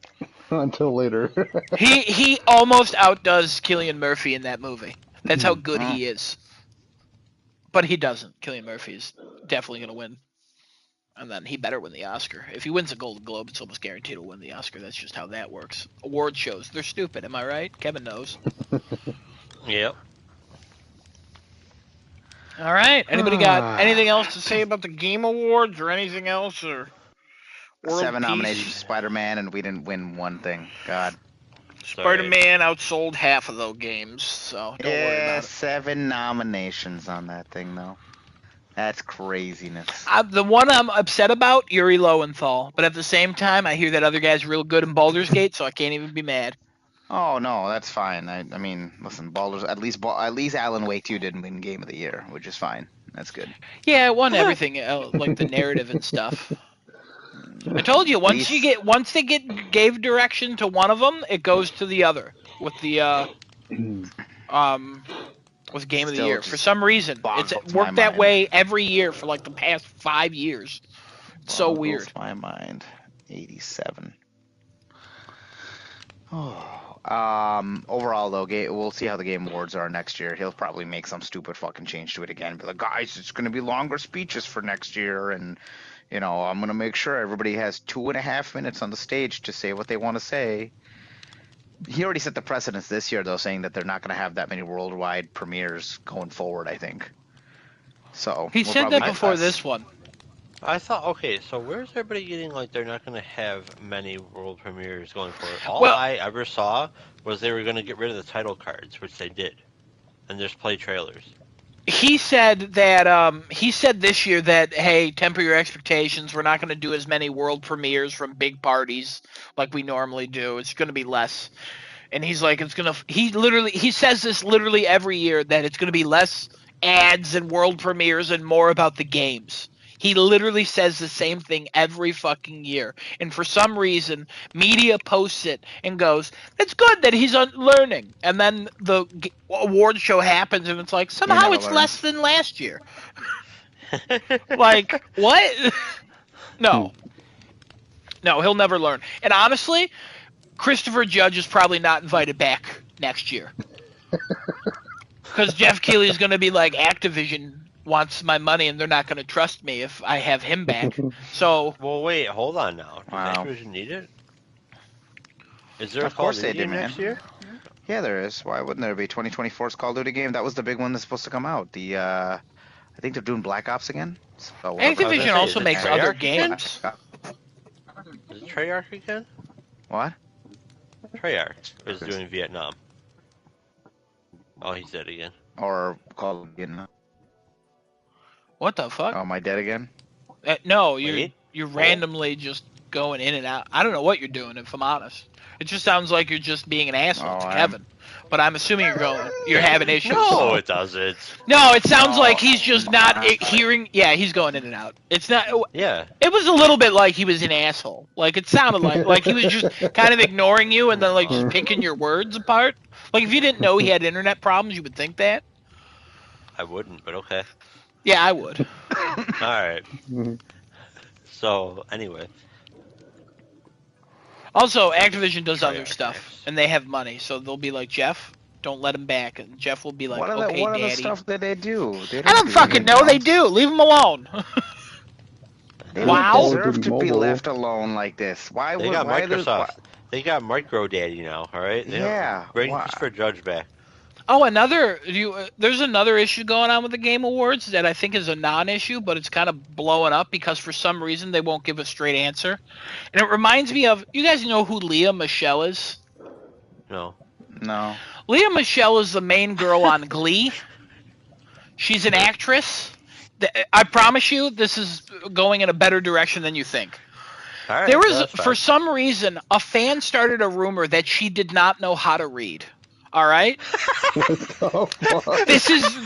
until later. He almost outdoes Cillian Murphy in that movie. That's how good he is. But he doesn't. Cillian Murphy is definitely going to win. And then he better win the Oscar. If he wins a Golden Globe, it's almost guaranteed to win the Oscar. That's just how that works. Award shows, they're stupid. Am I right? Kevin knows. Yep. All right. Anybody got anything else to say about the Game Awards or anything else? Or World 7 Peace? nominations for Spider-Man, and we didn't win one thing. God. Spider-Man outsold half of those games, so don't worry about it. 7 nominations on that thing, though. That's craziness. The one I'm upset about, Yuri Lowenthal. But at the same time, I hear that other guy's real good in Baldur's Gate, so I can't even be mad. Oh no, that's fine. I mean, listen, Baldur's at least Alan Wake 2 didn't win Game of the Year, which is fine. That's good. Yeah, it won everything, like the narrative and stuff. I told you once they gave direction to one of them, it goes to the other with the with Game of the Still Year. just For some reason, it's boggles worked my that mind. way every year for like the past 5 years. It's so Boggles weird. my mind. 87. Oh. Overall though, we'll see how the Game Awards are next year. He'll probably make some stupid fucking change to it again. Be like, guys, it's gonna be longer speeches for next year, and I'm gonna make sure everybody has 2.5 minutes on the stage to say what they want to say. He already set the precedence this year, though, saying that they're not going to have that many worldwide premieres going forward, I think. So He said that before this one. I thought, okay, so where's everybody getting like they're not going to have many world premieres going forward? All I ever saw was they were going to get rid of the title cards, which they did, and just play trailers. He said that he said this year that, hey, temper your expectations. We're not going to do as many world premieres from big parties like we normally do. It's going to be less. And he's like, he says this literally every year, that it's going to be less ads and world premieres and more about the games. He literally says the same thing every fucking year. And for some reason, media posts it and goes, it's good that he's learning. And then the award show happens and it's like, somehow it's less than last year. Like, what? No. No, he'll never learn. And honestly, Christopher Judge is probably not invited back next year. Because Jeff Keighley is going to be like, Activision wants my money and they're not going to trust me if I have him back. So, well, wait, hold on now. Does Activision need it? Is there a Call of Duty game next year? Yeah, there is. Why wouldn't there be? 2024's Call of Duty game. That was the big one that's supposed to come out. I think they're doing Black Ops again. So Activision also makes other games. Is it Treyarch again? What? Treyarch is doing Vietnam. Oh, he's dead again. Or Call of Duty. What the fuck? Oh, am I dead again? No, you're randomly just going in and out. I don't know what you're doing, if I'm honest. It just sounds like you're just being an asshole to Kevin. But I'm assuming you're having issues. No, it doesn't. No, it sounds like he's just not hearing. Yeah, he's going in and out. It's not. Yeah. It was a little bit like he was an asshole. Like it sounded like he was just kind of ignoring you and then like just picking your words apart. Like if you didn't know he had internet problems, you would think that. I wouldn't, but okay. Yeah, I would. All right. So anyway. Also, Activision does other stuff, and they have money, so they'll be like, Jeff, don't let him back, and Jeff will be like, okay, what Daddy. Other stuff that they do? I don't fucking know. They do. Leave them alone. They Wow. deserve to be left alone like this. Why They would got why Microsoft. They got Micro Daddy now. All right. Bring Christopher Judge back. Oh, there's another issue going on with the Game Awards that I think is a non-issue, but it's kind of blowing up because for some reason they won't give a straight answer. And it reminds me of, you guys know who Leah Michele is? No. Leah Michele is the main girl on Glee. She's an actress. I promise you, this is going in a better direction than you think. All right, there was, for some reason, a fan started a rumor that she did not know how to read. All right. This is a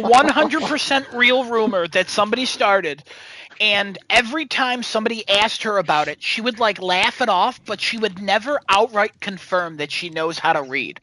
100% real rumor that somebody started, And every time somebody asked her about it, she would like laugh it off, but she would never outright confirm that she knows how to read.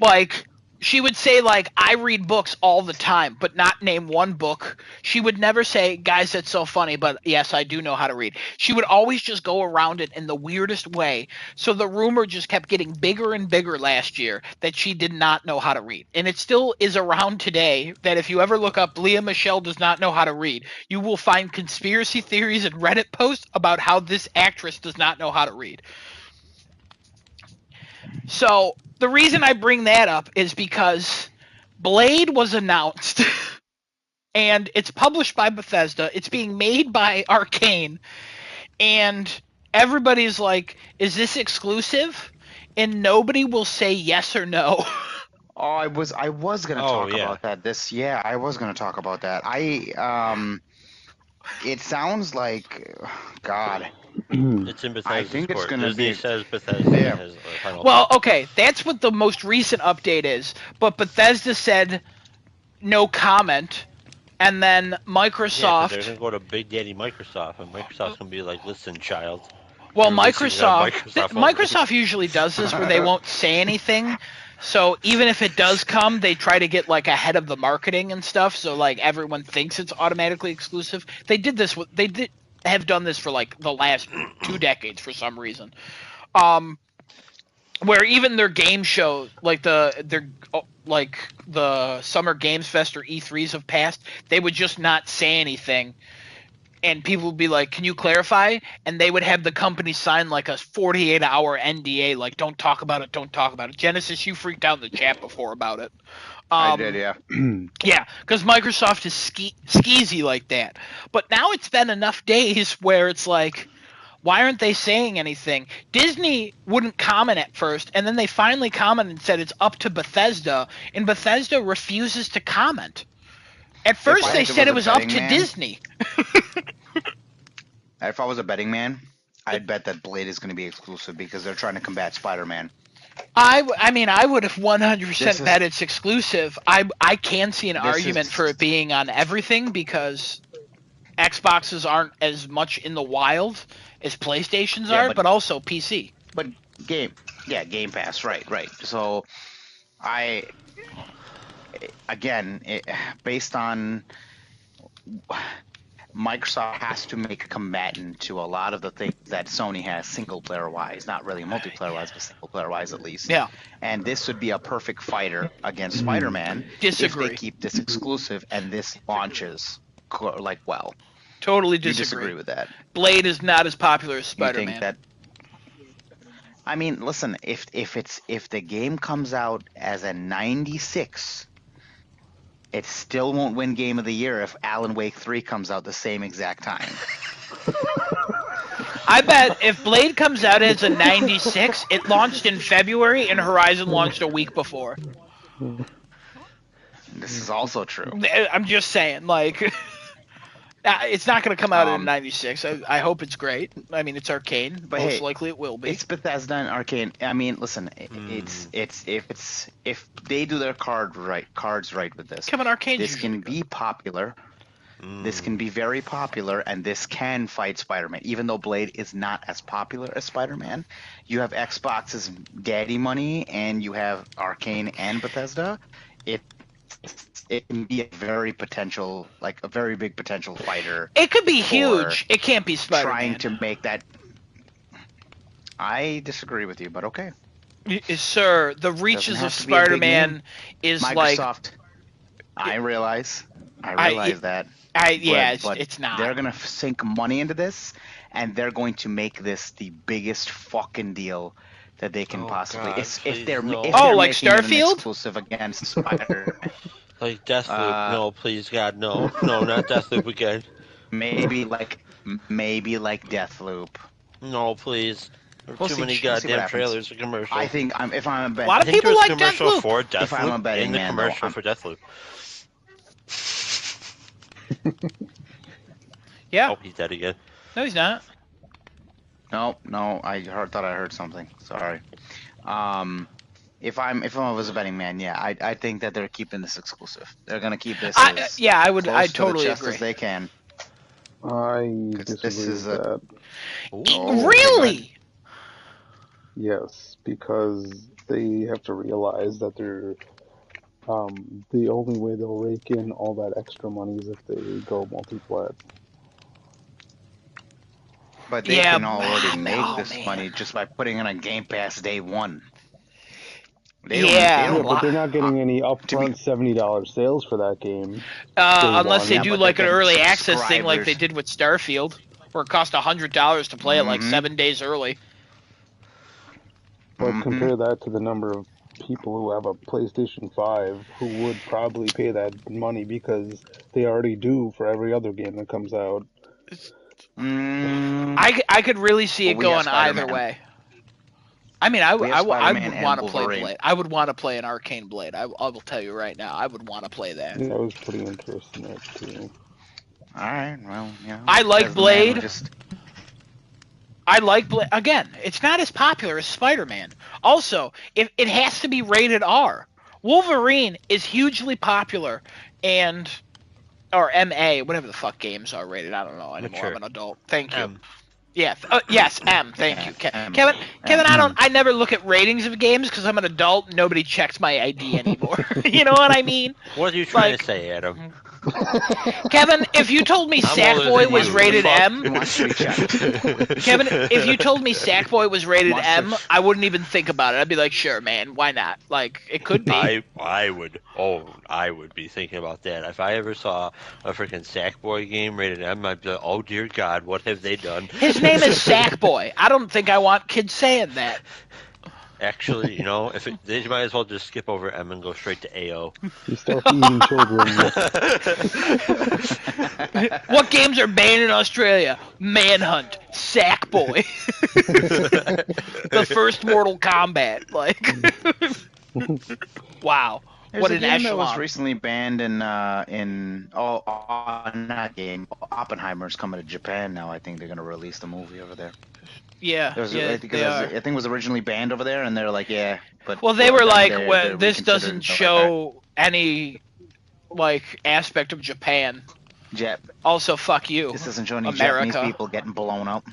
Like, she would say like, I read books all the time, but not name one book. She would never say, guys, that's so funny, but yes, I do know how to read. She would always just go around it in the weirdest way. So the rumor just kept getting bigger and bigger last year that she did not know how to read. And it still is around today that if you ever look up Leah Michelle does not know how to read, you will find conspiracy theories and Reddit posts about how this actress does not know how to read. So the reason I bring that up is because Blade was announced and it's published by Bethesda. It's being made by Arcane, and everybody's like, is this exclusive? And nobody will say yes or no. Oh, I was gonna talk about that. I was gonna talk about that. It sounds like, God. It's in Bethesda's I think it's court. gonna Disney be. says Bethesda Yeah. has a final. Well, okay, that's what the most recent update is. But Bethesda said no comment, and then Yeah, Microsoft. they're gonna go to Big Daddy Microsoft, and Microsoft's gonna be like, "Listen, child." Well, We're releasing it on Microsoft usually does this where they won't say anything. So even if it does come, they try to get like ahead of the marketing and stuff. So like everyone thinks it's automatically exclusive. They did have done this for like the last 2 decades for some reason. Where even their game show, like the Summer Games Fest or E3s have passed, they would just not say anything. And people would be like, can you clarify? And they would have the company sign like a 48-hour NDA, like, don't talk about it, don't talk about it. Genesis, you freaked out in the chat before about it. I did, yeah. Yeah, because Microsoft is skeezy like that. But now it's been enough days where it's like, why aren't they saying anything? Disney wouldn't comment at first, and then they finally commented and said it's up to Bethesda, and Bethesda refuses to comment. At first they said it was up to Disney. If I was a betting man, I'd bet that Blade is going to be exclusive because they're trying to combat Spider-Man. I mean, I would have 100% bet it's exclusive. I can see an argument for it being on everything because Xboxes aren't as much in the wild as PlayStations are, but also PC. But Game Pass, right. So based on Microsoft has to make a combatant to a lot of the things that Sony has single player wise, not really multiplayer wise, but single player wise at least. Yeah. And this would be a perfect fighter against Spider-Man if they keep this exclusive and this launches like well. Totally disagree. You disagree with that? Blade is not as popular as Spider-Man. You think that? I mean, listen, if the game comes out as a 96. It still won't win Game of the Year if Alan Wake 3 comes out the same exact time. I bet if Blade comes out as a 96, it launched in February and Horizon launched a week before. This is also true. I'm just saying, like, it's not going to come out in 96. I hope it's great. I mean, it's Arcane, but most likely it will be. It's Bethesda and Arcane. I mean, listen, it's if they do their cards right with this, Arcane. This can be popular. This can be very popular, and this can fight Spider-Man. Even though Blade is not as popular as Spider-Man, you have Xbox's daddy money, and you have Arcane and Bethesda. It can be a very big potential fighter. It could be huge. It can't be Spider-Man. Trying to make that. I disagree with you, but okay. Sir, the reaches of Spider-Man is Microsoft. I realize that. It's not. They're gonna sink money into this, and they're going to make this the biggest fucking deal that they can possibly. If they're like Starfield exclusive against Spider-Man. Like Deathloop, no, please God, no, not Deathloop again. Maybe like Deathloop. No, please. There are too many goddamn trailers and commercials. I think if I'm a betting, a lot of people like commercial Deathloop. For Deathloop. If I'm a betting man, commercial for Deathloop. Yeah. Oh, he's dead again. No, he's not. No, I thought I heard something. Sorry. If I was a betting man, I think that they're keeping this exclusive. They're gonna keep this. I totally agree. As they can. I 'Cause disagree this is with a- that. Ooh. Oh, Really? Yes, because they have to realize that the only way they'll rake in all that extra money is if they go multi-plat. But they Yeah. can already make Oh, this man. money just by putting it on Game Pass day one. They Yeah. don't. They Yeah, don't. but they're not getting any to be- upfront $70 sales for that game. Unless one. they Yeah, do but like they're an getting early access thing like they subscribers. did with Starfield, where it cost $100 to play it like Mhm. 7 days early. But Mhm. compare that to the number of people who have a PlayStation 5 who would probably pay that money because they already do for every other game that comes out. Mm, I could really see it we got going either Spider-Man. way. I mean, I We have would Spider-Man and want to play Wolverine. Blade. I would want to play an Arcane Blade. I will tell you right now, I would want to play that. Yeah, I was pretty interested in that too. All right. Well, I like as the man who Blade. just I like Blade. Again, it's not as popular as Spider-Man. Also, it has to be rated R. Wolverine is hugely popular, and or MA, whatever the fuck games are rated. I don't know anymore. Mature. I'm an adult. Thank you. M. Yeah. Yes, M. Thank you, M. Kevin. Kevin, M. I never look at ratings of games because I'm an adult. Nobody checks my ID anymore. You know what I mean? What are you trying Like- to say, Adam? Kevin, if you told me I'm older Sackboy than was you. rated Fuck. M, He wants to be checked. Kevin, if you told me Sackboy was rated Wants to- M, I wouldn't even think about it. I'd be like, sure, man, why not? Like, it could be. I would be thinking about that. If I ever saw a freaking Sackboy game rated M, I'd be like, oh dear God, what have they done? His name is Sackboy. I don't think I want kids saying that. Actually, they might as well just skip over M and go straight to AO. You start feeding children. What games are banned in Australia? Manhunt, Sackboy, the first Mortal Kombat. Like, wow, There's what a an game that was echelon. recently banned not game. Oppenheimer's coming to Japan now. I think they're gonna release the movie over there. Yeah, It was, yeah, I think they are. I think it was originally banned over there, and they're like, yeah, but Well, they were then like, they're well, this reconsidered doesn't and stuff show any like aspect of Japan. like that. Also, fuck you. This doesn't show any America. Japanese people getting blown up.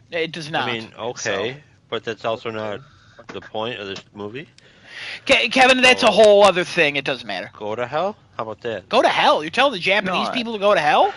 It does not. I mean, okay, but that's also not the point of this movie. Kevin, that's a whole other thing. It doesn't matter. Go to hell? How about that? Go to hell. You're telling the Japanese No, people to go to hell?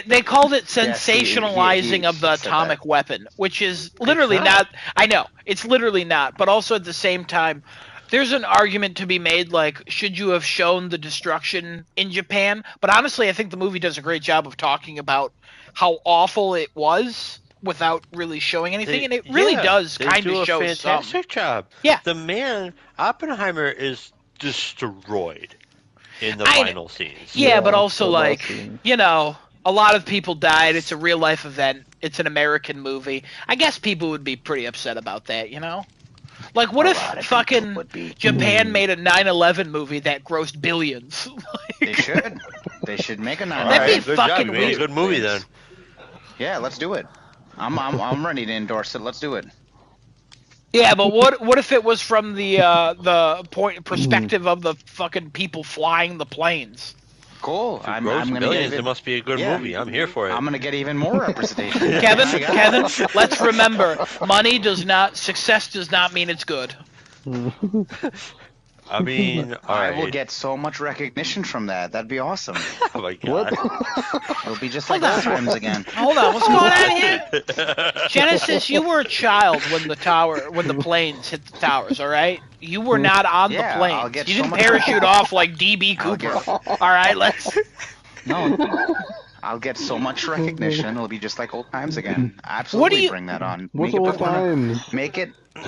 They called it Yes, he sensationalizing of the said atomic that. weapon, which is literally not. not. I know it's literally not, but also at the same time, there's an argument to be made. Like, should you have shown the destruction in Japan? But honestly, I think the movie does a great job of talking about how awful it was without really showing anything, and it really does kind do of a show some. fantastic job. Yeah. The man Oppenheimer is destroyed in the I- final scenes. Yeah, but Yeah, also the like, last scene. you know, a lot of people died. It's a real life event. It's an American movie. I guess people would be pretty upset about that, you know? Like, what A if lot of fucking people would be. Japan made a 9/11 movie that grossed billions? They should. They should make a All That'd be right, good fucking job. You made a weird. good movie then. Yeah, let's do it. I'm ready to endorse it. Let's do it. Yeah, but what if it was from the perspective of the fucking people flying the planes? Cool. If it I'm grows gonna billions, get it must be a good Yeah. movie. I'm here for it. I'm gonna get even more representation. Kevin, I got it. Kevin, let's remember, success does not mean it's good. I mean, all I right. will get so much recognition from that. That'd be awesome. Oh my God. It'll be just like old times again. Hold on, what's going on here? Genesis, you were a child when the planes hit the towers, all right? You were not on Yeah, the I'll planes. get You so didn't much- parachute off like DB I'll Cooper. get- All right, let's. No, I'll get so much recognition. It'll be just like old times again. Absolutely you- bring that on. What's Make it old times? Make it. Are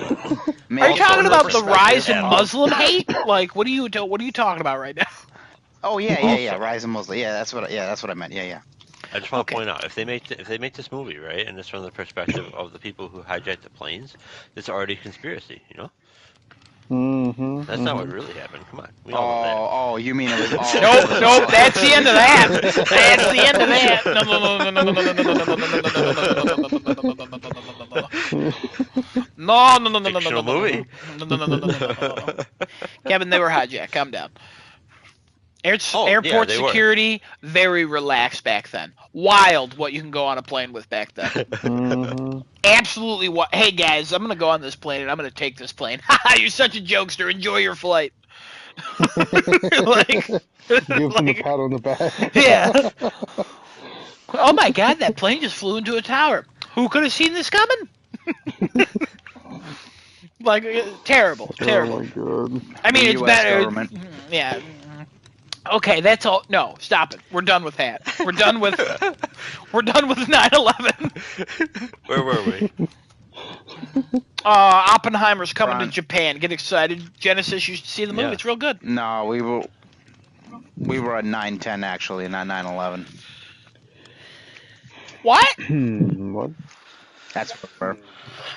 you talking about the rise in Muslim hate? Like, what are you talking about right now? Oh yeah. Rise in Muslim. Yeah, that's what I meant. Yeah. I just want Okay. to point out if they make this movie right, and it's from the perspective of the people who hijacked the planes, it's already a conspiracy. You know, Mm-hmm. that's not what really happened. Come on, we all know Oh, you mean it was? Nope, that's the end of that. That's the end of that. No. No. Fictional movie. No. Kevin, they were hijacked. Calm down. Oh, yeah, Airport they were. security, very relaxed back then. Wild what you can go on a plane with back then. Mm-hmm. Absolutely what. Hey guys, I'm gonna go on this plane and I'm gonna take this plane. Haha, you're such a jokester. Enjoy your flight. like, Gives him a like, pat on the back. yeah. Oh my god, that plane just flew into a tower. Who could have seen this coming? Like, terrible. Oh my god. I mean, The it's US better. government. Yeah. Okay, that's all. No, stop it. We're done with that. We're done with 9/11. Where were we? Oppenheimer's coming to Ron. Japan. Get excited. Genesis, you should see the movie. Yeah. It's real good. No, we were at 9/10 actually, not 9/11. What? What? That's where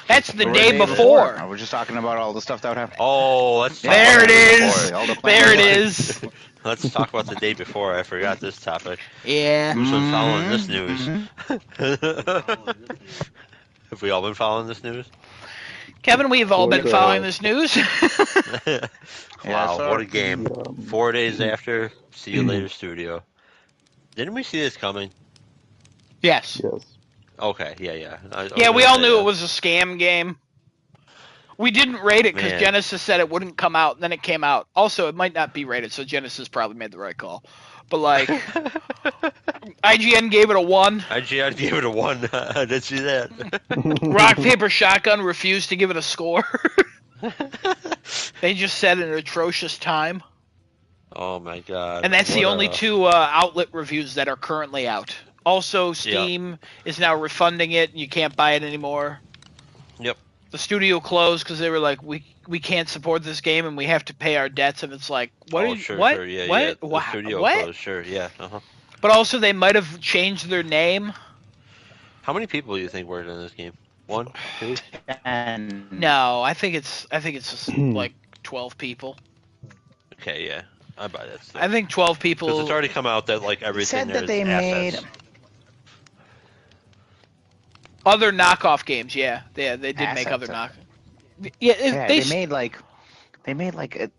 That's the we're day before. I was just talking about all the stuff that would happen. Oh, let's talk There about it the day is. before. All the There it plans. is. Let's talk about the day before. I forgot this topic. Yeah. Who's been following this Mhm. news? Have we all been following this news? Kevin, we've all been What, following this news. Wow, sir. what a game. Yeah. 4 days after, see you later, studio. Didn't we see this coming? Yes. Yes. Okay, yeah. Yeah, we all knew it was a scam game. We didn't rate it because Man. Genesis said it wouldn't come out, and then it came out. Also, it might not be rated, so Genesis probably made the right call. But, like, IGN gave it a 1. IGN gave it a 1. I did see that. Rock, Paper, Shotgun refused to give it a score. They just said an atrocious time. Oh my god. And that's the What only a- 2 outlet reviews that are currently out. Also, Steam is now refunding it, and you can't buy it anymore. Yep. The studio closed because they were like, we can't support this game, and we have to pay our debts. And it's like, what? Oh, are you, sure, what? sure, yeah, what? yeah. The Wow, studio what? closed, sure, yeah. Uh-huh. But also, they might have changed their name. How many people do you think worked on this game? 1, 2? And No, I think it's just like 12 people. Okay, yeah. I buy that stuff. I think 12 Because people. it's already come out that like everything said that there's they assets. made Other knockoff games, yeah, they did make other Assets. Yeah, yeah, they made like a,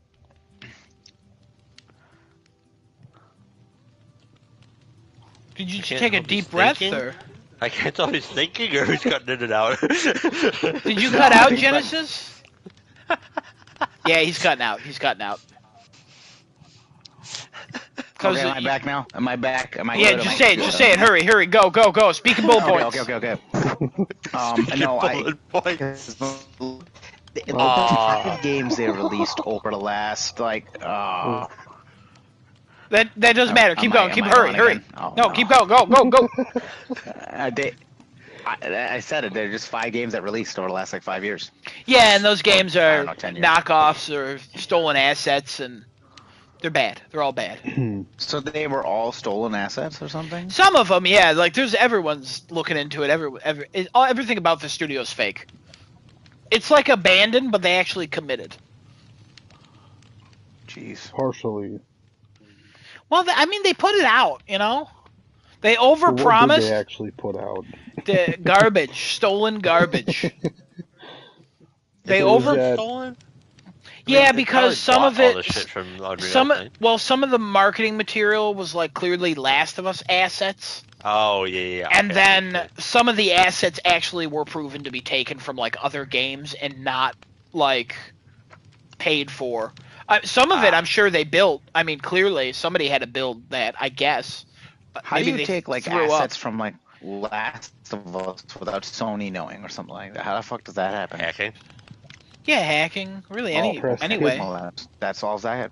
Did you can't take a help he's deep breath, thinking. or I can't tell if he's thinking or he's cutting it out. did you cut out Genesis? Yeah, he's cutting out. He's cutting out. okay, am I back now? Am I back? Am I Yeah, good? Am just I say it. good? Just say it. Hurry, hurry, go, go, go. Speak in bullet points. Okay. No, Bullet points. the 5 games they released over the last That doesn't matter. Keep Am I- going. am Keep I hurry, on hurry. again? Oh, No, no. keep going. Go, go, go. I said it. They're just 5 games that released over the last like 5 years. Yeah, and those games I are don't know, 10 years. knockoffs or stolen assets, and they're bad. They're all bad. So they were all stolen assets or something. Some of them, yeah. Like everyone's looking into it. Everything about the studio's fake. It's like abandoned, but they actually committed. Jeez. Partially. Well, I mean, they put it out. You know, they So what did overpromised. they actually put out? The garbage, stolen garbage. They So is over. that- Stolen? Yeah, They because probably some of bought all it, the shit from Unreal, right? some of the marketing material was like clearly Last of Us assets, Oh yeah. and okay. then some of the assets actually were proven to be taken from like other games and not like paid for. Some of it, I'm sure they built. I mean, clearly somebody had to build that, I guess. How Maybe do they you take like threw up. assets from like Last of Us without Sony knowing or something like that? How the fuck does that happen? hacking. Yeah, hacking. Really, press anyway. Well, that's all I had.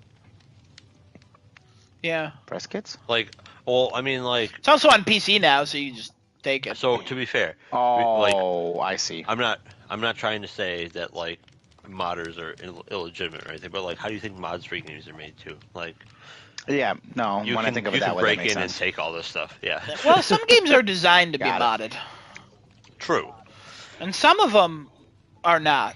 Yeah. Press kits. Like, well, I mean, like, It's also on PC now, so you just take it. so to be fair, Oh, I see. I'm not trying to say that like modders are illegitimate or anything, but like, how do you think mods for games are made too? Like, Yeah, no. you When can, I think of you it that can way, that break makes in and sense. take all this stuff. Yeah, Well, some games are designed to be Got modded, true. and some of them are not.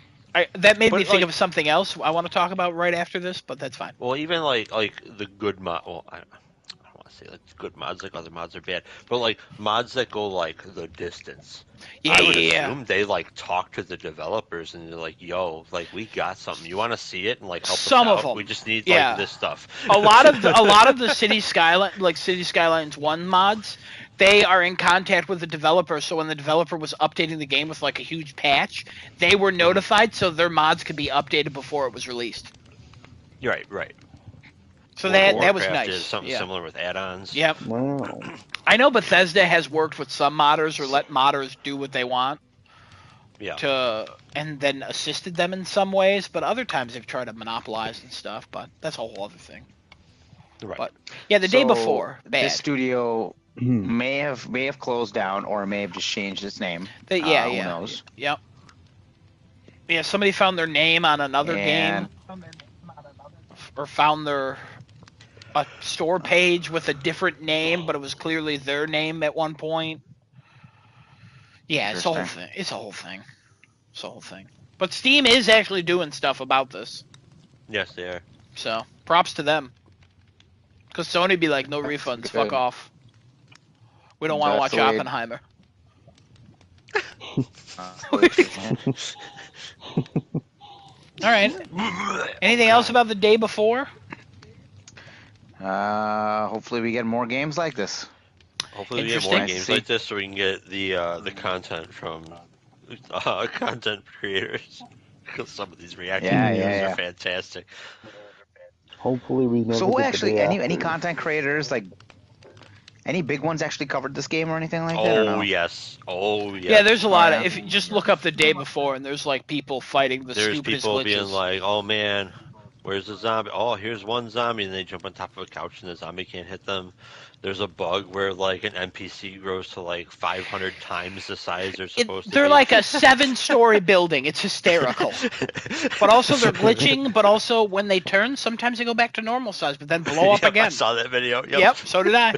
That made But, me think like- of something else I want to talk about right after this, but that's fine. Well, even like the good mod. Well, I don't want to say like good mods, like other mods are bad, but like mods that go like the distance. Yeah, I would yeah. assume they like talk to the developers and they're like, "Yo, like we got something. You want to see it and like help Some us of out? them. We just need Yeah. like this stuff." A lot of the City Skylines 1 mods, they are in contact with the developer, so when the developer was updating the game with like a huge patch, they were notified so their mods could be updated before it was released. Right. So World of that was Warcraft nice. is something Yeah. similar with add-ons. Yep. Wow. I know Bethesda has worked with some modders or let modders do what they want Yeah. and then assisted them in some ways, but other times they've tried to monopolize and stuff, but that's a whole other thing. Right. But yeah, the day So, before, bad. This studio may have closed down or may have just changed its name. Who knows? Yep. Yeah, somebody found their name on another game, or found a store page with a different name, but it was clearly their name at one point. Yeah, it's a whole thing. It's a whole thing. But Steam is actually doing stuff about this. Yes, they are. So props to them. Because Sony be like, no refunds, good. fuck off. We don't want to That's watch the way- Oppenheimer. All right. Anything else about the day before? Hopefully we get more games like this. Hopefully we get more Interesting. games like this so we can get the content from content creators. Because some of these reaction videos are fantastic. Hopefully we never So get the actually, day any after. content creators, like any big ones, actually covered this game or anything like that? Or no? Yes. Oh yes. Yeah, there's a lot yeah. of. If you just look up the day before, and there's like people fighting the There's stupidest people glitches. being like, "Oh man, where's the zombie? Oh, here's one zombie," and they jump on top of a couch and the zombie can't hit them. There's a bug where like an NPC grows to like 500 times the size they're supposed to be. They're like a 7-story building. It's hysterical. But also they're glitching. But also when they turn, sometimes they go back to normal size, but then blow up Yep, again. I saw that video. Yep, so did I.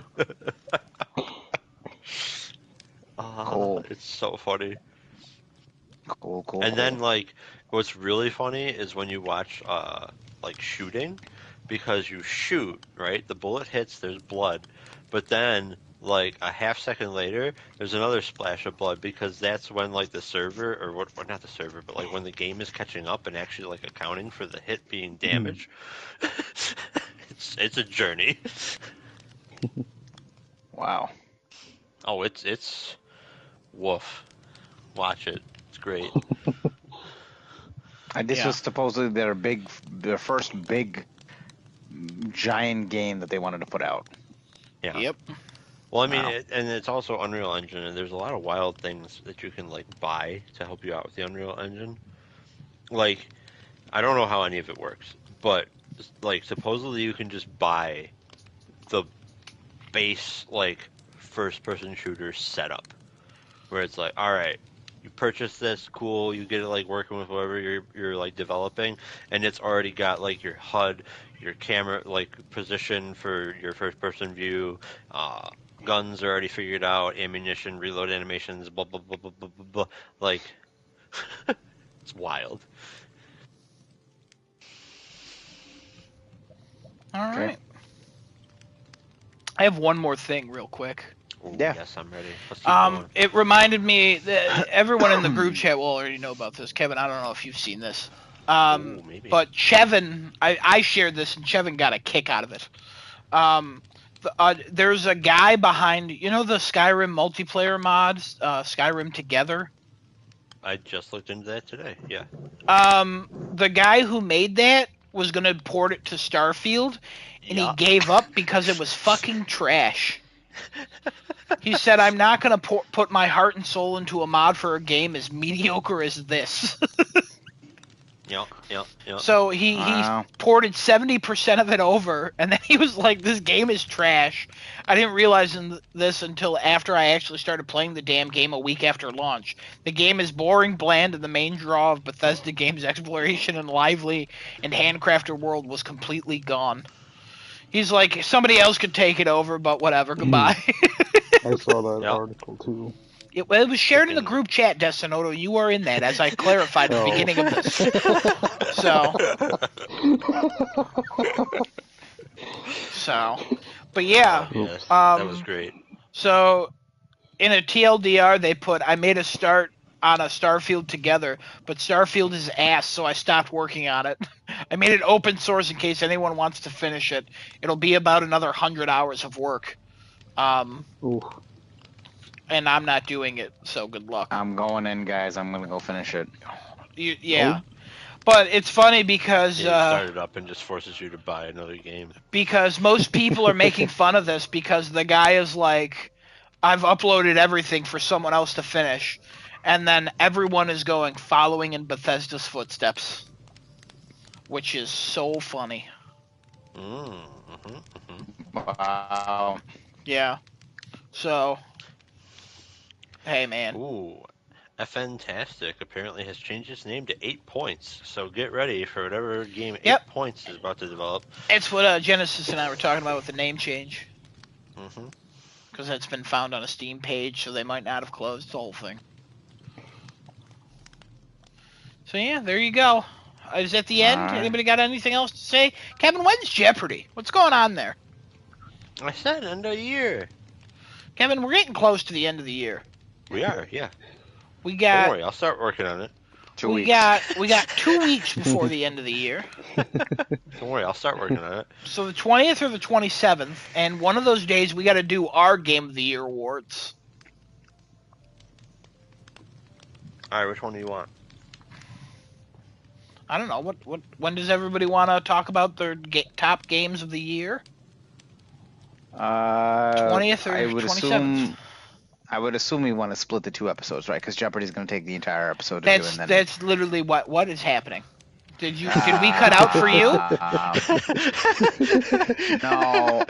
Cool. It's so funny. Cool. And then like what's really funny is when you watch like shooting, because you shoot, right? The bullet hits, there's blood, but then like a half second later there's another splash of blood, because that's when like the server or not the server, but like when the game is catching up and actually like accounting for the hit being damage. It's a journey. Wow. Oh, it's woof. Watch it. It's great. This was supposedly their first big giant game that they wanted to put out. Yeah. Yep. Well, I mean, Wow. and it's also Unreal Engine, and there's a lot of wild things that you can like buy to help you out with the Unreal Engine. Like, I don't know how any of it works, but like supposedly you can just buy the base like first-person shooter setup, where it's like, all right, you purchase this, cool, you get it like working with whatever you're like developing, and it's already got like your HUD, your camera like position for your first-person view, guns are already figured out, ammunition, reload animations, blah blah blah blah blah blah, blah. Like it's wild. All Okay. right. I have one more thing, real quick. Ooh, Yeah. Yes, I'm ready. Let's keep going. It reminded me that everyone in the group chat will already know about this. Kevin, I don't know if you've seen this. Ooh, maybe. But Chevin, I shared this, and Chevin got a kick out of it. There's a guy behind, the Skyrim multiplayer mods, Skyrim Together. I just looked into that today. Yeah. The guy who made that was gonna port it to Starfield, and he gave up because it was fucking trash. He said, "I'm not gonna put my heart and soul into a mod for a game as mediocre as this." Yep. So he ported 70% of it over, and then he was like, "This game is trash." I didn't realize this until after I actually started playing the damn game a week after launch. The game is boring, bland, and the main draw of Bethesda games' exploration and lively and handcrafted world was completely gone. He's like, somebody else could take it over, but whatever, goodbye. I saw that article too. It was shared in the group chat, Destinoto. You were in that, as I clarified at the beginning of this. But yeah, Yeah, that was great. So in a TLDR, they put, I made a start on a Starfield together, but Starfield is ass, so I stopped working on it. I made it open source in case anyone wants to finish it. It'll be about another 100 hours of work. Ooh. And I'm not doing it, so good luck. I'm going in, guys. I'm gonna go finish it. Yeah. But it's funny because Yeah, you start it up and just forces you to buy another game. because most people are making fun of this because the guy is like, I've uploaded everything for someone else to finish, and then everyone is following in Bethesda's footsteps, which is so funny. Wow. Yeah. So, hey man. Ooh, Fantastic apparently has changed its name to 8 Points. So get ready for whatever game 8 Points is about to develop. It's what Genesis and I were talking about with the name change. Mm-hmm. Because that's been found on a Steam page, so they might not have closed the whole thing. So yeah, there you go. Is that the end? All right. Anybody got anything else to say? Kevin, when's Jeopardy? What's going on there? I said end of the year. Kevin, we're getting close to the end of the year. We are, yeah. We Don't got worry, I'll start working on it. 2 weeks. we got 2 weeks before the end of the year. Don't worry, I'll start working on it. So the 20th or the 27th, and one of those days we got to do our Game of the Year awards. All right, which one do you want? I don't know. When does everybody want to talk about their top games of the year? 20th or I would 27th? I would assume we want to split the 2 episodes, right? Because Jeopardy's going to take the entire episode to do, and then That's literally what is happening. Did we cut out for you? No,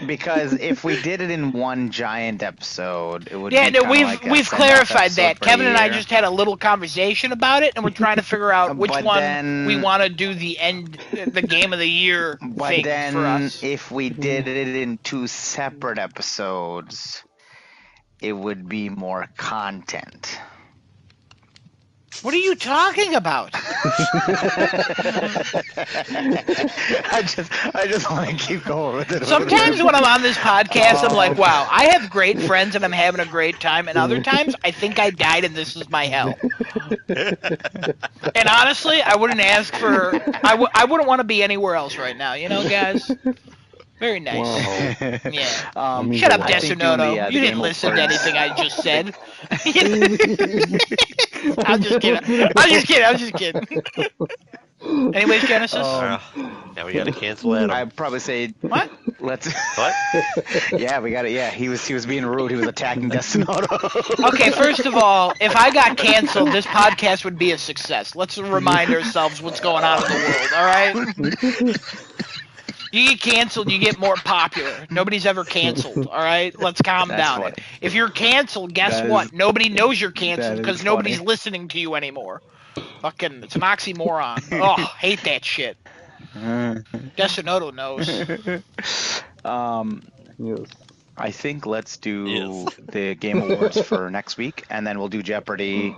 because if we did it in one giant episode, it would. Yeah, be no, kinda like a we've send-off clarified episode that. for Kevin the and I year. just had a little conversation about it, and we're trying to figure out which But one then- we want to do the Game of the Year But thing then, for us. if we did it in 2 separate episodes, it would be more content. What are you talking about? I just want to keep going with it. Sometimes when I'm on this podcast, I'm like, wow, I have great friends and I'm having a great time. And other times, I think I died and this is my hell. And honestly, I wouldn't ask for... I wouldn't want to be anywhere else right now, you know, guys? Very nice. Wow. Yeah. Shut up, I think doing Desonoto. the You didn't Game listen to Awards- anything I just said. I'm just kidding. Anyways, Genesis? Now we gotta cancel Adam. I'd probably say What? let's. What? Yeah, we got it. Yeah, he was being rude. He was attacking Desonoto. Okay, first of all, if I got canceled, this podcast would be a success. Let's remind ourselves what's going on in the world, all right? You get canceled, you get more popular. Nobody's ever canceled, all right? Let's calm That's down. funny. If you're canceled, guess That is- what? Nobody knows you're that canceled is because nobody's funny. listening to you anymore. Fucking, it's an oxymoron. Oh, hate that shit. Desonoto knows. Yes. I think let's do Yes. the Game Awards for next week, and then we'll do Jeopardy.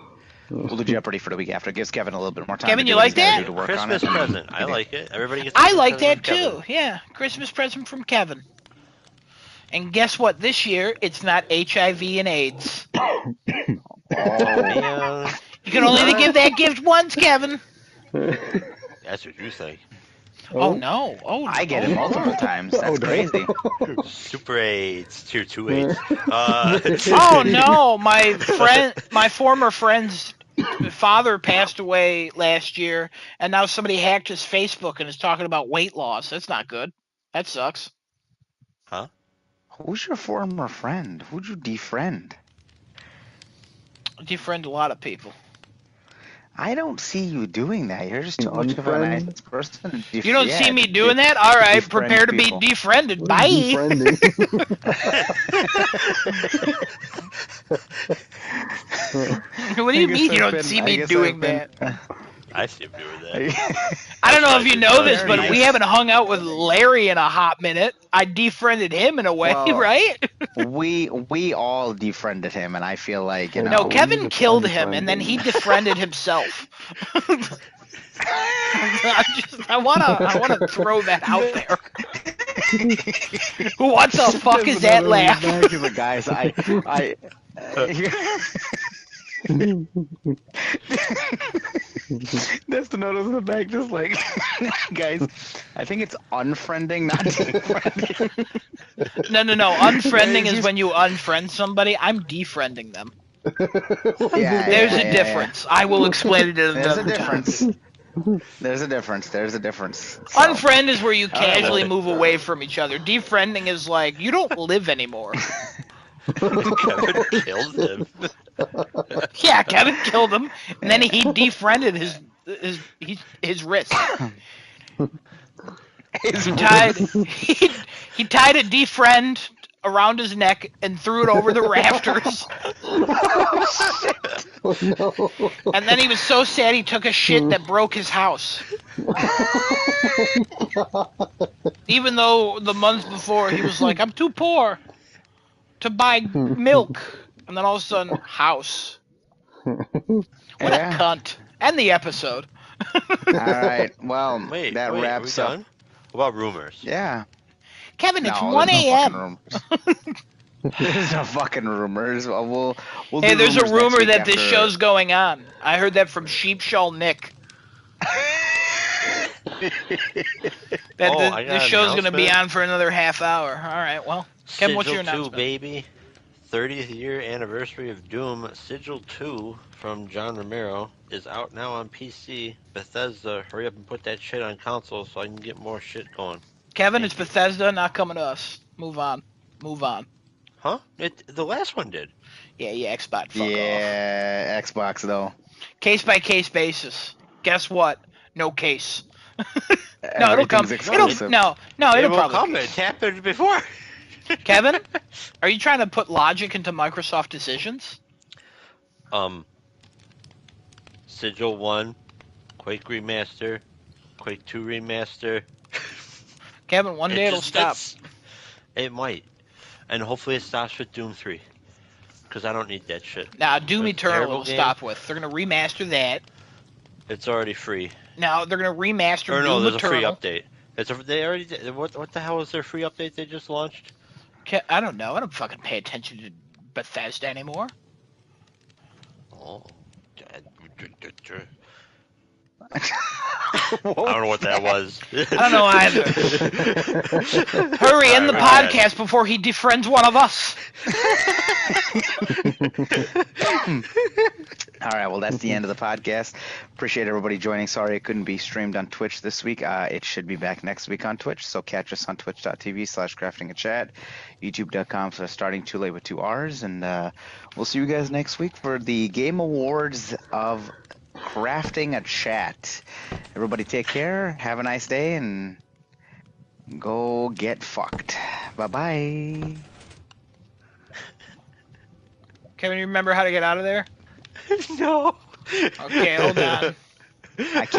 We'll do Jeopardy for the week after. It gives Kevin a little bit more time. Kevin, to you do what like he's gotta that? do to work Christmas on it. present. I like it. Everybody gets. a I Christmas like that present from too. Yeah, Christmas present from Kevin. And guess what? This year, it's not HIV and AIDS. Kevin. Man, You can only give that gift once, Kevin. that's what you say. Oh no! Oh, I get it multiple times. That's crazy. Super AIDS, tier 2 AIDS. Oh no! My former friend's father passed away last year, and now somebody hacked his Facebook and is talking about weight loss. That's not good. That sucks. Huh? Who's your former friend? Who'd you defriend? I defriend a lot of people. I don't see you doing that. You're just too much of a Unfriend? nice person. You don't see me doing that? All right, defriend prepare to be people. defriended. What is Bye. befriending? What do you I guess mean you I've don't been- see I me guess doing I've been- that? I see him doing that. I don't know if you know this, but Nice. we haven't hung out with Larry in a hot minute. I defriended him in a way, Well, right? we all defriended him, and I feel like you know. No, we Kevin need to killed unfriend him, and then him. he defriended himself. I wanna throw that out there. What the fuck is that laugh? He's like, guys, That's the notice in the back, just like, guys, I think it's unfriending, not defriending. No. Unfriending is when you unfriend somebody. I'm defriending them. There's a difference. I will explain it another time. There's a difference. So. Unfriend is where you casually move away from each other. Defriending is like, you don't live anymore. Kevin killed him. Yeah, Kevin killed him, and then he defriended his wrist. He tied a defriend around his neck and threw it over the rafters. Oh no. And then he was so sad he took a shit that broke his house. Even though the month before he was like, I'm too poor to buy milk. And then all of a sudden, house. What a cunt. End the episode. Alright, well, Wait, wraps are we up. done? What about rumors? Yeah. Kevin, it's No, 1 a.m. There's no fucking rumors. We'll Hey, do there's a rumors next rumor week that this after- show's going on. I heard that from Sheepshaw Nick. That I the got an show's going to be announcement. on for another half hour. All right, well, Kevin, what's your Sigil 2, announcement? baby. 30th year anniversary of Doom. Sigil 2 from John Romero is out now on PC. Bethesda, hurry up and put that shit on console so I can get more shit going. Kevin, it's Bethesda, not coming to us. Move on. Huh? The last one did. Yeah, Xbox, fuck off. Yeah, Xbox though. Case by case basis. Guess what? No case. No, it'll come. Everything's exclusive. It'll It will probably come. It's happened before. Kevin, are you trying to put logic into Microsoft decisions? Sigil 1, Quake Remaster, Quake 2 Remaster. Kevin, one day it'll stop. It might. And hopefully it stops with Doom 3. Because I don't need that shit. Now, Doom It's a Eternal terrible will game. stop with. They're going to remaster that. It's already free. Now, they're going to remaster Or no, Doom there's Eternal. a free update. They already did. What the hell is their free update they just launched? I don't know. I don't fucking pay attention to Bethesda anymore. Oh. I don't know what that was. I don't know either. Hurry, end the podcast before he defriends one of us. All right, well, that's the end of the podcast. Appreciate everybody joining. Sorry it couldn't be streamed on Twitch this week. It should be back next week on Twitch, so catch us on twitch.tv/craftingachat, youtube.com/starting too late with 2 R's, and we'll see you guys next week for the Game Awards of Crafting a Chat. Everybody take care, have a nice day, and go get fucked. Bye-bye. Kevin, you remember how to get out of there? No. Okay, hold on. I can't